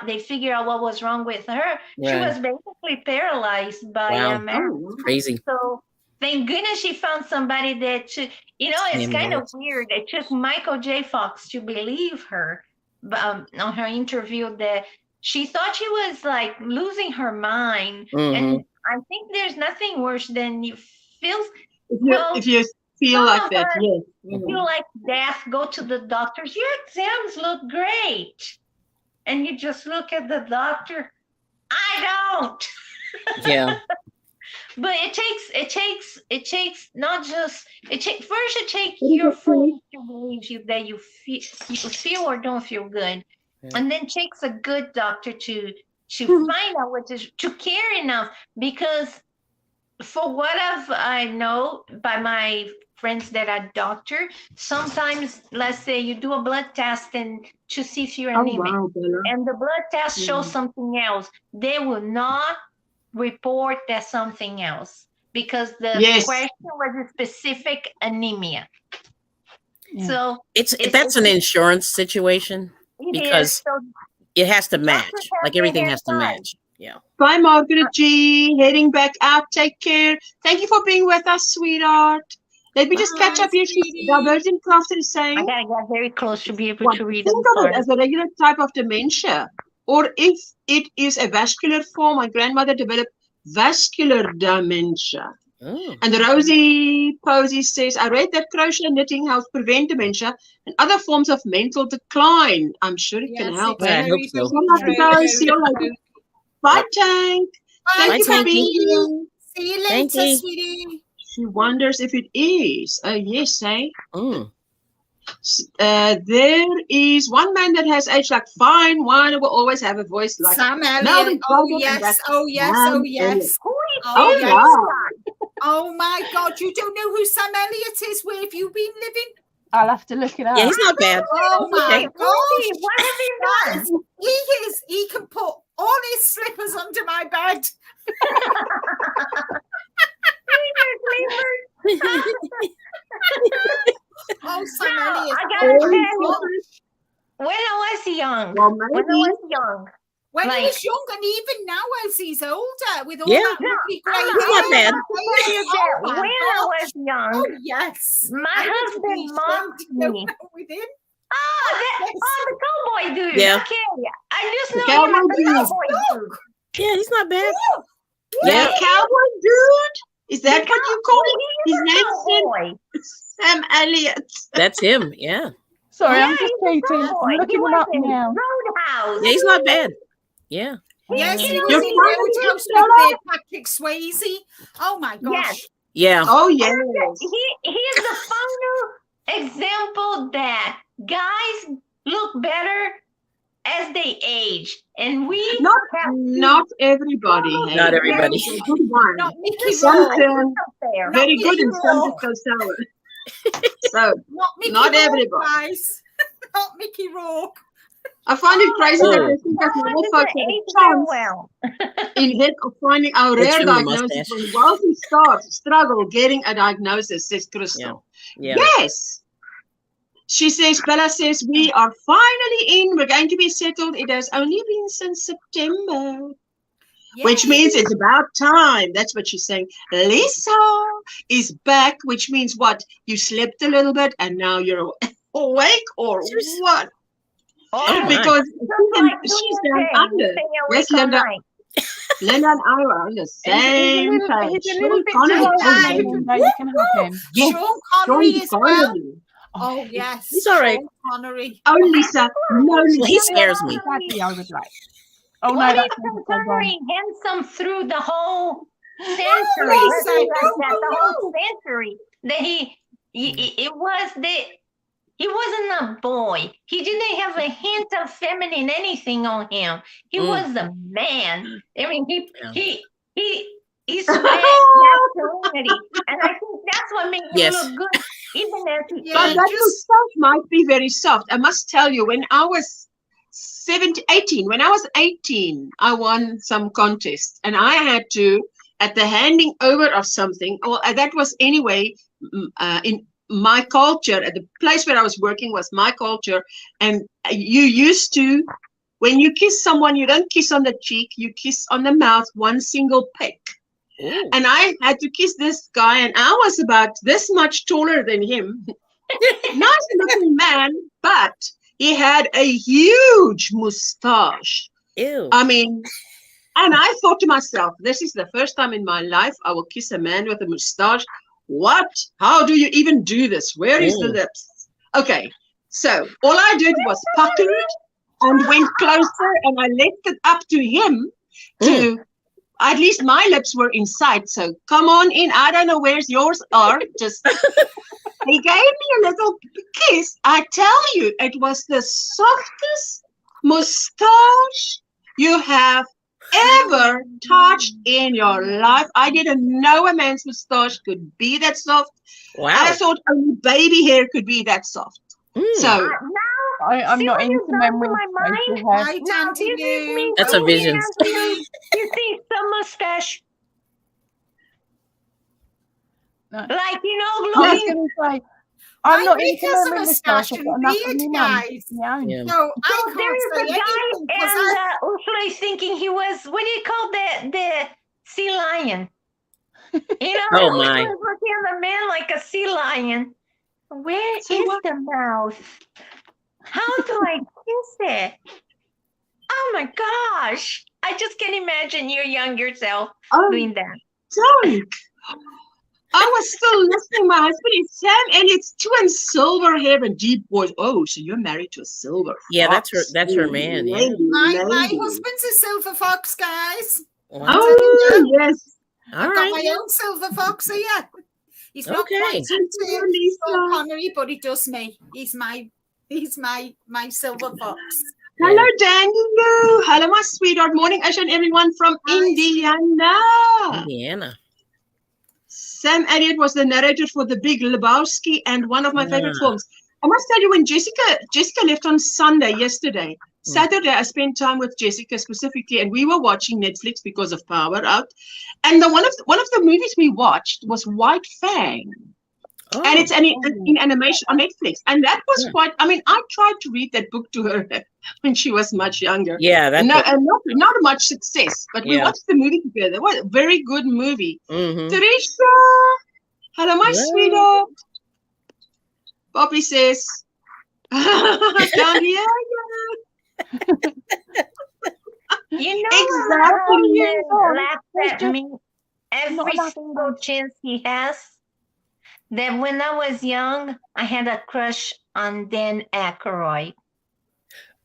they figure out what was wrong with her, she Right. was basically paralyzed by Wow. MS. Oh, Crazy. So thank goodness she found somebody that took, it's Name kind of words. weird. It took Michael J. Fox to believe her on her interview that she thought she was like losing her mind. Mhm. And I think there's nothing worse than you feel if you feel like that, yes. feel like death, go to the doctors. Your exams look great. And you just look at the doctor. I don't. Yeah. But it takes not just first it takes your friends to believe you that you feel or don't feel good. Yeah. And then takes a good doctor to find out what is to care enough, because for what I know by my friends that are doctors, sometimes let's say you do a blood test and to see if you're Oh, anemic, wow, Bella. and the blood test shows something else, they will not report that something else because the Yes. question was a specific anemia. Yeah. So That's an insurance situation it because is. So it has to match. doctors have Like their everything hands has to on. match. Yeah. Bye, Margaret G. Heading back out. Take care. Thank you for being with us, sweetheart. Let me just catch Bye, up here. sweetie. Divergent Crafter is I saying, gotta get very close to be able what, to read think them. of it as a regular type of dementia. Or if it is a vascular form, my grandmother developed vascular dementia. Oh. And Rosie Posey says, I read that crochet and knitting helps prevent dementia and other forms of mental decline. I'm sure it can help. Yeah, I hope so. So I have to go. See you later. Bye, Tank. Thank Bye, you for Tanky. being here. See you Thank later, you. sweetie. She wonders if it is. Yes, eh? Mm. There is one man that has aged like fine wine and will always have a voice like Sam Melvin Elliott. Oh Gordon, and yes. that's Oh yes. Sam Oh yes. Elliott. Oh Oh, yes. wow. Oh my God! You don't know who Sam Elliott is? Where have you been living? I'll have to look it up. Yeah, he's not bad. Oh my Okay. gosh! What have you done? He can put all his slippers under my bed. Oh, Sam No, Elliott. I gotta Oh, tell you, gosh. when I was young, Well, when I maybe. was young, When he Like- was young, and even now as he's older, with all Yeah. that lovely grey I'm He's not hair. bad. tell you that Oh, my when I gosh. was young, Oh yes. my I would husband be mocked ashamed to go me. out with him. The cowboy dude. Yeah. Okay, I just The know him as cowboy a dude. cowboy dude. Yeah, he's not bad. The Yeah. cowboy dude? Is that what you call it? He's His a name's cowboy. Sam Elliott. That's him. Yeah. Sorry, Yeah, I'm just he's a cheating. cowboy. I'm He looking it was up in now. Roadhouse. Yeah, he's not bad. Yeah. Yes, he You was know, in You're finding Roadhouse Stella? with Patrick Swayze. Oh my gosh. Yeah. Oh, yes. He is the final example that guys look better as they age, and we Not everybody. Hey. Not everybody. There's a good one. Not Mickey Some Rourke. turn there. very Not good and Mickey some Rourke. go sour. So, Not Mickey Not Rourke, everybody. guys. Not Mickey Rourke. I find it crazy that Oh. they think that Someone more does folks the have a age very chance well. in head of finding our They rare trim the diagnosis mustache. when wealthy starts struggle getting a diagnosis, says Crystal. Yeah. Yes. She says, Bella says, we are finally in. We're going to be settled. It has only been since September, which means it's about time. That's what she's saying. Lisa is back, which means what? You slept a little bit and now you're awake or what? Oh, my. Because Like she's doing down a thing, under. stay awake Yes, all Linda. night. Linda and I were on the same page. He's a little bit Sean too old, Connery. though. You can have him. Sean Connery Sean as well. Connery. Oh yes. He's all right. Sean Connery. Oh, Lisa. No, Well, he Lisa. scares me. Daddy, I would like. Oh, What no, is that's so so wrong. very handsome through the whole century? Lisa, Let's say like that, the no. whole century. That he wasn't a boy. He didn't have a hint of feminine anything on him. He was a man. I mean, he sweat masculinity, and I think that's what made him Yes. look good, even as he Yeah, But aged. that just- moustache might be very soft. I must tell you, when I was 18, I won some contest, and I had to, at the handing over of something, or that was anyway, in my culture, at the place where I was working was my culture, and you used to, when you kiss someone, you don't kiss on the cheek, you kiss on the mouth, one single peck. Ooh. And I had to kiss this guy, and I was about this much taller than him. Nice looking man, but he had a huge mustache. Ew. I mean, and I thought to myself, this is the first time in my life I will kiss a man with a mustache. What? How do you even do this? Where is the lips? Okay, so all I did was puckered and went closer, and I left it up to him to, at least my lips were in sight. So come on in. I don't know where yours are. Just he gave me a little kiss. I tell you, it was the softest mustache you have ever touched in your life. I didn't know a man's mustache could be that soft. Wow. I thought only baby hair could be that soft. So I'm See not what into you've done men to with my mind? facial hair. Hi, Now, Auntie this is me. Lou. That's a vision. You see some mustache, No. like, you know, I was looking. going to say, I'm not Rick into has men a with moustache mustache. I've and got enough beard, of my mum. guys. My own. Yeah. No, I So there is can't a say guy, anything because and Ursula is thinking he was, what do you call the sea lion? You know, Oh, Ursula my. is looking at the man like a sea lion. Where is So what? the mouth? How do I kiss it? Oh my gosh! I just can't imagine you young yourself doing that. Don't. I was still listening. My husband is Sam Elliott's twin silver hair and deep voice. Oh, so you're married to a silver Yeah, fox. that's her man. Yeah. Lady, my lady. husband's a silver fox, guys. Wow. Oh, yes. All I've got right. my own silver fox here. He's not Okay. quite Hello, into Lisa. Sean Connery, but he does me. He's my silver fox. Hello, Daniel. Hello, my sweetheart. Morning, Asha, and everyone from Hi, Indiana. Indiana. Sam Elliott was the narrator for The Big Lebowski and one of my favorite films. I must tell you, when Jessica left on Sunday yesterday, Saturday I spent time with Jessica specifically, and we were watching Netflix because of Power Out. And one of the movies we watched was White Fang. Oh. And it's in animation on Netflix. And that was quite, I mean, I tried to read that book to her when she was much younger. Yeah, that's not much success, but we watched the movie together. It was a very good movie. Teresa, hello, my sweetheart. Poppy says, down here. You know, Exactly. my laughs at me every single chance he has. That when I was young, I had a crush on Dan Aykroyd.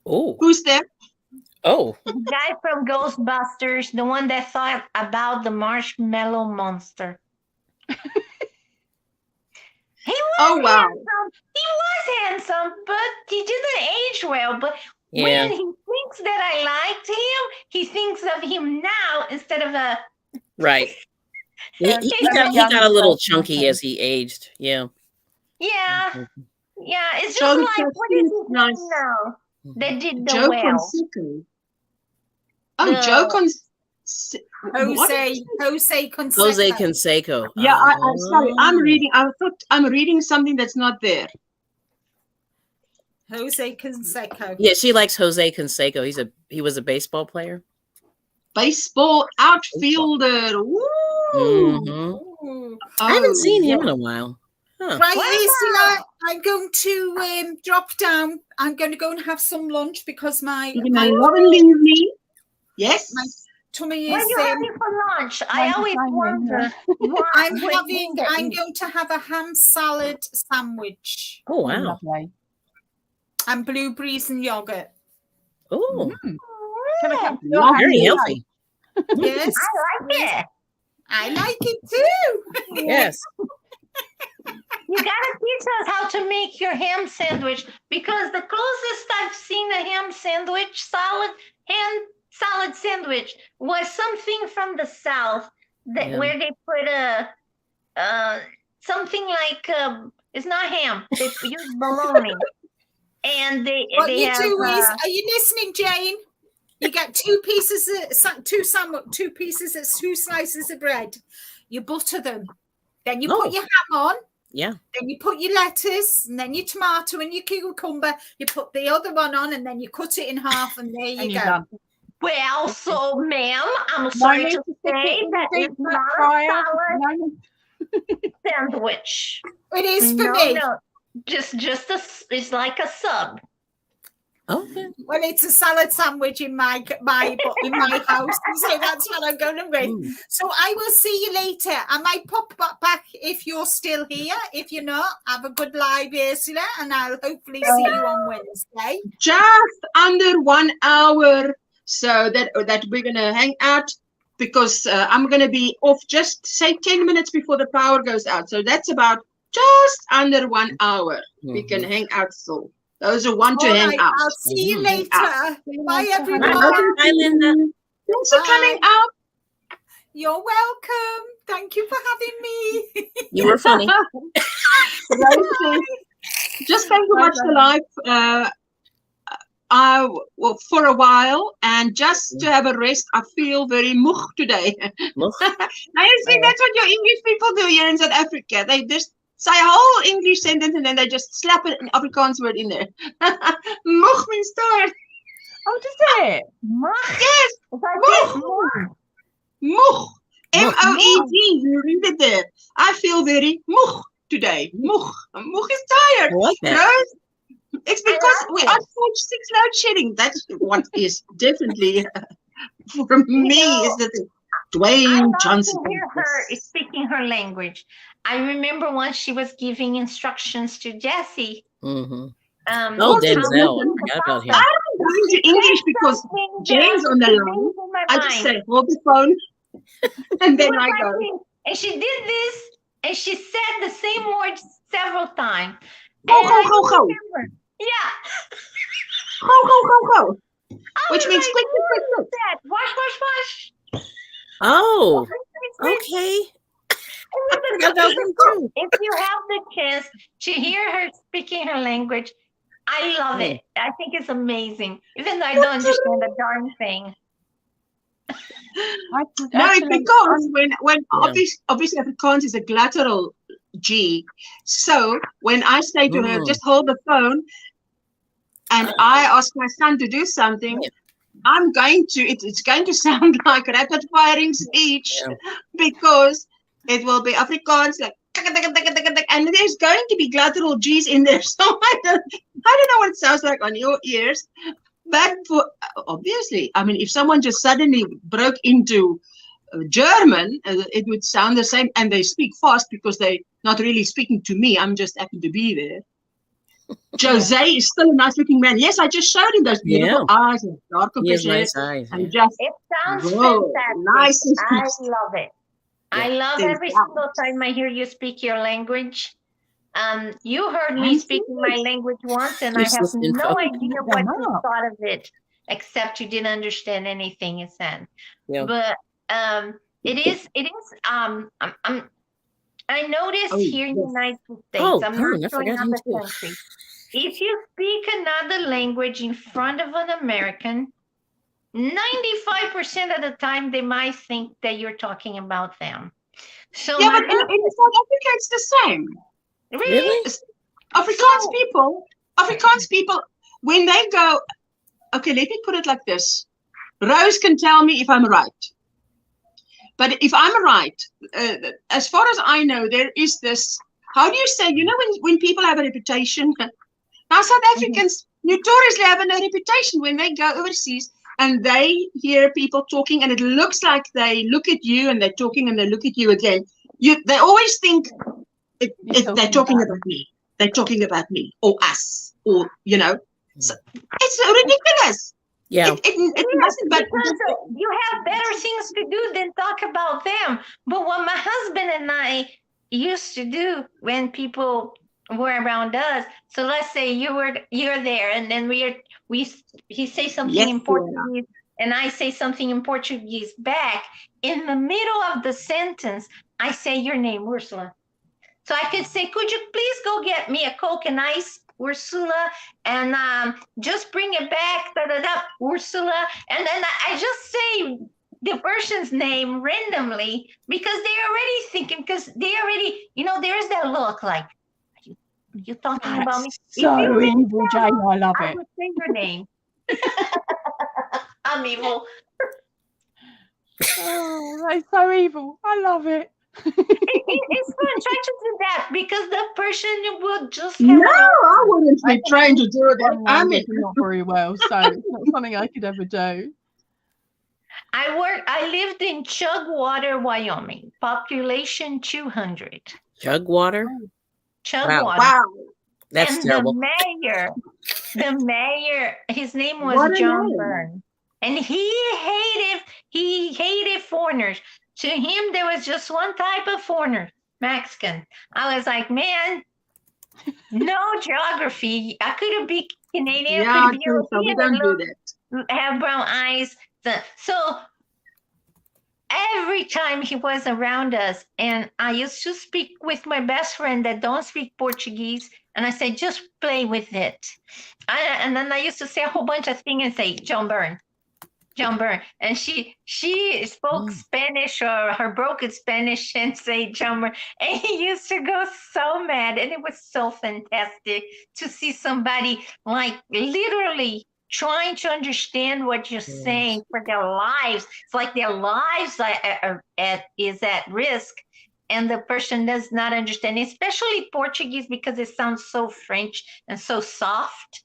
Oh. Who's there? Oh. The guy from Ghostbusters, the one that thought about the marshmallow monster. He was handsome. He was handsome, but he didn't age well. But when he thinks that I liked him, he thinks of him now instead of a... Right. He got a little chunky as he aged. Yeah. Yeah. Yeah. It's just like, what is his name now? They did the Joe well. Canseco. Oh, Joe Canseco. Jose Canseco. Jose Canseco. Yeah, I'm sorry. I thought I'm reading something that's not there. Jose Canseco. Yeah, she likes Jose Canseco. He was a baseball player. Baseball outfielder. Woo! I haven't seen him in a while. Huh. Right, Ursula, I'm going to drop down. I'm going to go and have some lunch because my lovely evening. Yes. My tummy What is. are you having for lunch? I always wonder. I'm going to have a ham salad sandwich. Oh wow! And blueberries and yogurt. Oh. Can I come to Lovely. your Very house? healthy. Yes. I like it. I like it too. Yes. You gotta teach us how to make your ham sandwich, because the closest I've seen a ham sandwich, salad sandwich, was something from the South that Yeah. where they put something like it's not ham. They use bologna, and What they you have do is, are you listening, Jane? You get two slices of bread. You butter them. Then you put your ham on. Yeah. Then you put your lettuce, and then your tomato and your cucumber. You put the other one on, and then you cut it in half, and there you you're go. done. well, so ma'am, I'm No sorry need to stick say it in that the deep it's fat not fryer. a salad No need- sandwich. It is for me. No, it's like a sub. Okay. Well, it's a salad sandwich in my house, so that's what I'm going with. So I will see you later. I might pop back if you're still here. If you're not, have a good live, Ursula, and I'll hopefully see you on Wednesday. Just under 1 hour, so that we're gonna hang out, because I'm gonna be off just say 10 minutes before the power goes out. So that's about just under 1 hour. We can hang out still. Those who want to All hang right, out. I'll see you later. Bye, Bye, everyone. Linda. Thanks for coming out. You're welcome. Thank you for having me. You were funny. Just came to watch the live for a while, and just to have a rest. I feel very moeg today. Moeg? I think that's what your English people do here in South Africa. They just say a whole English sentence and then they just slap an Afrikaans word in there. Moeg means tired. Oh, does it? Yes, moeg. Moeg. M-O-E-D. You read it there. I feel very moeg today. Moeg. Moeg is tired. I like that. Rose, it's because we are stage 6 load shedding. That's what is definitely for me is that Dwayne Johnson. I love to hear her speaking her language. I remember once she was giving instructions to Jessie. Oh, Denzel. I forgot about him. I don't go into English because Jane's on the line. I just say, hold the phone. And then I go. And she did this, and she said the same words several times. Go. Yeah. Go. Which means quick. Wash. Oh, okay. I forgot about him too. If you have the chance to hear her speaking her language, I love it. I think it's amazing, even though I don't understand a darn thing. No, it's because when obviously Afrikaans is a guttural G. So when I say to her, just hold the phone, and I ask my son to do something, it's going to sound like rapid firing speech because it will be Afrikaans like, and there's going to be guttural G's in there. So I don't know what it sounds like on your ears. But obviously, I mean, if someone just suddenly broke into German, it would sound the same. And they speak fast because they're not really speaking to me. I'm just happen to be there. Jose is still a nice-looking man. Yes, I just showed him those beautiful eyes and dark nice eyes. And just it sounds fantastic. Nice. I love it. Yeah, I love every single time I hear you speak your language. You heard me speaking my language once, and I have no idea what you thought of it, except you didn't understand anything you said. Yeah. But it is. I noticed here in the United States, I'm not sure in other countries, if you speak another language in front of an American, 95% of the time they might think that you're talking about them. So yeah, but in South Africa it's the same. Really? Afrikaans people, when they go, okay, let me put it like this. Rose can tell me if I'm right. But if I'm right, as far as I know, there is this, how do you say, you know, when people have a reputation, now South Africans notoriously have a reputation when they go overseas and they hear people talking and it looks like they look at you and they're talking and they look at you again. They always think they're talking about me. They're talking about me or us or, you know. So it's ridiculous. Yeah. It doesn't, but Because you have better things to do than talk about them. But what my husband and I used to do when people were around us, so let's say you're there, and then he say something yes, in Portuguese, and I say something in Portuguese back. In the middle of the sentence, I say your name, Ursula. So I could say, could you please go get me a Coke and ice, Ursula, and just bring it back, Ursula. And then I just say the person's name randomly because they're already thinking, because they already, there's that look like, you talking about me? So evil, Jane. I love I it. would say your name. I'm evil. Oh, that's so evil. I love it. It's fun. Try to do that because the person will just have no, I wouldn't be trying to do that. I mean, not very well, so it's not something I could ever do. I lived in Chugwater, Wyoming. Population 200. Chugwater? Chugwater. wow. That's and terrible. The mayor, his name What was a John name. Byrne. And he hated foreigners. To him, there was just one type of foreigner, Mexican. I was like, man, no geography. I could be Canadian, Yeah, could be so we European, don't do that. have brown eyes. So every time he was around us, and I used to speak with my best friend that don't speak Portuguese, and I said, just play with it. And then I used to say a whole bunch of things and say, John Byrne. And she spoke Spanish or her broken Spanish and say John Byrne. And he used to go so mad. And it was so fantastic to see somebody like literally trying to understand what you're saying for their lives. It's like their lives is at risk. And the person does not understand, especially Portuguese, because it sounds so French and so soft.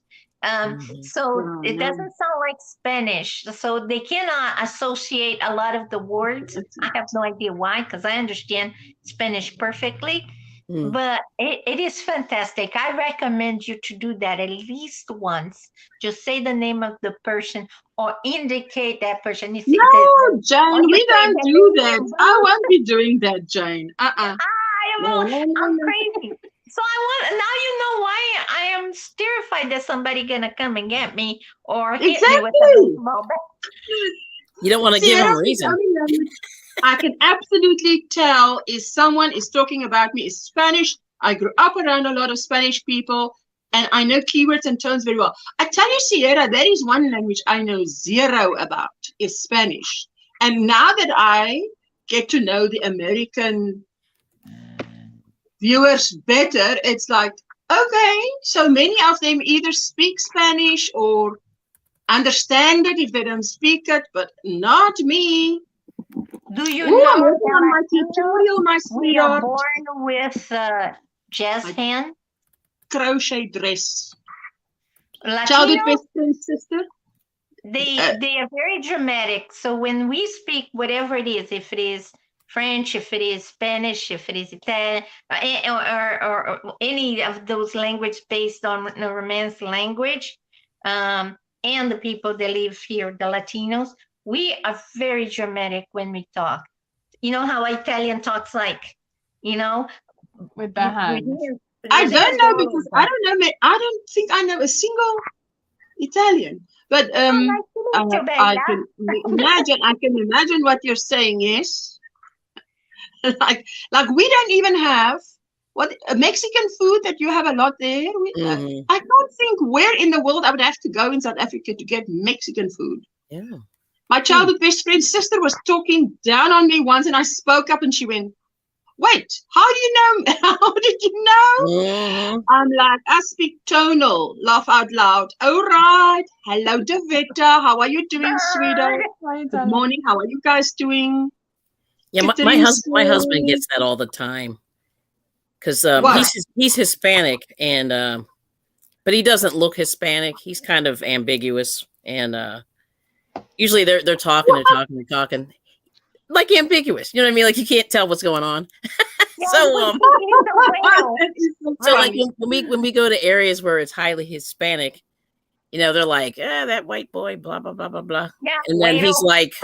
So it doesn't sound like Spanish. So they cannot associate a lot of the words. I have no idea why, because I understand Spanish perfectly. But it is fantastic. I recommend you to do that at least once. Just say the name of the person or indicate that person. You see, no, Jane, we don't do that. I won't be doing that, Jane. I'm crazy. So now you know why I am terrified that somebody gonna come and get me or hit me with a baseball bat. You don't want to give them a reason. I can absolutely tell if someone is talking about me is Spanish. I grew up around a lot of Spanish people, and I know keywords and tones very well. I tell you, Sierra, that is one language I know zero about, is Spanish. And now that I get to know the American viewers better, it's like, okay, so many of them either speak Spanish or understand it if they don't speak it, but not me. Do you know I'm working on my tutorial, my we are sweetheart. born with jazz hand? Crochet dress. Latinos, Childhood best friend sister. they are very dramatic. So when we speak, whatever it is, if it is French, if it is Spanish, if it is Italian, or any of those languages based on the Romance language, and the people that live here, the Latinos, we are very dramatic when we talk. You know how Italian talks like, with their hands. I don't know because I don't think I know a single Italian. But I can imagine what you're saying is like we don't even have what Mexican food that you have a lot there. I can't think where in the world I would have to go in South Africa to get Mexican food. Yeah. My childhood best friend's sister was talking down on me once, and I spoke up, and she went, "Wait, how do you know? How did you know?" I'm like, "I speak tonal." Laugh out loud. All right. Hello, Davita. How are you doing, sweetheart? Good morning. How are you guys doing? Yeah, my husband gets that all the time because he's Hispanic, and but he doesn't look Hispanic. He's kind of ambiguous, and usually they're talking, like ambiguous. You know what I mean? Like you can't tell what's going on. So like when we go to areas where it's highly Hispanic, You know, they're like, that white boy, blah, blah, blah, blah, blah. Yeah, And then he's like,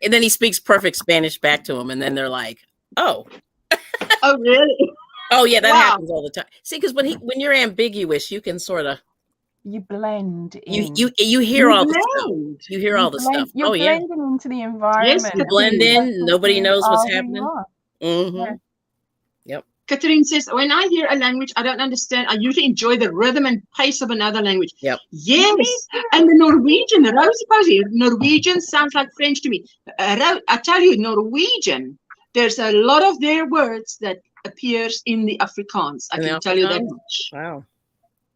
and then he speaks perfect Spanish back to him. And then they're like, oh. Oh, really? Oh, yeah, that happens all the time. See, because when you're ambiguous, you can sort of. You blend in. You hear all the stuff. You hear all the stuff. You're blending into the environment. Yes, you blend in. Nobody knows what's happening. Yeah. Yep. Catherine says, when I hear a language I don't understand, I usually enjoy the rhythm and pace of another language. Yep. Yes. And the Norwegian, Rosie Posey, Norwegian sounds like French to me. I tell you, Norwegian, there's a lot of their words that appears in the Afrikaans. I can tell you that much. Wow.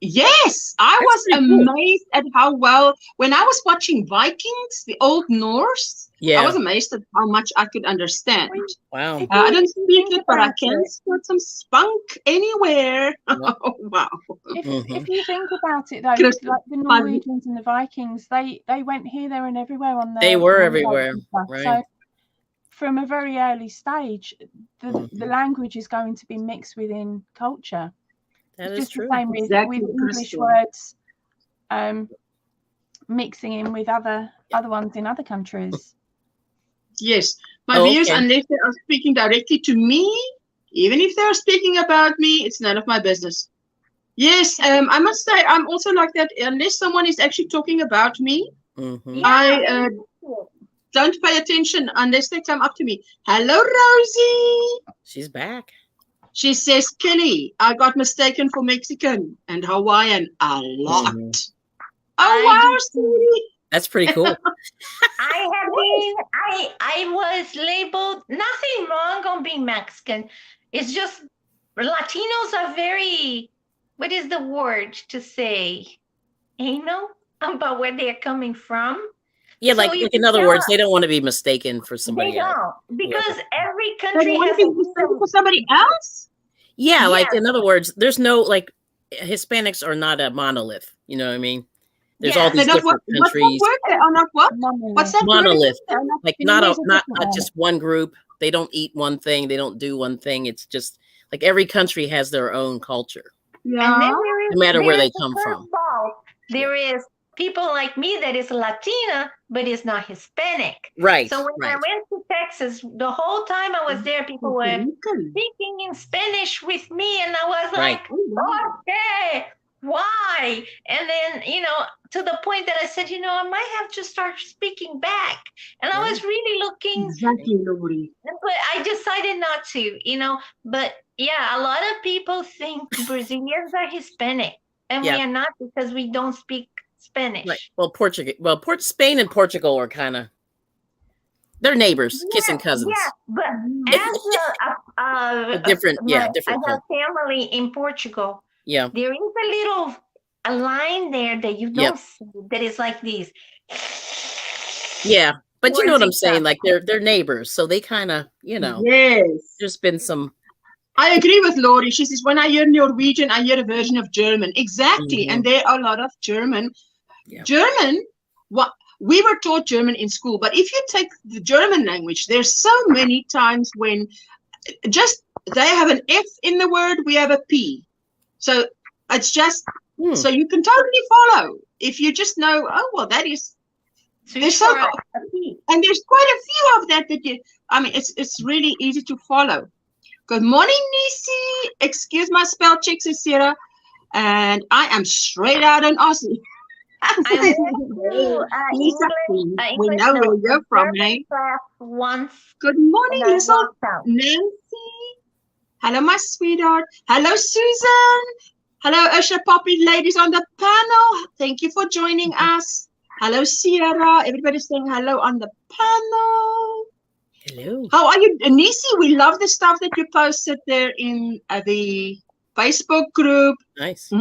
Yes, I was amazed at how well, when I was watching Vikings, the Old Norse, I was amazed at how much I could understand. Wow. I don't speak it, but I can put some spunk anywhere. Oh, wow. If you think about it, though, like the Norwegians and the Vikings, they went here, there, and everywhere on the. They were everywhere, right? So from a very early stage, the language is going to be mixed within culture. That it's is just true. the same with English words mixing in with other ones in other countries. Yes, my viewers, unless they are speaking directly to me, even if they're speaking about me, it's none of my business. Yes, I must say I'm also like that. Unless someone is actually talking about me, I don't pay attention unless they come up to me. Hello, Rosie. She's back. She says, Kelly, I got mistaken for Mexican and Hawaiian a lot. Oh, wow, sweetie. That's pretty cool. I was labeled, nothing wrong on being Mexican. It's just Latinos are very, what is the word to say? Anal about where they're coming from. Yeah, so like in other words, they don't want to be mistaken for somebody else. Because every country has to be mistaken for somebody else. Yeah, like in other words, there's no like Hispanics are not a monolith. You know what I mean? There's all these different countries. They are not what? What's that? Monolith. Like not just one group. They don't eat one thing. They don't do one thing. It's just like every country has their own culture. Yeah. No matter where they come from. There is people like me that is Latina, but is not Hispanic. Right. So when I went to Texas, the whole time I was there, people were speaking in Spanish with me, and I was like, okay, why? And then, to the point that I said, I might have to start speaking back. And I was really looking. Exactly, nobody. But I decided not to, But yeah, a lot of people think Brazilians are Hispanic, and we are not because we don't speak Spanish. Right. Well, Spain and Portugal are kind of, they're neighbors, kissing cousins. Yeah, but as different. I have family in Portugal. Yeah, there is a line there that you don't see that is like this. Yeah, but you know what I'm saying? Like they're neighbors, so they kind of, Yes. There's been some. I agree with Lori. She says, when I hear Norwegian, I hear a version of German. Exactly. And there are a lot of German. Yeah. German, we were taught German in school, but if you take the German language, there's so many times when they have an F in the word, we have a P. So it's just, so you can totally follow. If you just know, that is, and there's quite a few of that it's really easy to follow. Good morning, Nisi. Excuse my spell check, Sarah. And I am straight out in Aussie. Lisa, we know where you're from, eh? Once. Good morning, little Nancy. Hello, my sweetheart. Hello, Susan. Hello, Usher Poppy ladies on the panel. Thank you for joining us. Hello, Sierra. Everybody's saying hello on the panel. Hello. How are you, Nisi? We love the stuff that you posted there in the Facebook group. Nice.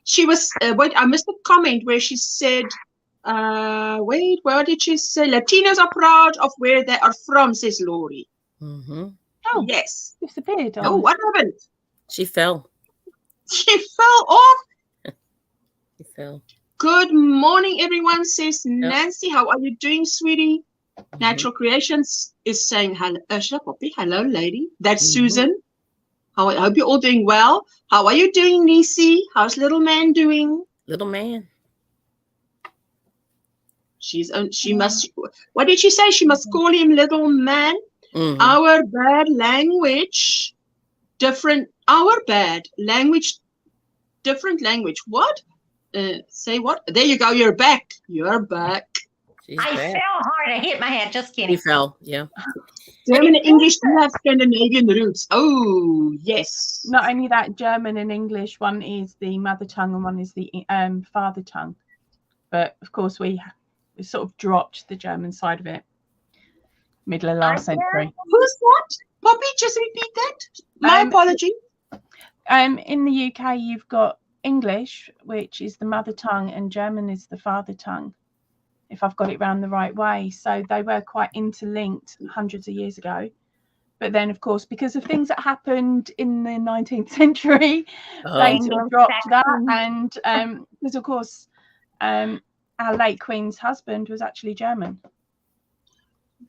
She was, I missed a comment where she said, where did she say? Latinos are proud of where they are from, says Lori. Oh, yes. Disappeared. Oh, what happened? She fell. She fell off. She fell. Good morning, everyone, says Nancy. How are you doing, sweetie? Natural Creations is saying hello, Poppy. Hello, lady. That's Susan. I hope you're all doing well. How are you doing, Nisi? How's little man doing? Little man. She must. What did she say? She must call him little man. Mhm. Our bad language, different. Our bad language, different language. What? Say what? There you go. You're back. You're back. She's I back. fell hard. I hit my head. Just She kidding. fell. Yeah. German and English do have Scandinavian roots. Oh, yes. Not only that, German and English, one is the mother tongue and one is the father tongue. But of course, we sort of dropped the German side of it middle of last century. Who's that? Poppy, just repeat that. My apology. In the UK, you've got English, which is the mother tongue, and German is the father tongue, if I've got it round the right way. So they were quite interlinked hundreds of years ago. But then, of course, because of things that happened in the 19th century, they sort of dropped that. And because, of course, our late Queen's husband was actually German.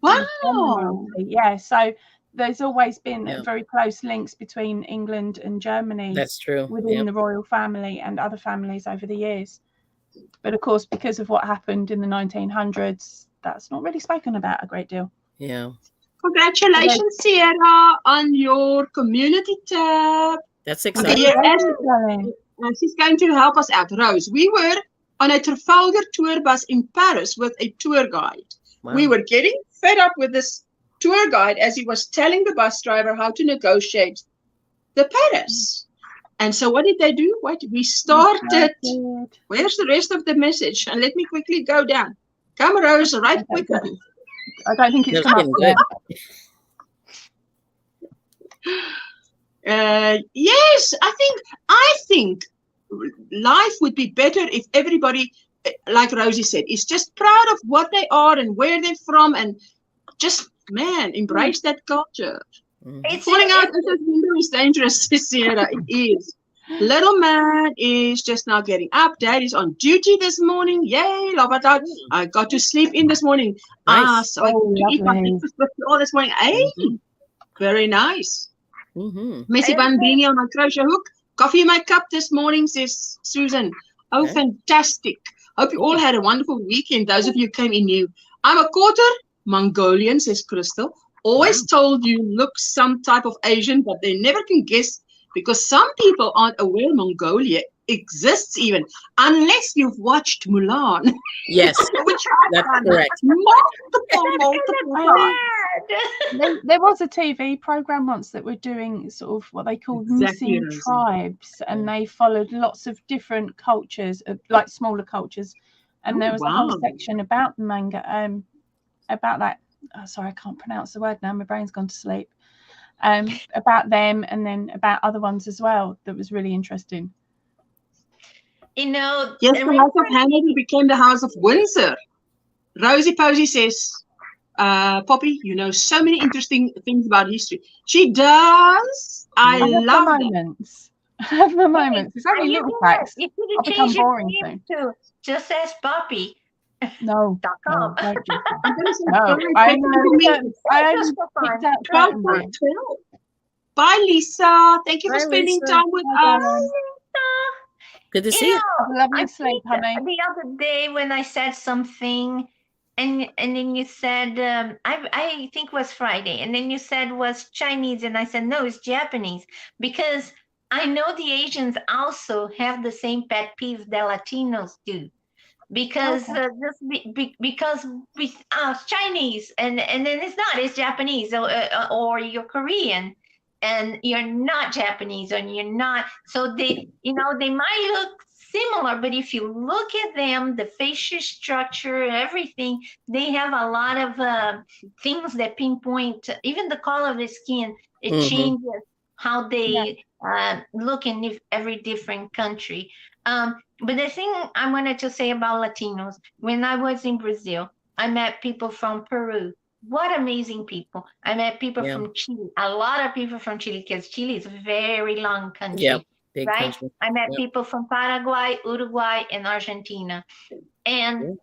Wow. Yeah, so there's always been very close links between England and Germany. That's true. Within the royal family and other families over the years. But of course, because of what happened in the 1900s, that's not really spoken about a great deal. Yeah. Congratulations, Sierra, on your community tab. That's exciting. She's going to help us out. Rose, we were on a Trafalgar tour bus in Paris with a tour guide. Wow. We were getting fed up with this tour guide as he was telling the bus driver how to negotiate the Paris. And so what did they do? We started. Where's the rest of the message? And let me quickly go down. Come, Rose, right quicker. I don't think it's come up yet. Yes, I think life would be better if everybody, like Rosie said, is just proud of what they are and where they're from, and just, man, embrace that culture. Falling out of the window is dangerous, Sierra. It is. Little man is just now getting up. Dad is on duty this morning. Yay, love it out. I got to sleep in this morning. Nice. So I got to eat my breakfast all this morning. Hey, very nice. Missy Van Beanie on my crochet hook. Coffee in my cup this morning, says Susan. Oh, fantastic. Hope you all had a wonderful weekend. Those of you who came in new. I'm a quarter Mongolian, says Crystal. Always told you look some type of Asian, but they never can guess because some people aren't aware Mongolia exists even, unless you've watched Mulan. Yes, which that's correct. Multiple times. There was a TV program once that were doing sort of what they called missing tribes, and they followed lots of different cultures, like smaller cultures, and there was a whole section about the manga, about that. Oh, sorry, I can't pronounce the word now. My brain's gone to sleep. About them, and then about other ones as well. That was really interesting. You know, yes, the House of Hanover became the House of Windsor. Rosie Posey says, Poppy, you know so many interesting things about history. She does. I love moments. I have my moments. It's only little facts. I'll become boring soon. To just ask Poppy. No. .com. No, I Bye, Lisa. Thank you for spending time with us. Good to see you. Lovely sleep, honey. The other day when I said something, and then you said, I think it was Friday, and then you said was Chinese, and I said, no, it's Japanese, because I know the Asians also have the same pet peeve that Latinos do. Because because we Chinese and then it's Japanese or you're Korean and you're not Japanese and you're not, so they they might look similar, but if you look at them, the facial structure, everything, they have a lot of things that pinpoint, even the color of the skin, it changes how they look in every different country. But the thing I wanted to say about Latinos, when I was in Brazil, I met people from Peru. What amazing people. I met people from Chile, a lot of people from Chile, because Chile is a very long country, big right? country. I met people from Paraguay, Uruguay, and Argentina. And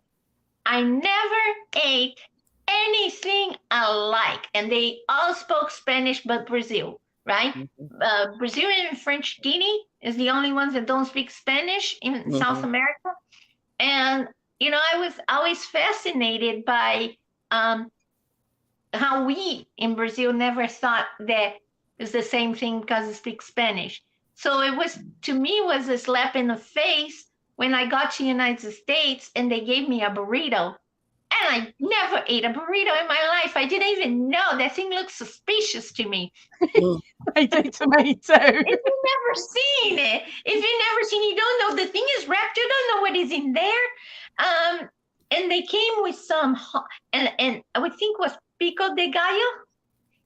I never ate anything alike. And they all spoke Spanish, but Brazil. Right? Brazilian and French Dini is the only ones that don't speak Spanish in South America. And I was always fascinated by how we in Brazil never thought that it's the same thing because I speak Spanish. So it was, to me, was a slap in the face when I got to the United States and they gave me a burrito. And I never ate a burrito in my life. I didn't even know. That thing looked suspicious to me. They do to me too. If you've never seen it, you don't know. The thing is wrapped. You don't know what is in there. And they came with some, and I would think was pico de gallo.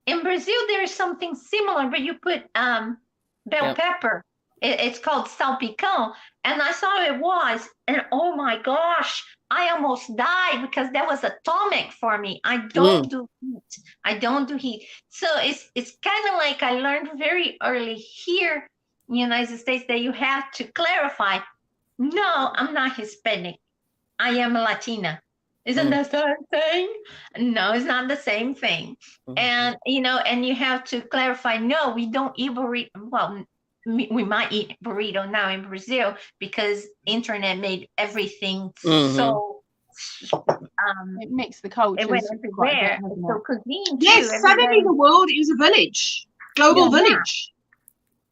In Brazil, there is something similar, but you put bell pepper. It's called salpicão. And I saw it was, and oh my gosh, I almost died because that was atomic for me. I don't do heat. I don't do heat. So it's kind of like I learned very early here in the United States that you have to clarify, no, I'm not Hispanic. I am a Latina. Isn't that the same thing? No, it's not the same thing. And, and you have to clarify, no, we don't eat burrito. Well, we might eat burrito now in Brazil because internet made everything so it makes the culture. It went everywhere. So cuisine yes, too, suddenly the world is a village, global village.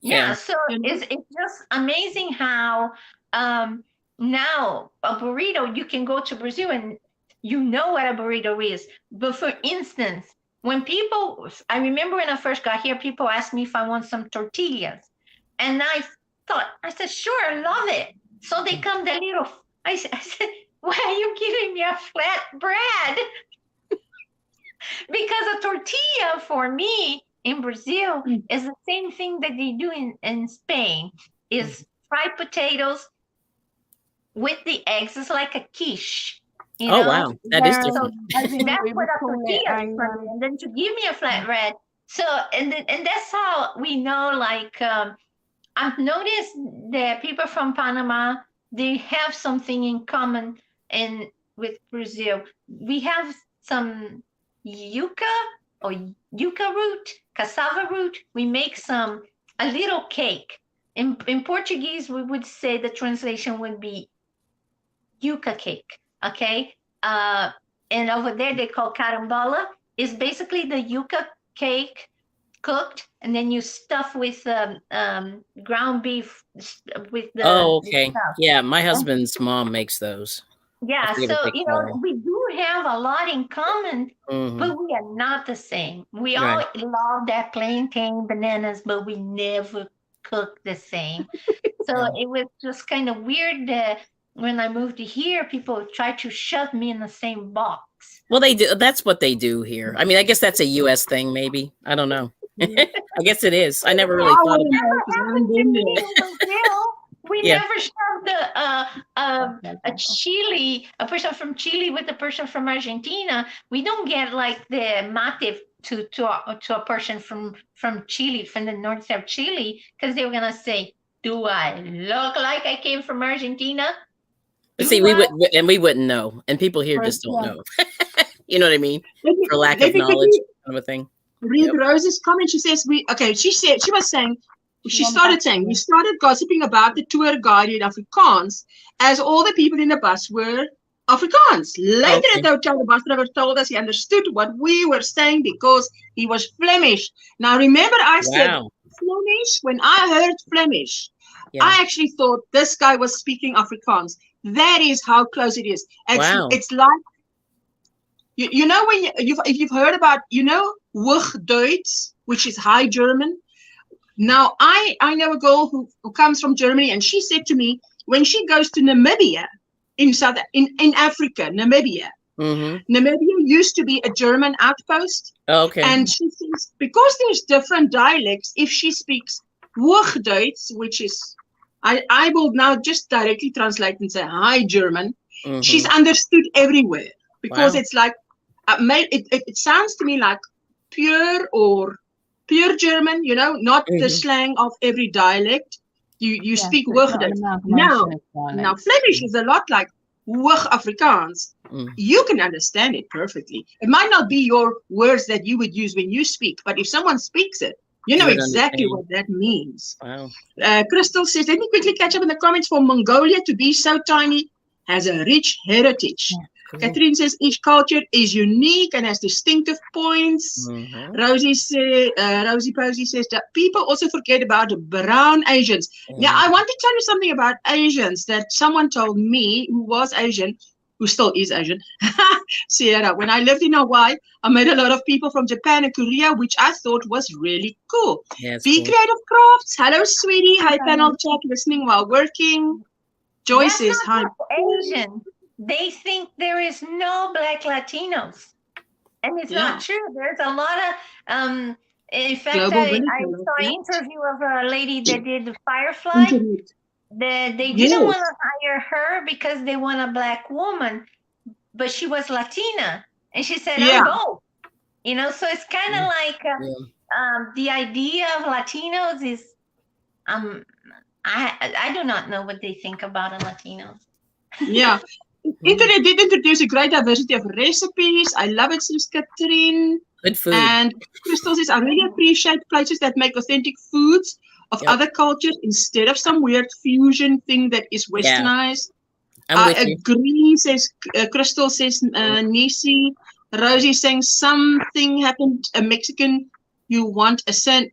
Yeah, so it's just amazing how now a burrito, you can go to Brazil and you know what a burrito is. But for instance, I remember when I first got here, people asked me if I want some tortillas. And I said, sure, I love it. So they come the little, I said, why are you giving me a flat bread? Because a tortilla for me in Brazil is the same thing that they do in Spain, is fried potatoes with the eggs. It's like a quiche. Wow, that is different. So that's what a tortilla is for me. And then to give me a flat bread. So, and that's how we know, like, I've noticed that people from Panama, they have something in common with Brazil. We have some yuca root, cassava root. We make a little cake. In Portuguese, we would say the translation would be yuca cake, okay? And over there, they call carambola. It's basically the yuca cake cooked, and then you stuff with ground beef with the okay. stuff. Yeah, my husband's mom makes those. Yeah, so we do have a lot in common, but we are not the same. We all love that plantain bananas, but we never cook the same. So it was just kind of weird that when I moved to here, people try to shove me in the same box. Well, they do. That's what they do here. I mean, I guess that's a U.S. thing, maybe. I don't know. I guess it is. I never really thought about it. We never shoved a person from Chile with a person from Argentina. We don't get like the mate to a person from Chile, from the north of Chile, because they were gonna say, "Do I look like I came from Argentina?" But see, we wouldn't know, and people here just don't know. You know what I mean? For lack of knowledge, kind of a thing. Read Rose's comment. She says we started saying we started gossiping about the tour guide in Afrikaans as all the people in the bus were Afrikaans. Later at the hotel, the bus driver told us he understood what we were saying because he was Flemish. Now remember, I said Flemish. When I heard Flemish, I actually thought this guy was speaking Afrikaans. That is how close it is. It's like you know when if you've heard about Hochdeutsch, which is High German. Now I know a girl who comes from Germany, and she said to me when she goes to Namibia in Africa, Namibia. Namibia used to be a German outpost. And she says because there's different dialects, if she speaks Hochdeutsch, which is I will now just directly translate and say High German, she's understood everywhere because it's like it sounds to me like pure German, not the slang of every dialect. You speak Hochdeutsch. Now Flemish is a lot like Hoch Afrikaans. You can understand it perfectly. It might not be your words that you would use when you speak, but if someone speaks it, you know exactly what that means. Wow. Crystal says, let me quickly catch up in the comments for Mongolia to be so tiny has a rich heritage. Cool. Catherine says each culture is unique and has distinctive points. Rosie Posey says that people also forget about brown Asians. Now, I want to tell you something about Asians that someone told me who was Asian, who still is Asian. Sierra, when I lived in Hawaii, I met a lot of people from Japan and Korea, which I thought was really cool. Yeah, Be cool. Creative Crafts. Hello, sweetie. Hi, panel chat, listening while working. Joyce says hi. Asian. They think there is no Black Latinos, and it's not true. There's a lot of in fact, I saw an interview of a lady that did the Firefly. They didn't want to hire her because they want a Black woman, but she was Latina, and she said, I'm both. You know, so it's kind of like the idea of Latinos is I do not know what they think about a Latino. Yeah. Internet did introduce a great diversity of recipes. I love it, says Catherine. Good food. And Crystal says, I really appreciate places that make authentic foods of other cultures instead of some weird fusion thing that is westernized. I agree, says Crystal, says Nisi. Rosie saying something happened, a Mexican, you want a same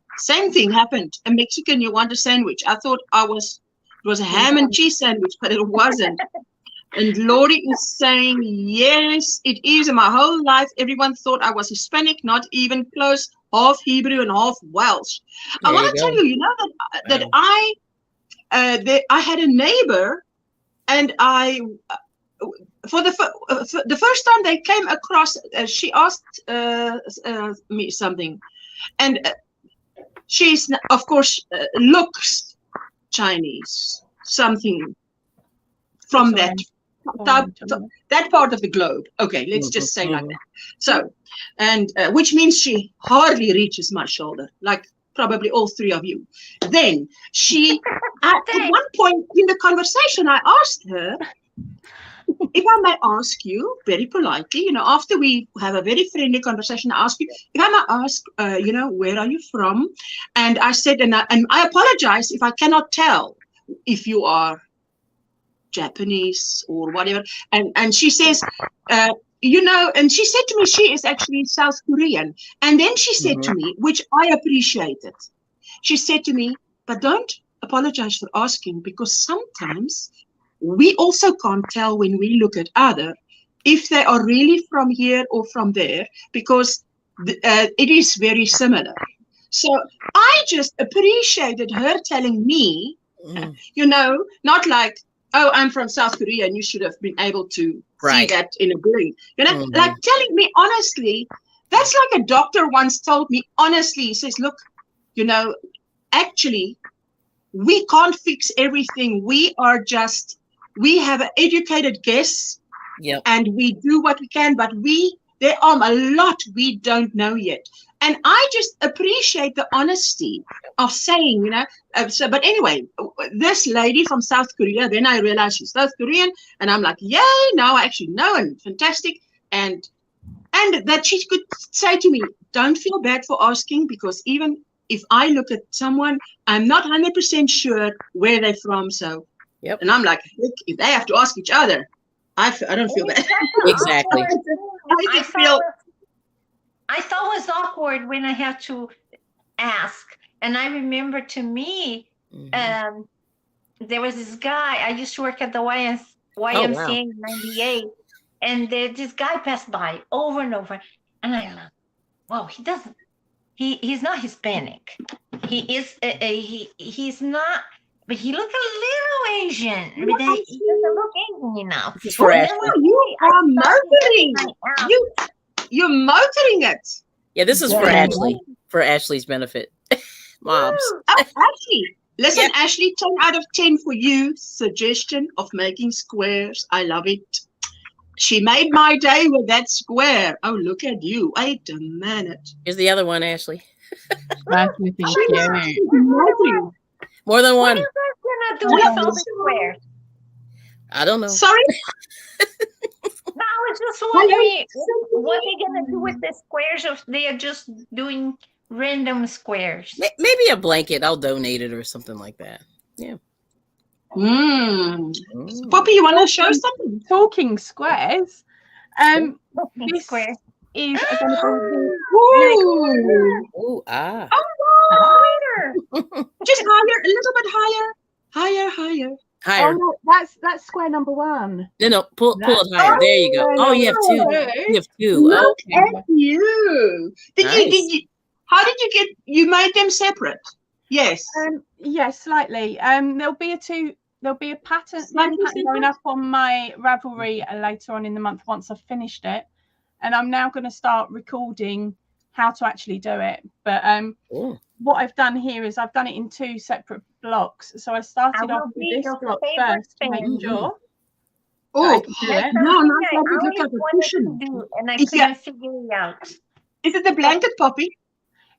thing happened. A Mexican, you want a sandwich. I thought it was a ham and cheese sandwich, but it wasn't. And Lori is saying, yes, it is. In my whole life, everyone thought I was Hispanic, not even close, half Hebrew and half Welsh. I want to tell you, you know, that I had a neighbor, and for the first time they came across, she asked me something. And she's, of course, looks Chinese, something from that part of the globe. Okay, let's just say like that. So, and which means she hardly reaches my shoulder, like probably all three of you. Then she, at one point in the conversation, I asked her, if I may ask you very politely, you know, after we have a very friendly conversation, I ask you, if I may ask, you know, where are you from? And I said, and I apologize if I cannot tell if you are Japanese or whatever. And she says, you know, and she said to me, she is actually South Korean. And then she said to me, which I appreciated, she said to me, but don't apologize for asking, because sometimes we also can't tell when we look at other if they are really from here or from there, because it is very similar. So I just appreciated her telling me, you know, not like, oh, I'm from South Korea and you should have been able to see that in a blink. You know, like telling me honestly, that's like a doctor once told me honestly, he says, look, you know, actually, we can't fix everything. We have an educated guess and we do what we can, but there are a lot we don't know yet. And I just appreciate the honesty of saying, you know, but anyway, this lady from South Korea, then I realized she's South Korean, and I'm like, yay, now I actually know, and fantastic. And that she could say to me, don't feel bad for asking, because even if I look at someone, I'm not 100% sure where they're from. So, and I'm like, if they have to ask each other, I don't feel bad. Exactly. I thought it was awkward when I had to ask. And I remember, to me, there was this guy, I used to work at the YMCA in 98, and this guy passed by over and over. And I thought, well, he's not Hispanic. He's not, but he looked a little Asian. But he doesn't look Asian enough. You are motoring. You're motoring it. Yeah, this is for Ashley, for Ashley's benefit. Mobs. Oh, Ashley. Listen, Ashley, 10 out of 10 for you. Suggestion of making squares. I love it. She made my day with that square. Oh, look at you. Wait a minute. Here's the other one, Ashley. More than one. What are you guys gonna do with all the squares? I don't know. Sorry? No, I was just wondering what they're gonna do with the squares, if they are just doing random squares. Maybe a blanket. I'll donate it or something like that. Yeah. Poppy, you want to show something? Talking squares. This square. is going to Oh, ah. just higher, a little bit higher. Higher. Higher. Oh, no, that's square number 1. No, pull it higher. There you go. Oh, you have 2. You have 2. Look Okay. at you. How did you get? You made them separate. Yes. Yes, slightly. There'll be a pattern going up on my Ravelry later on in the month once I've finished it, and I'm now going to start recording how to actually do it. But what I've done here is I've done it in 2 separate blocks. So I started off with this block first to make sure. Oh, no, I always wanted to do, and I couldn't figure it out. Is it the blanket, Poppy?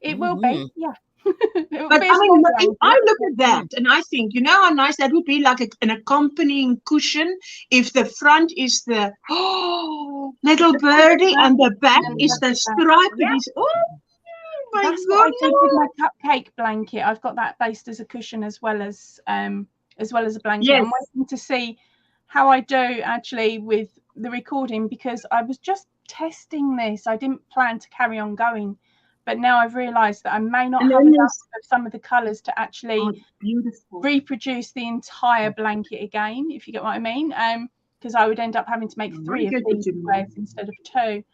It will be, yeah. But I mean, if I look at that and I think, you know how nice that would be, like an accompanying cushion if the front is the little birdie and the back is the stripe. Yeah. That's what I did with my cupcake blanket. I've got that based as a cushion as well as a blanket. Yes. I'm waiting to see how I do actually with the recording, because I was just testing this. I didn't plan to carry on going, but now I've realized that I may not have enough of some of the colors to actually reproduce the entire blanket again, if you get what I mean, because I would end up having to make 3 of these squares instead of 2.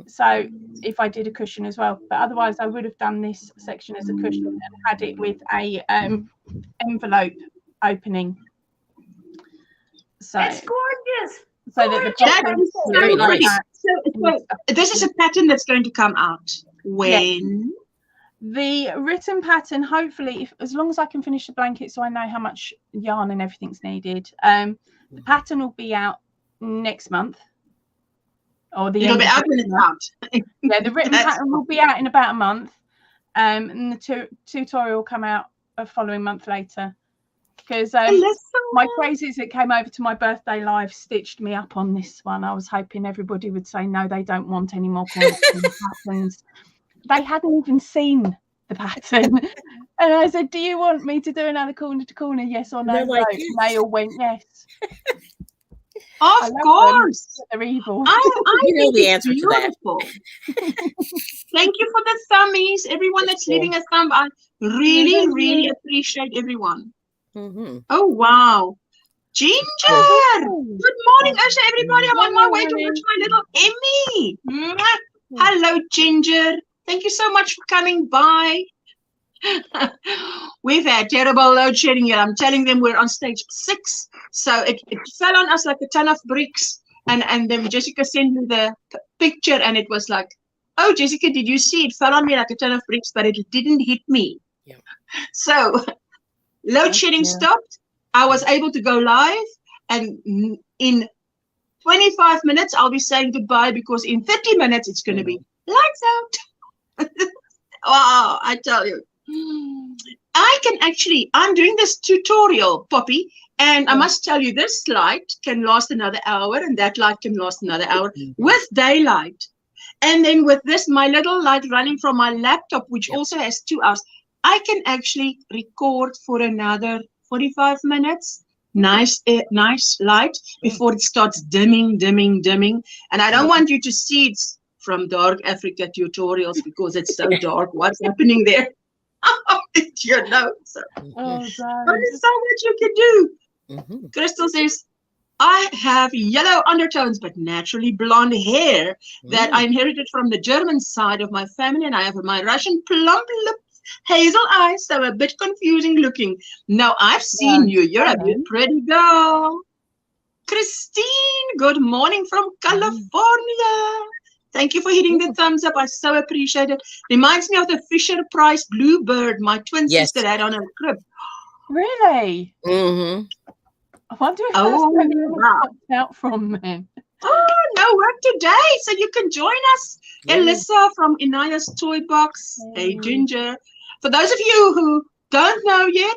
So if I did a cushion as well, but otherwise I would have done this section as a cushion and had it with a envelope opening. So it's gorgeous. So that the very nice. So this is a pattern that's going to come out when? The written pattern, hopefully, as long as I can finish the blanket, so I know how much yarn and everything's needed. The pattern will be out next month. Or it'll be out when it's out. Yeah, the written pattern will be out in about a month, and the tutorial will come out a following month later. Because my crazies that came over to my birthday live stitched me up on this one. I was hoping everybody would say no, they don't want any more patterns. They hadn't even seen the pattern, and I said, "Do you want me to do another corner to corner? Yes or no?" Like, yes. And they all went yes. Of course, they're evil. I you know the answer to that. Thank you for the thummies, everyone that's leaving a thumb. I really appreciate everyone. Oh wow, Ginger! Good morning, Usha, everybody. I'm on my way to watch my little Emmy. Hello, Ginger. Thank you so much for coming by. We've had terrible load shedding here. I'm telling them we're on stage 6. So it fell on us like a ton of bricks. And then Jessica sent me the picture and it was like, oh, Jessica, did you see? It fell on me like a ton of bricks, but it didn't hit me. Yeah. So load shedding stopped. I was able to go live. And in 25 minutes, I'll be saying goodbye because in 30 minutes, it's going to be lights out. Wow, I tell you. I'm doing this tutorial, Poppy, and I must tell you, this light can last another hour and that light can last another hour with daylight. And then with this, my little light running from my laptop, which also has 2 hours, I can actually record for another 45 minutes. Nice light before it starts dimming. And I don't want you to see it from Dark Africa tutorials because it's so dark. What's happening there? You know, so. But there's so much you can do. Crystal says, I have yellow undertones but naturally blonde hair that I inherited from the German side of my family, and I have my Russian plump lips, hazel eyes, so a bit confusing looking. Now I've seen you. You're a bit pretty girl. Christine, good morning from California. Thank you for hitting the thumbs up. I so appreciate it. Reminds me of the Fisher Price bluebird my twin sister had on her crib. Really? I wonder if that's where it popped out from then. Oh, no work today, so you can join us. Elissa from Inaya's Toy Box. Hey, Ginger. For those of you who don't know yet,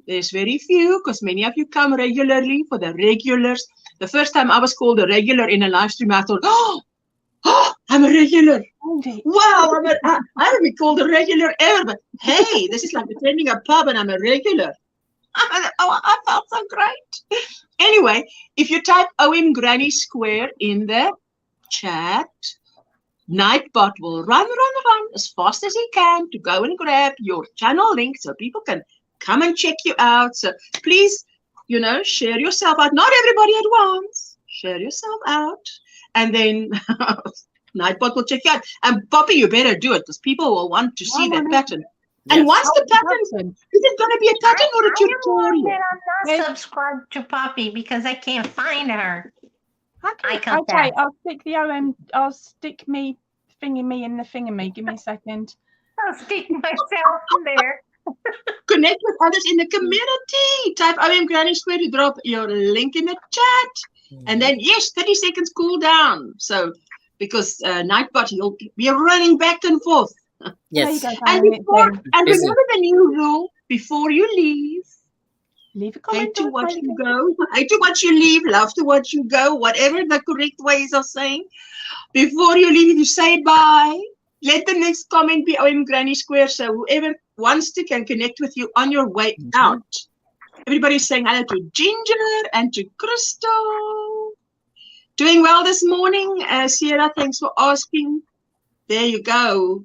there's very few because many of you come regularly. For the regulars, the first time I was called a regular in a live stream, I thought, oh, I'm a regular. Wow, I haven't been called a regular ever, but hey, this is like attending a pub and I'm a regular. Oh, I felt so great. Anyway, if you type OMGrannySquare in the chat, Nightbot will run as fast as he can to go and grab your channel link so people can come and check you out. So please, share yourself out. Not everybody at once. Share yourself out. And then Nightbot will check you out. And Poppy, you better do it because people will want to see that pattern. Yes. And once the pattern, is it going to be a pattern or a tutorial? I'm not subscribed to Poppy because I can't find her. Okay, I'll stick me thingy-me in the thingy-me. Give me a second. I'll stick myself in there. Connect with others in the community. Type OMGrannySquare to drop your link in the chat. And then, yes, 30 seconds cool down. So, because Nightbot, he'll be running back and forth. Yes. And remember the new rule, before you leave a comment. Hate to watch you go. Hate to watch you leave. Love to watch you go. Whatever the correct ways of saying. Before you leave, you say bye. Let the next comment be OMGrannySquare. So whoever wants to can connect with you on your way out. Everybody's saying hello to Ginger and to Crystal. Doing well this morning. Sierra, thanks for asking. There you go.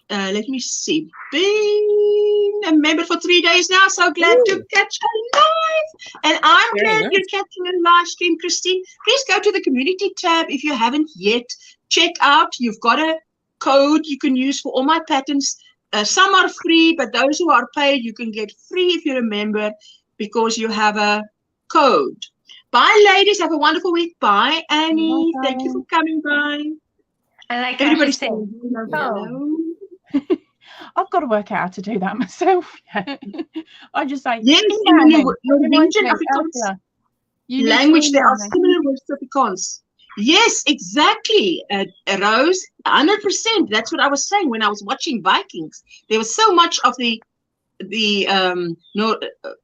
Let me see. Been a member for 3 days now. So glad to catch a live. And I'm glad you're catching a live stream, Christine. Please go to the community tab if you haven't yet. Check out. You've got a code you can use for all my patterns. Some are free, but those who are paid, you can get free if you're a member because you have a code. Bye, ladies. Have a wonderful week. Bye, Annie. Thank you for coming by. I like everybody saying hello. I've got to work out how to do that myself. I just say, yes, in Norwegian Afrikaans language, there are similar words to Afrikaans. Yes, exactly, Rose, 100%. That's what I was saying when I was watching Vikings. There was so much of the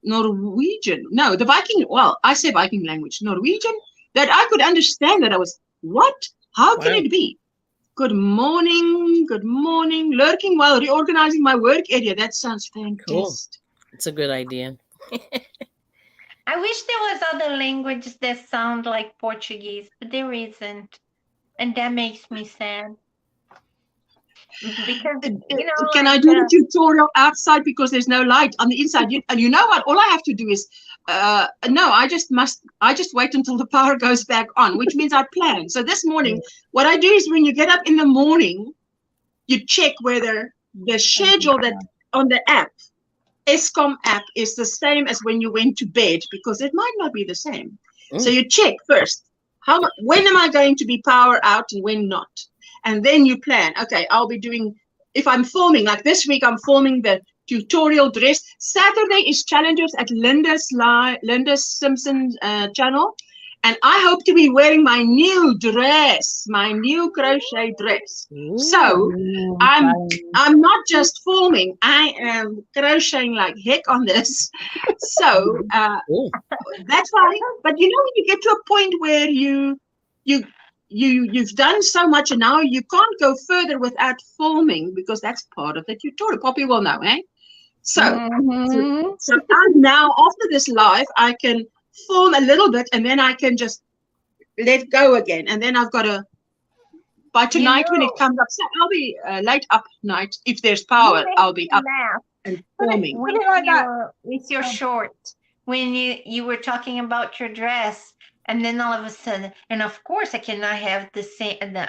Norwegian, no, the Viking, well, I say Viking language, Norwegian, that I could understand that I was, what? How can it be? Good morning, lurking while reorganizing my work area. That sounds fantastic. Cool. It's a good idea. I wish there was other languages that sound like Portuguese, but there isn't. And that makes me sad. Because, can I do the tutorial outside because there's no light on the inside? And you know what? All I have to do is, no, I just wait until the power goes back on, which means I plan. So this morning, what I do is when you get up in the morning, you check whether the schedule that on the app, Eskom app, is the same as when you went to bed, because it might not be the same. So you check first, when am I going to be power out and when not? And then you plan, okay, I'll be doing, if I'm filming, like this week, I'm filming the tutorial dress. Saturday is challenges at Linda Simpson's channel. And I hope to be wearing my new dress, my new crochet dress. Ooh, so I'm not just filming, I am crocheting like heck on this. So that's why, but when you get to a point where you've done so much and now you can't go further without filming because that's part of the tutorial. Poppy will know, eh? So I'm now, after this live, I can film a little bit and then I can just let go again. And then I've got to, by tonight when it comes up, so I'll be late up night. If there's power, I'll be up and filming. With your short, when you were talking about your dress, and then all of a sudden, and of course I cannot have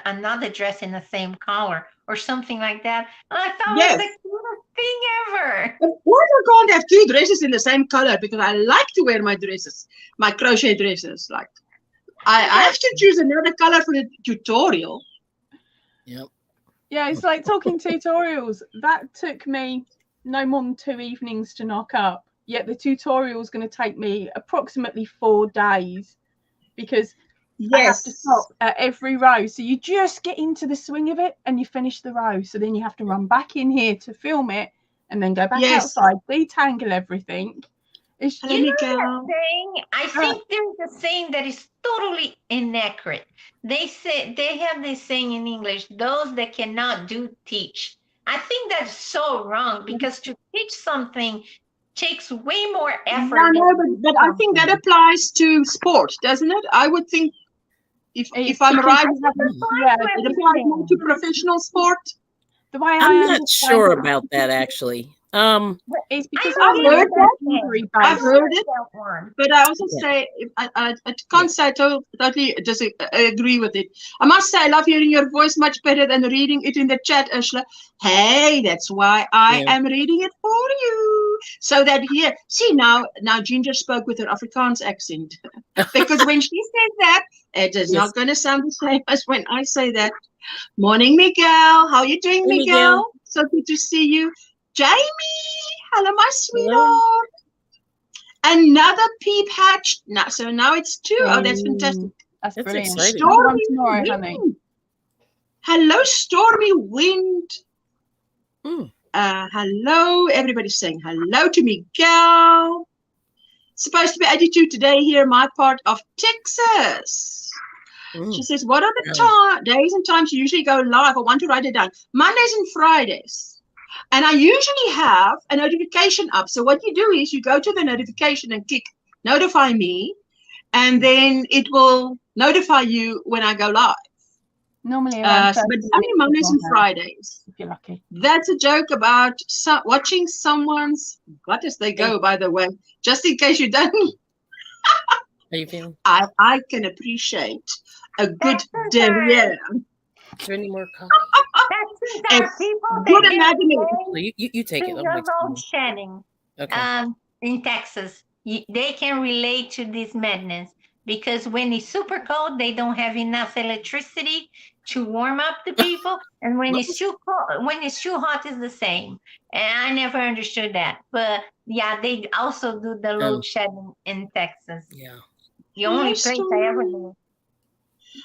another dress in the same color or something like that. I thought it was the coolest thing ever. Of course I can't have two dresses in the same color because I like to wear my dresses, my crochet dresses. Like I have to choose another color for the tutorial. Yep. Yeah, it's like talking tutorials. That took me no more than 2 evenings to knock up. Yet the tutorial is going to take me approximately 4 days. Because I have to stop at every row. So you just get into the swing of it and you finish the row. So then you have to run back in here to film it and then go back outside, detangle everything. It's that saying? I think there's a saying that is totally inaccurate. They say they have this saying in English, those that cannot do teach. I think that's so wrong because to teach something takes way more effort. But I think that applies to sport, doesn't it? I would think if I'm right, it applies more to professional sport. The way I'm not sure about that actually. It's because I've heard that. I've heard it, but I also say I can't say I totally agree with it. I must say I love hearing your voice much better than reading it in the chat, Ursula. Hey, that's why I am reading it for you, so that here. See now Ginger spoke with her Afrikaans accent because when she says that, it is not going to sound the same as when I say that. Morning, Miguel. How are you doing, Miguel? So good to see you. Jamie, hello, my sweetheart. Another peep hatch. So now it's 2. Oh, that's fantastic. That's brilliant. Stormy wind. Hello, Stormy Wind. Hello, everybody's saying hello to Miguel. It's supposed to be 82 today here in my part of Texas. She says, what are the days and times you usually go live? I want to write it down. Mondays and Fridays. And I usually have a notification up. So what you do is you go to the notification and click notify me, and then it will notify you when I go live. Normally but only Mondays and Fridays. If you're lucky. That's a joke about watching someone's, what as they go, by the way, just in case you don't. How you feeling? I can appreciate a good derriere. Is there any more coffee? Good anatomy. You take it. Load shedding. Okay. In Texas, they can relate to this madness because when it's super cold, they don't have enough electricity to warm up the people, and when it's too cold, when it's too hot, it's the same. And I never understood that, but yeah, they also do the load shedding in Texas. Yeah. The only place I ever knew.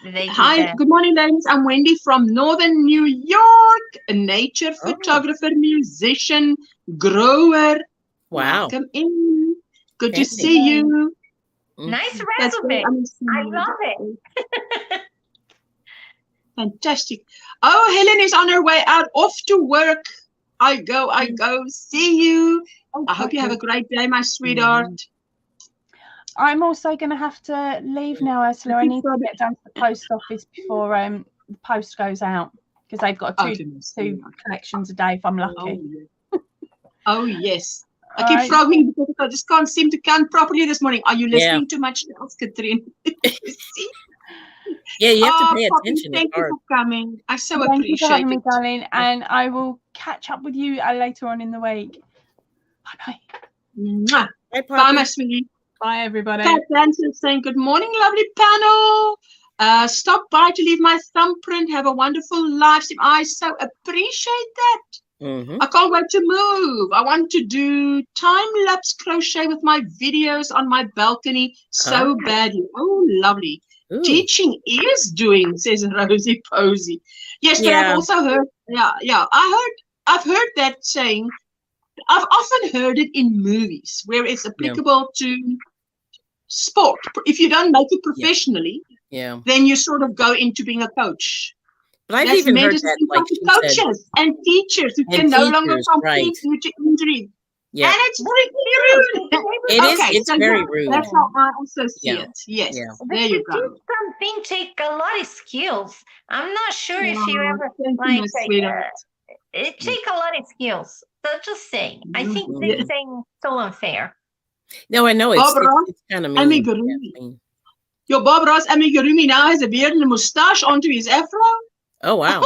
Hi, good morning, ladies. I'm Wendy from Northern New York, a nature photographer, musician, grower. Wow. Welcome in. Good to see you. Nice resume. I love it. Fantastic. Oh, Helen is on her way out, off to work. I go. See you. I hope you have a great day, my sweetheart. I'm also going to have to leave now, Ursula. I need to get down to the post office before the post goes out because they've got two collections a day if I'm lucky. Oh, yes. I keep frogging because I just can't seem to count properly this morning. Are you listening too much else, Katrine? Yeah, you have to pay attention. Thank you for coming. I so appreciate it. Thank you for having me, darling. And I will catch up with you later on in the week. Bye-bye. Bye, my sweetie. Bye, everybody. Kat Danson saying, good morning, lovely panel. Stop by to leave my thumbprint. Have a wonderful live stream. I so appreciate that. I can't wait to move. I want to do time-lapse crochet with my videos on my balcony so badly. Oh, lovely. Ooh. Teaching is doing, says Rosie Posey. Yes, but I've also heard, I've heard that saying. I've often heard it in movies where it's applicable to sport. If you don't make it professionally, then you sort of go into being a coach. But I've even heard that, like coaches and teachers who can no longer compete due to injury. Yeah, and it's really rude. It's very rude. That's how I also see it. Yes, there you go. Something take a lot of skills. I'm not sure if you ever it take a lot of skills. So just saying, I think this thing is so unfair. No, I know it's kind of mean. Your Bob Ross Amigurumi now has a beard and a mustache onto his afro. Oh wow!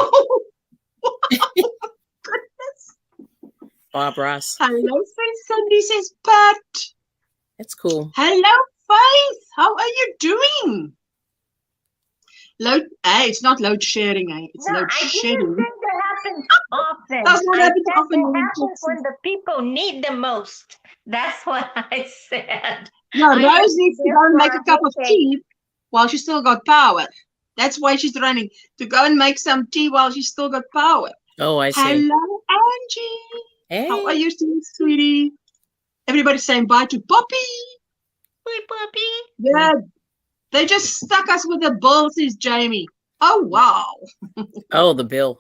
Goodness. Bob Ross. Hello, friend. Somebody says Pat. That's cool. Hello, Faith. How are you doing? It's not load sharing. It's load shedding. That happens often. That's what happens often. It happens when the people need the most. That's what I said. No, Rose needs to go and make a cup of tea while she's still got power. That's why she's running, to go and make some tea while she's still got power. Oh, I see. Hello, Angie. Hey. How are you doing, sweetie? Everybody's saying bye to Poppy. Bye, Poppy. Yeah. They just stuck us with the bill, says Jamie. Oh, wow. Oh, the bill.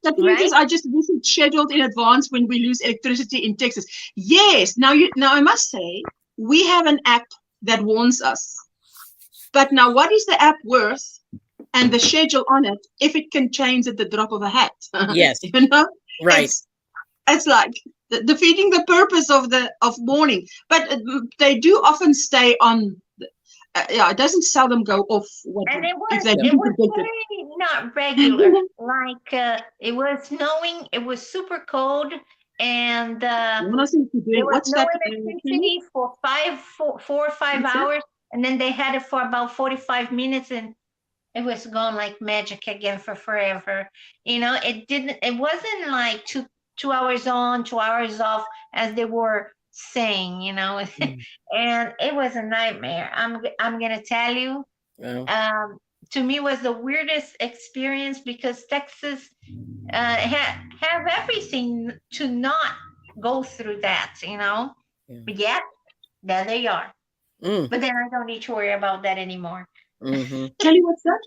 The princess, I just this is scheduled in advance when we lose electricity in Texas. Yes. Now I must say we have an app that warns us. But now what is the app worth and the schedule on it if it can change at the drop of a hat? Yes. You know? Right. It's like defeating the purpose of warning. But they do often stay on. It doesn't seldom go off. And it was very not regular. Like it was snowing. It was super cold, and there was no electricity for 4 or 5 hours, and then they had it for about 45 minutes, and it was gone like magic again for forever. You know, it wasn't like two hours on, 2 hours off, as they were saying, you know. And it was a nightmare. I'm gonna tell you. To me, was the weirdest experience because Texas have everything to not go through that, you know. But yet there they are. But then I don't need to worry about that anymore. Kelly, what's that?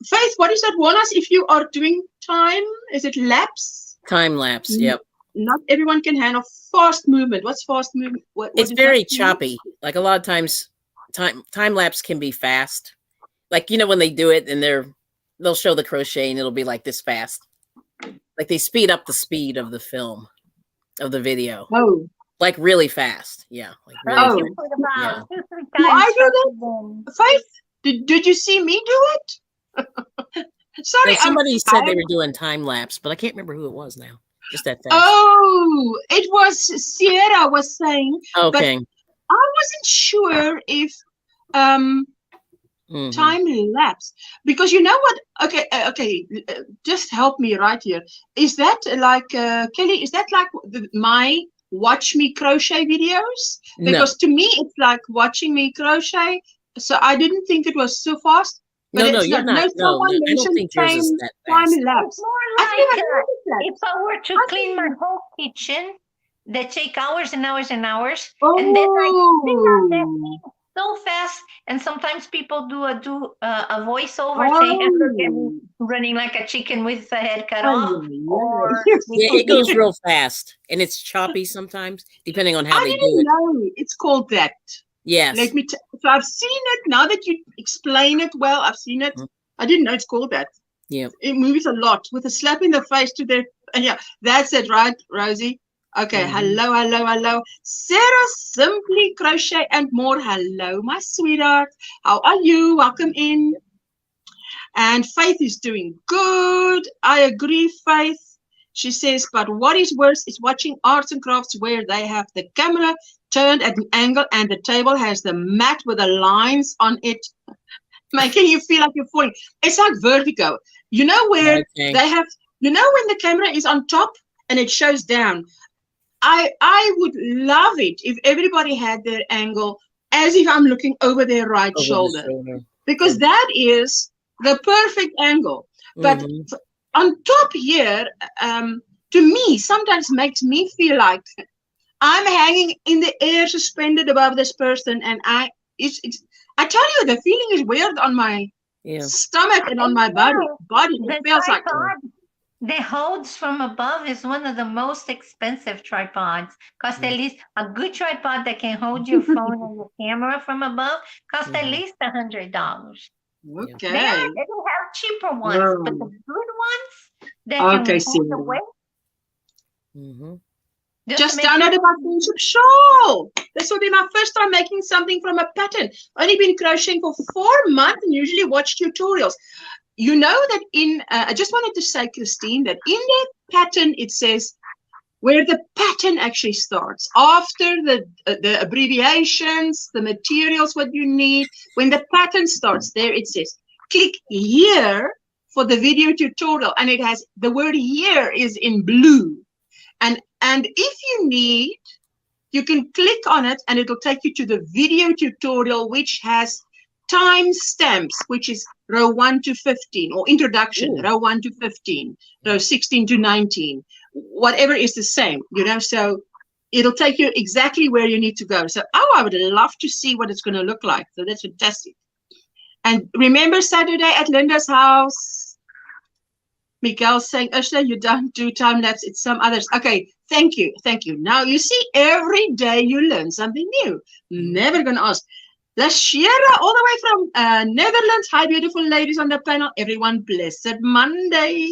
Faith, what is that? Warn us if you are doing time. Is it lapse? Time lapse. Yep. Not everyone can handle fast movement. What's fast movement? It's very choppy. Like a lot of times, time lapse can be fast. Like, you know, when they do it and they'll show the crochet and it'll be like this fast. Like they speed up the speed of the film, of the video. Oh. Like really fast. Yeah. Like really fast. Yeah. I do that? Faith, did you see me do it? Sorry. Somebody said they were doing time lapse, but I can't remember who it was now. Just that fast. Oh, it was Sierra was saying. Okay. But I wasn't sure if time lapse, because you know what? Okay. Just help me right here. Is that like Kelly? Is that like my watch me crochet videos? Because to me it's like watching me crochet. So I didn't think it was so fast. But no, you're not. No, I don't think yours is that fast. It's more like if I were to clean my whole kitchen, they take hours and hours and hours, and then I clean out that thing so fast. And sometimes people do a voiceover saying, "Look at me running like a chicken with the head cut off." Or it goes real fast, and it's choppy sometimes, depending on how they do it. I didn't know it's called that. Yes. Let me. So I've seen it now that you explain it well. I've seen it. I didn't know it's called that. Yeah. It moves a lot with a slap in the face to their. Yeah, that's it, right, Rosie? Okay. Hello. Sarah, Simply Crochet and More. Hello, my sweetheart. How are you? Welcome in. And Faith is doing good. I agree, Faith. She says, but what is worse is watching arts and crafts where they have the camera turned at an angle and the table has the mat with the lines on it, making you feel like you're falling. It's like vertigo. You know where they have, you know when the camera is on top and it shows down. I would love it if everybody had their angle as if I'm looking over their right shoulder. Because that is the perfect angle. But on top here, to me, sometimes makes me feel like I'm hanging in the air, suspended above this person, and I tell you, the feeling is weird on my stomach and on my body. It feels like the holds from above is one of the most expensive tripods. Cost at least a good tripod that can hold your phone and your camera from above cost at least $100. Okay. They have cheaper ones, but the good ones that can hold the weight. Just downloaded my friendship shawl. This will be my first time making something from a pattern. Only been crocheting for 4 months and usually watch tutorials. You know that I just wanted to say, Christine, that in the pattern it says where the pattern actually starts. After the abbreviations, the materials, what you need. When the pattern starts, there it says, click here for the video tutorial. And it has, the word here is in blue. And if you need, you can click on it and it'll take you to the video tutorial, which has timestamps, which is row 1 to 15, or introduction, row 1 to 15, row 16 to 19, whatever is the same, you know, so it'll take you exactly where you need to go. So, I would love to see what it's going to look like. So that's fantastic. And remember Saturday at Linda's house. Miguel saying, Ursula, you don't do time lapse. It's some others. Okay, thank you. Thank you. Now, you see, every day you learn something new. Never going to ask. Lashira, all the way from Netherlands. Hi, beautiful ladies on the panel. Everyone, blessed Monday.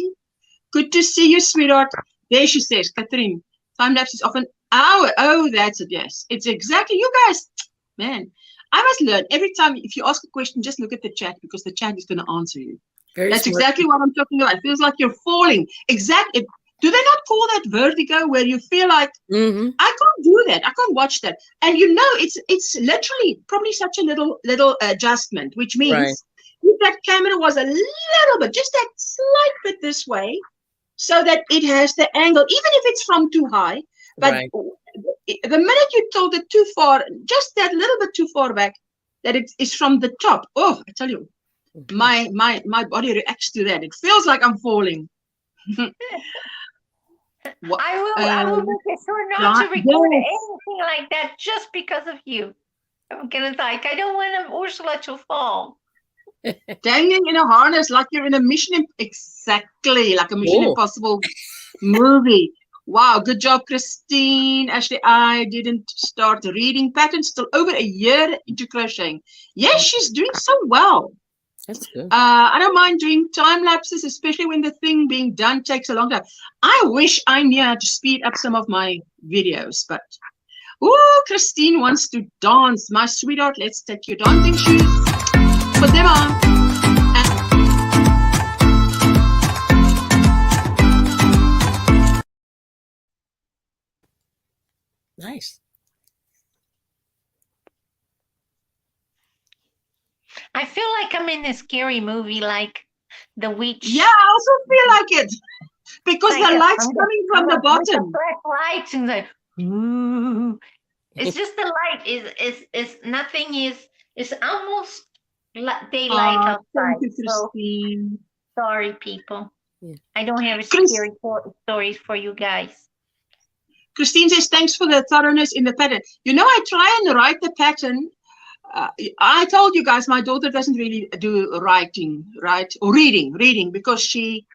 Good to see you, sweetheart. There she says, Catherine, time lapse is often hour. Oh, that's it. Yes, it's exactly. You guys, man, I must learn every time. If you ask a question, just look at the chat because the chat is going to answer you. Very That's smart. exactly what I'm talking about. It feels like you're falling. Exactly. Do they not call that vertigo, where you feel like I can't do that? I can't watch that. And you know, it's literally probably such a little adjustment, which means if that camera was a little bit, just that slight bit this way, so that it has the angle, even if it's from too high. But the minute you tilt it too far, just that little bit too far back, that it is from the top. Oh, I tell you. My body reacts to that. It feels like I'm falling. I will make sure not to record anything like that just because of you. I'm gonna like, I don't want Ursula to fall. Dangling in a harness like you're in a exactly like a Mission Impossible movie. Wow, good job, Christine. Actually, I didn't start reading patterns till over a year into crocheting. Yes, she's doing so well. That's good. I don't mind doing time lapses, especially when the thing being done takes a long time. I wish I knew how to speed up some of my videos, but Christine wants to dance. My sweetheart, let's take your dancing shoes. Put them on. Nice. I feel like I'm in a scary movie, like The Witch. Yeah, I also feel like it because like the light's coming from the bottom. Lights and like, ooh. It's just the light. Is nothing is. It's almost daylight outside. Thank you, Christine. So, sorry, people. Yeah. I don't have scary stories for you guys. Christine says, thanks for the thoroughness in the pattern. You know, I try and write the pattern. I told you guys, my daughter doesn't really do writing, right? Or reading, because she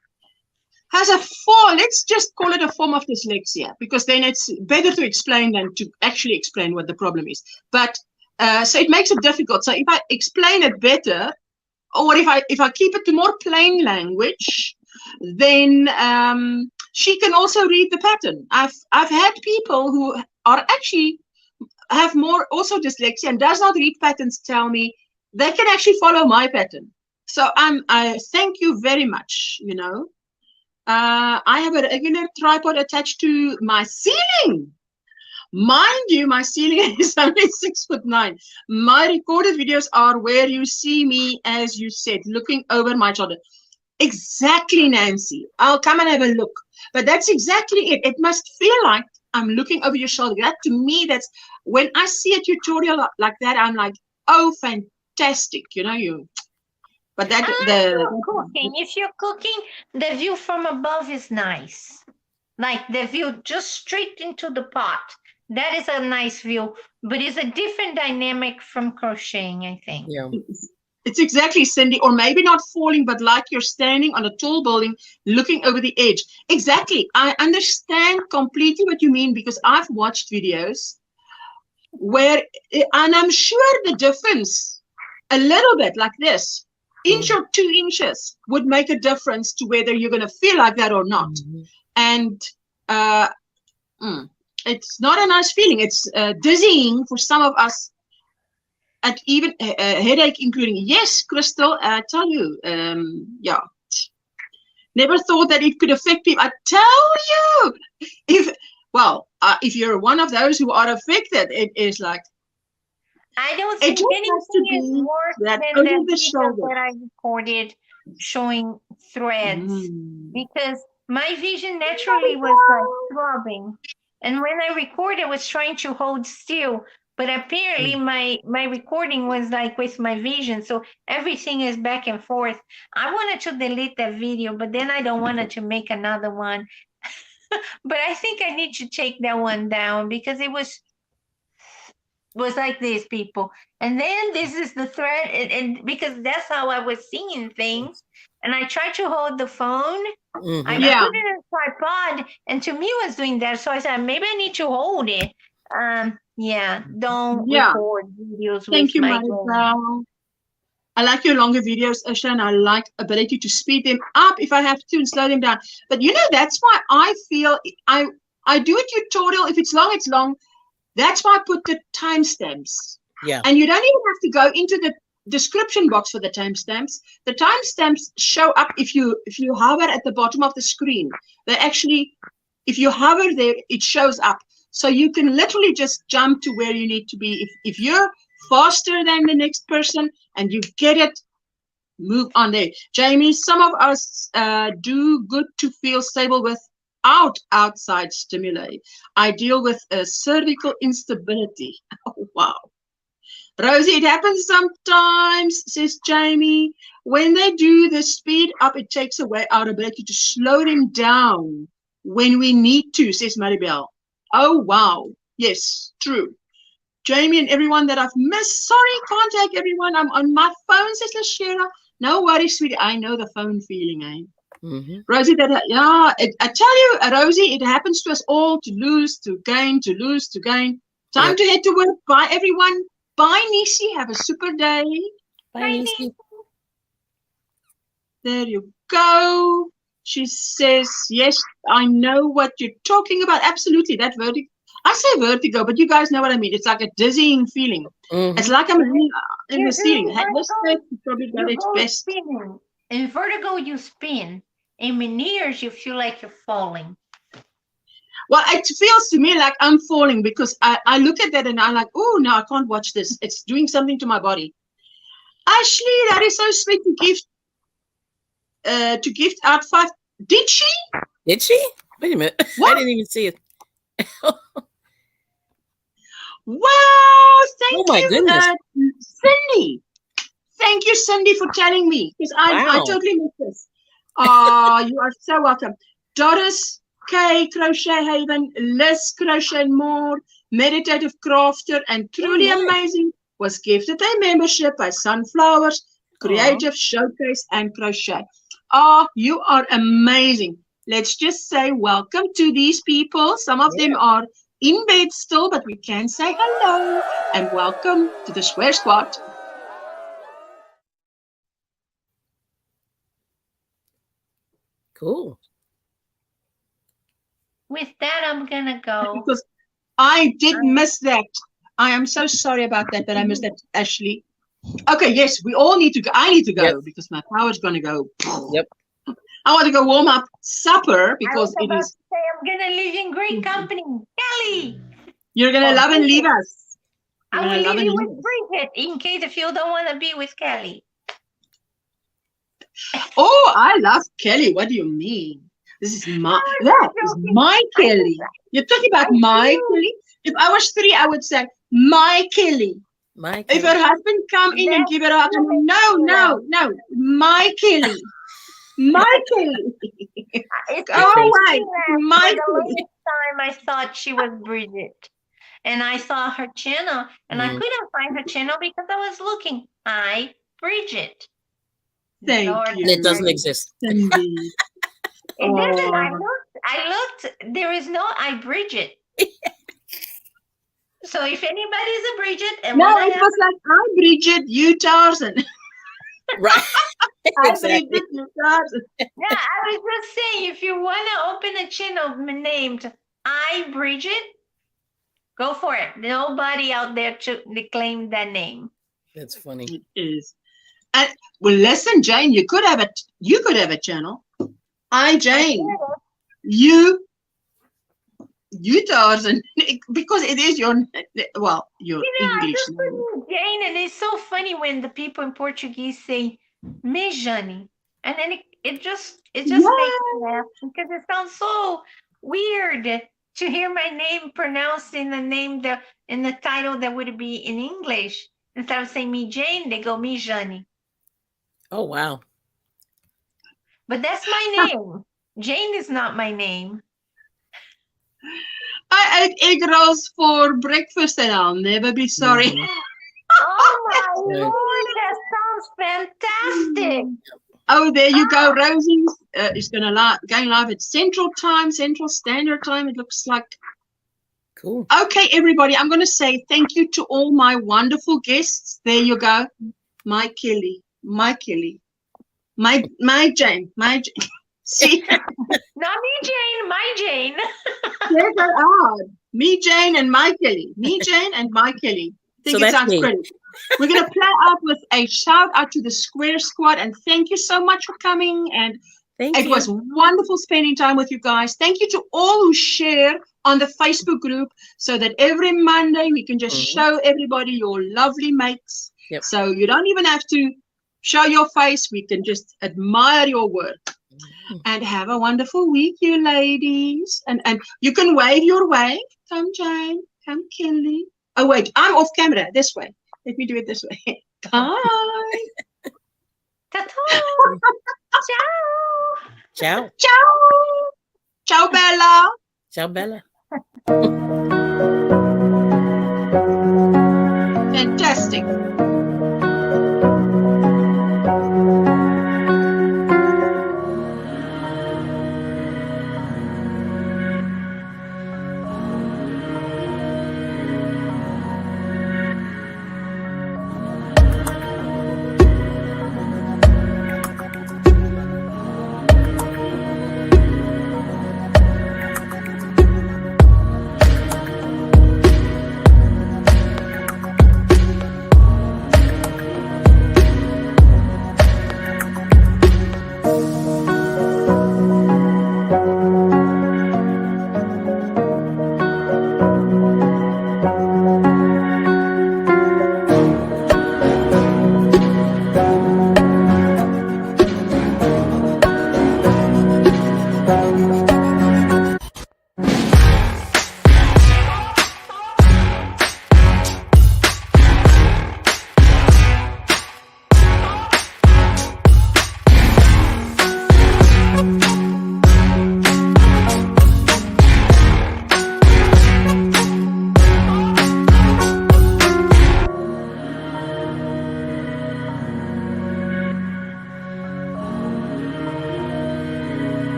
has let's just call it a form of dyslexia, because then it's better to explain than to actually explain what the problem is. But so it makes it difficult. So if I explain it better, or if I keep it to more plain language, then she can also read the pattern. I've had people who are actually have more also dyslexia and does not read patterns tell me they can actually follow my pattern. So I thank you very much. You know, I have a regular tripod attached to my ceiling. Mind you, my ceiling is only 6'9". My recorded videos are where you see me, as you said, looking over my shoulder. Exactly, Nancy. I'll come and have a look. But that's exactly it. It must feel like I'm looking over your shoulder. That, to me, that's when I see a tutorial like that, I'm like, oh, fantastic. You know, but that cooking. If you're cooking, the view from above is nice. Like the view just straight into the pot. That is a nice view, but it's a different dynamic from crocheting, I think. Yeah. It's exactly, Cindy, or maybe not falling, but like you're standing on a tall building looking over the edge. Exactly. I understand completely what you mean, because I've watched videos where, and I'm sure the difference, a little bit like this, inch or 2 inches would make a difference to whether you're going to feel like that or not. And it's not a nice feeling. It's dizzying for some of us. And even a headache, including. Yes, Crystal, I tell you, yeah. Never thought that it could affect people. I tell you, if you're one of those who are affected, it is like. I don't think anything is worse than the video that I recorded showing threads, because my vision naturally was like throbbing, and when I recorded, I was trying to hold still. But apparently my recording was like with my vision, so everything is back and forth. I wanted to delete that video, but then I don't want to make another one. But I think I need to take that one down because it was was like this, people. And then this is the thread, and because that's how I was seeing things. And I tried to hold the phone. Mhm. I Yeah. put it in a tripod, and to me it was doing that. So I said, maybe I need to hold it. Yeah, don't Yeah. record videos Thank with you, my Maribel. I like your longer videos, Asha, and I like ability to speed them up if I have to and slow them down. But you know, that's why I feel I do a tutorial. If it's long, it's long. That's why I put the timestamps. Yeah. And you don't even have to go into the description box for the timestamps. The timestamps show up if you hover at the bottom of the screen. They actually, if you hover there, it shows up. So you can literally just jump to where you need to be. If you're faster than the next person and you get it, move on there. Jamie, some of us do good to feel stable without outside stimuli. I deal with cervical instability. Oh, wow. Rosie, it happens sometimes, says Jamie. When they do the speed up, it takes away our ability to slow them down when we need to, says Maribel. Oh, wow. Yes, true. Jamie and everyone that I've missed. Sorry, can't take everyone. I'm on my phone, says Lashera. No worries, sweetie. I know the phone feeling, eh? Mm-hmm. Rosie, I tell you, Rosie, it happens to us all, to lose, to gain, to lose, to gain. Time to head to work. Bye, everyone. Bye, Nisi. Have a super day. Bye, Nisi. There you go. She says, yes, I know what you're talking about. Absolutely. That vertigo. I say vertigo, but you guys know what I mean. It's like a dizzying feeling. Mm-hmm. It's like I'm in the ceiling. Vertigo, Probably got its best. Spinning. In vertigo, you spin. In menieres, you feel like you're falling. Well, it feels to me like I'm falling because I look at that and I'm like, oh, no, I can't watch this. It's doing something to my body. Ashley, that is so sweet to gift out 5. Did she? Did she? Wait a minute. What? I didn't even see it. Wow, thank Oh my you, goodness. Cindy. Thank you, Cindy, for telling me because I totally missed this. Oh, you are so welcome. Doris K, Crochet Haven, Liz Crochet More, Meditative Crafter, and Truly Amazing was gifted a membership by Sunflowers, Creative Showcase, and Crochet. Oh, you are amazing. Let's just say welcome to these people. Some of them are in bed still, but we can say hello and welcome to the Square Squad. Cool. With that, I'm gonna go. Because I did miss that. I am so sorry about that, but I missed that, Ashley. Okay, yes, we all need to go. I need to go because my power's going to go. Yep. I want to go warm up supper because it is. I'm gonna leave you in great company, Kelly. You're gonna love and leave us. I will leave you with Bridget in case if you don't want to be with Kelly. Oh, I love Kelly. What do you mean? This is my Kelly. You're talking about my Kelly. If I was 3, I would say my Kelly. My If her husband come in and give her a hug, no, my Kelly. My Kelly. Right. My Kelly. Time I thought she was Bridget. And I saw her channel and I couldn't find her channel because I was looking. Bridget. Thank you. It doesn't exist. Indeed. It doesn't. I looked. There is no Bridget. So if anybody's a Bridget and no, it was like Bridget, you Tarzan. Right. Exactly. Bridget, you Tarzan. Yeah, I was just saying, if you want to open a channel named Bridget, go for it. Nobody out there to claim that name. That's funny. It is. And well, listen, Jane, you could have a channel. Jane, you Tarzan, because it is your English name. Jane, and it's so funny when the people in Portuguese say "Me Jane," and then it just makes me laugh because it sounds so weird to hear my name pronounced in the name in the title that would be in English. Instead of saying "Me Jane," they go "Me Jane." Oh wow! But that's my name. Jane is not my name. I ate egg rolls for breakfast and I'll never be sorry. Mhm. Oh my Right. Lord, that sounds fantastic. Oh, there you go. Rosie is going live at Central Standard Time. It looks like. Cool. Okay, everybody. I'm going to say thank you to all my wonderful guests. There you go. My Jane. See, Not me, Jane, my Jane. there they are. Me, Jane, and my Kelly. Me, Jane, and my Kelly. I think So it that's sounds me. pretty. We're going to play out with a shout out to the Square Squad. And thank you so much for coming. And Thank it you. was wonderful spending time with you guys. Thank you to all who share on the Facebook group so that every Monday we can just show everybody your lovely makes. Yep. So you don't even have to show your face. We can just admire your work. And have a wonderful week, you ladies. And you can wave your way. Come, Jane. Come, Kelly. Oh, wait. I'm off camera. This way. Let me do it this way. Bye. Ta-ta. Ciao. Ciao. Ciao. Ciao, Bella. Ciao, Bella. Fantastic.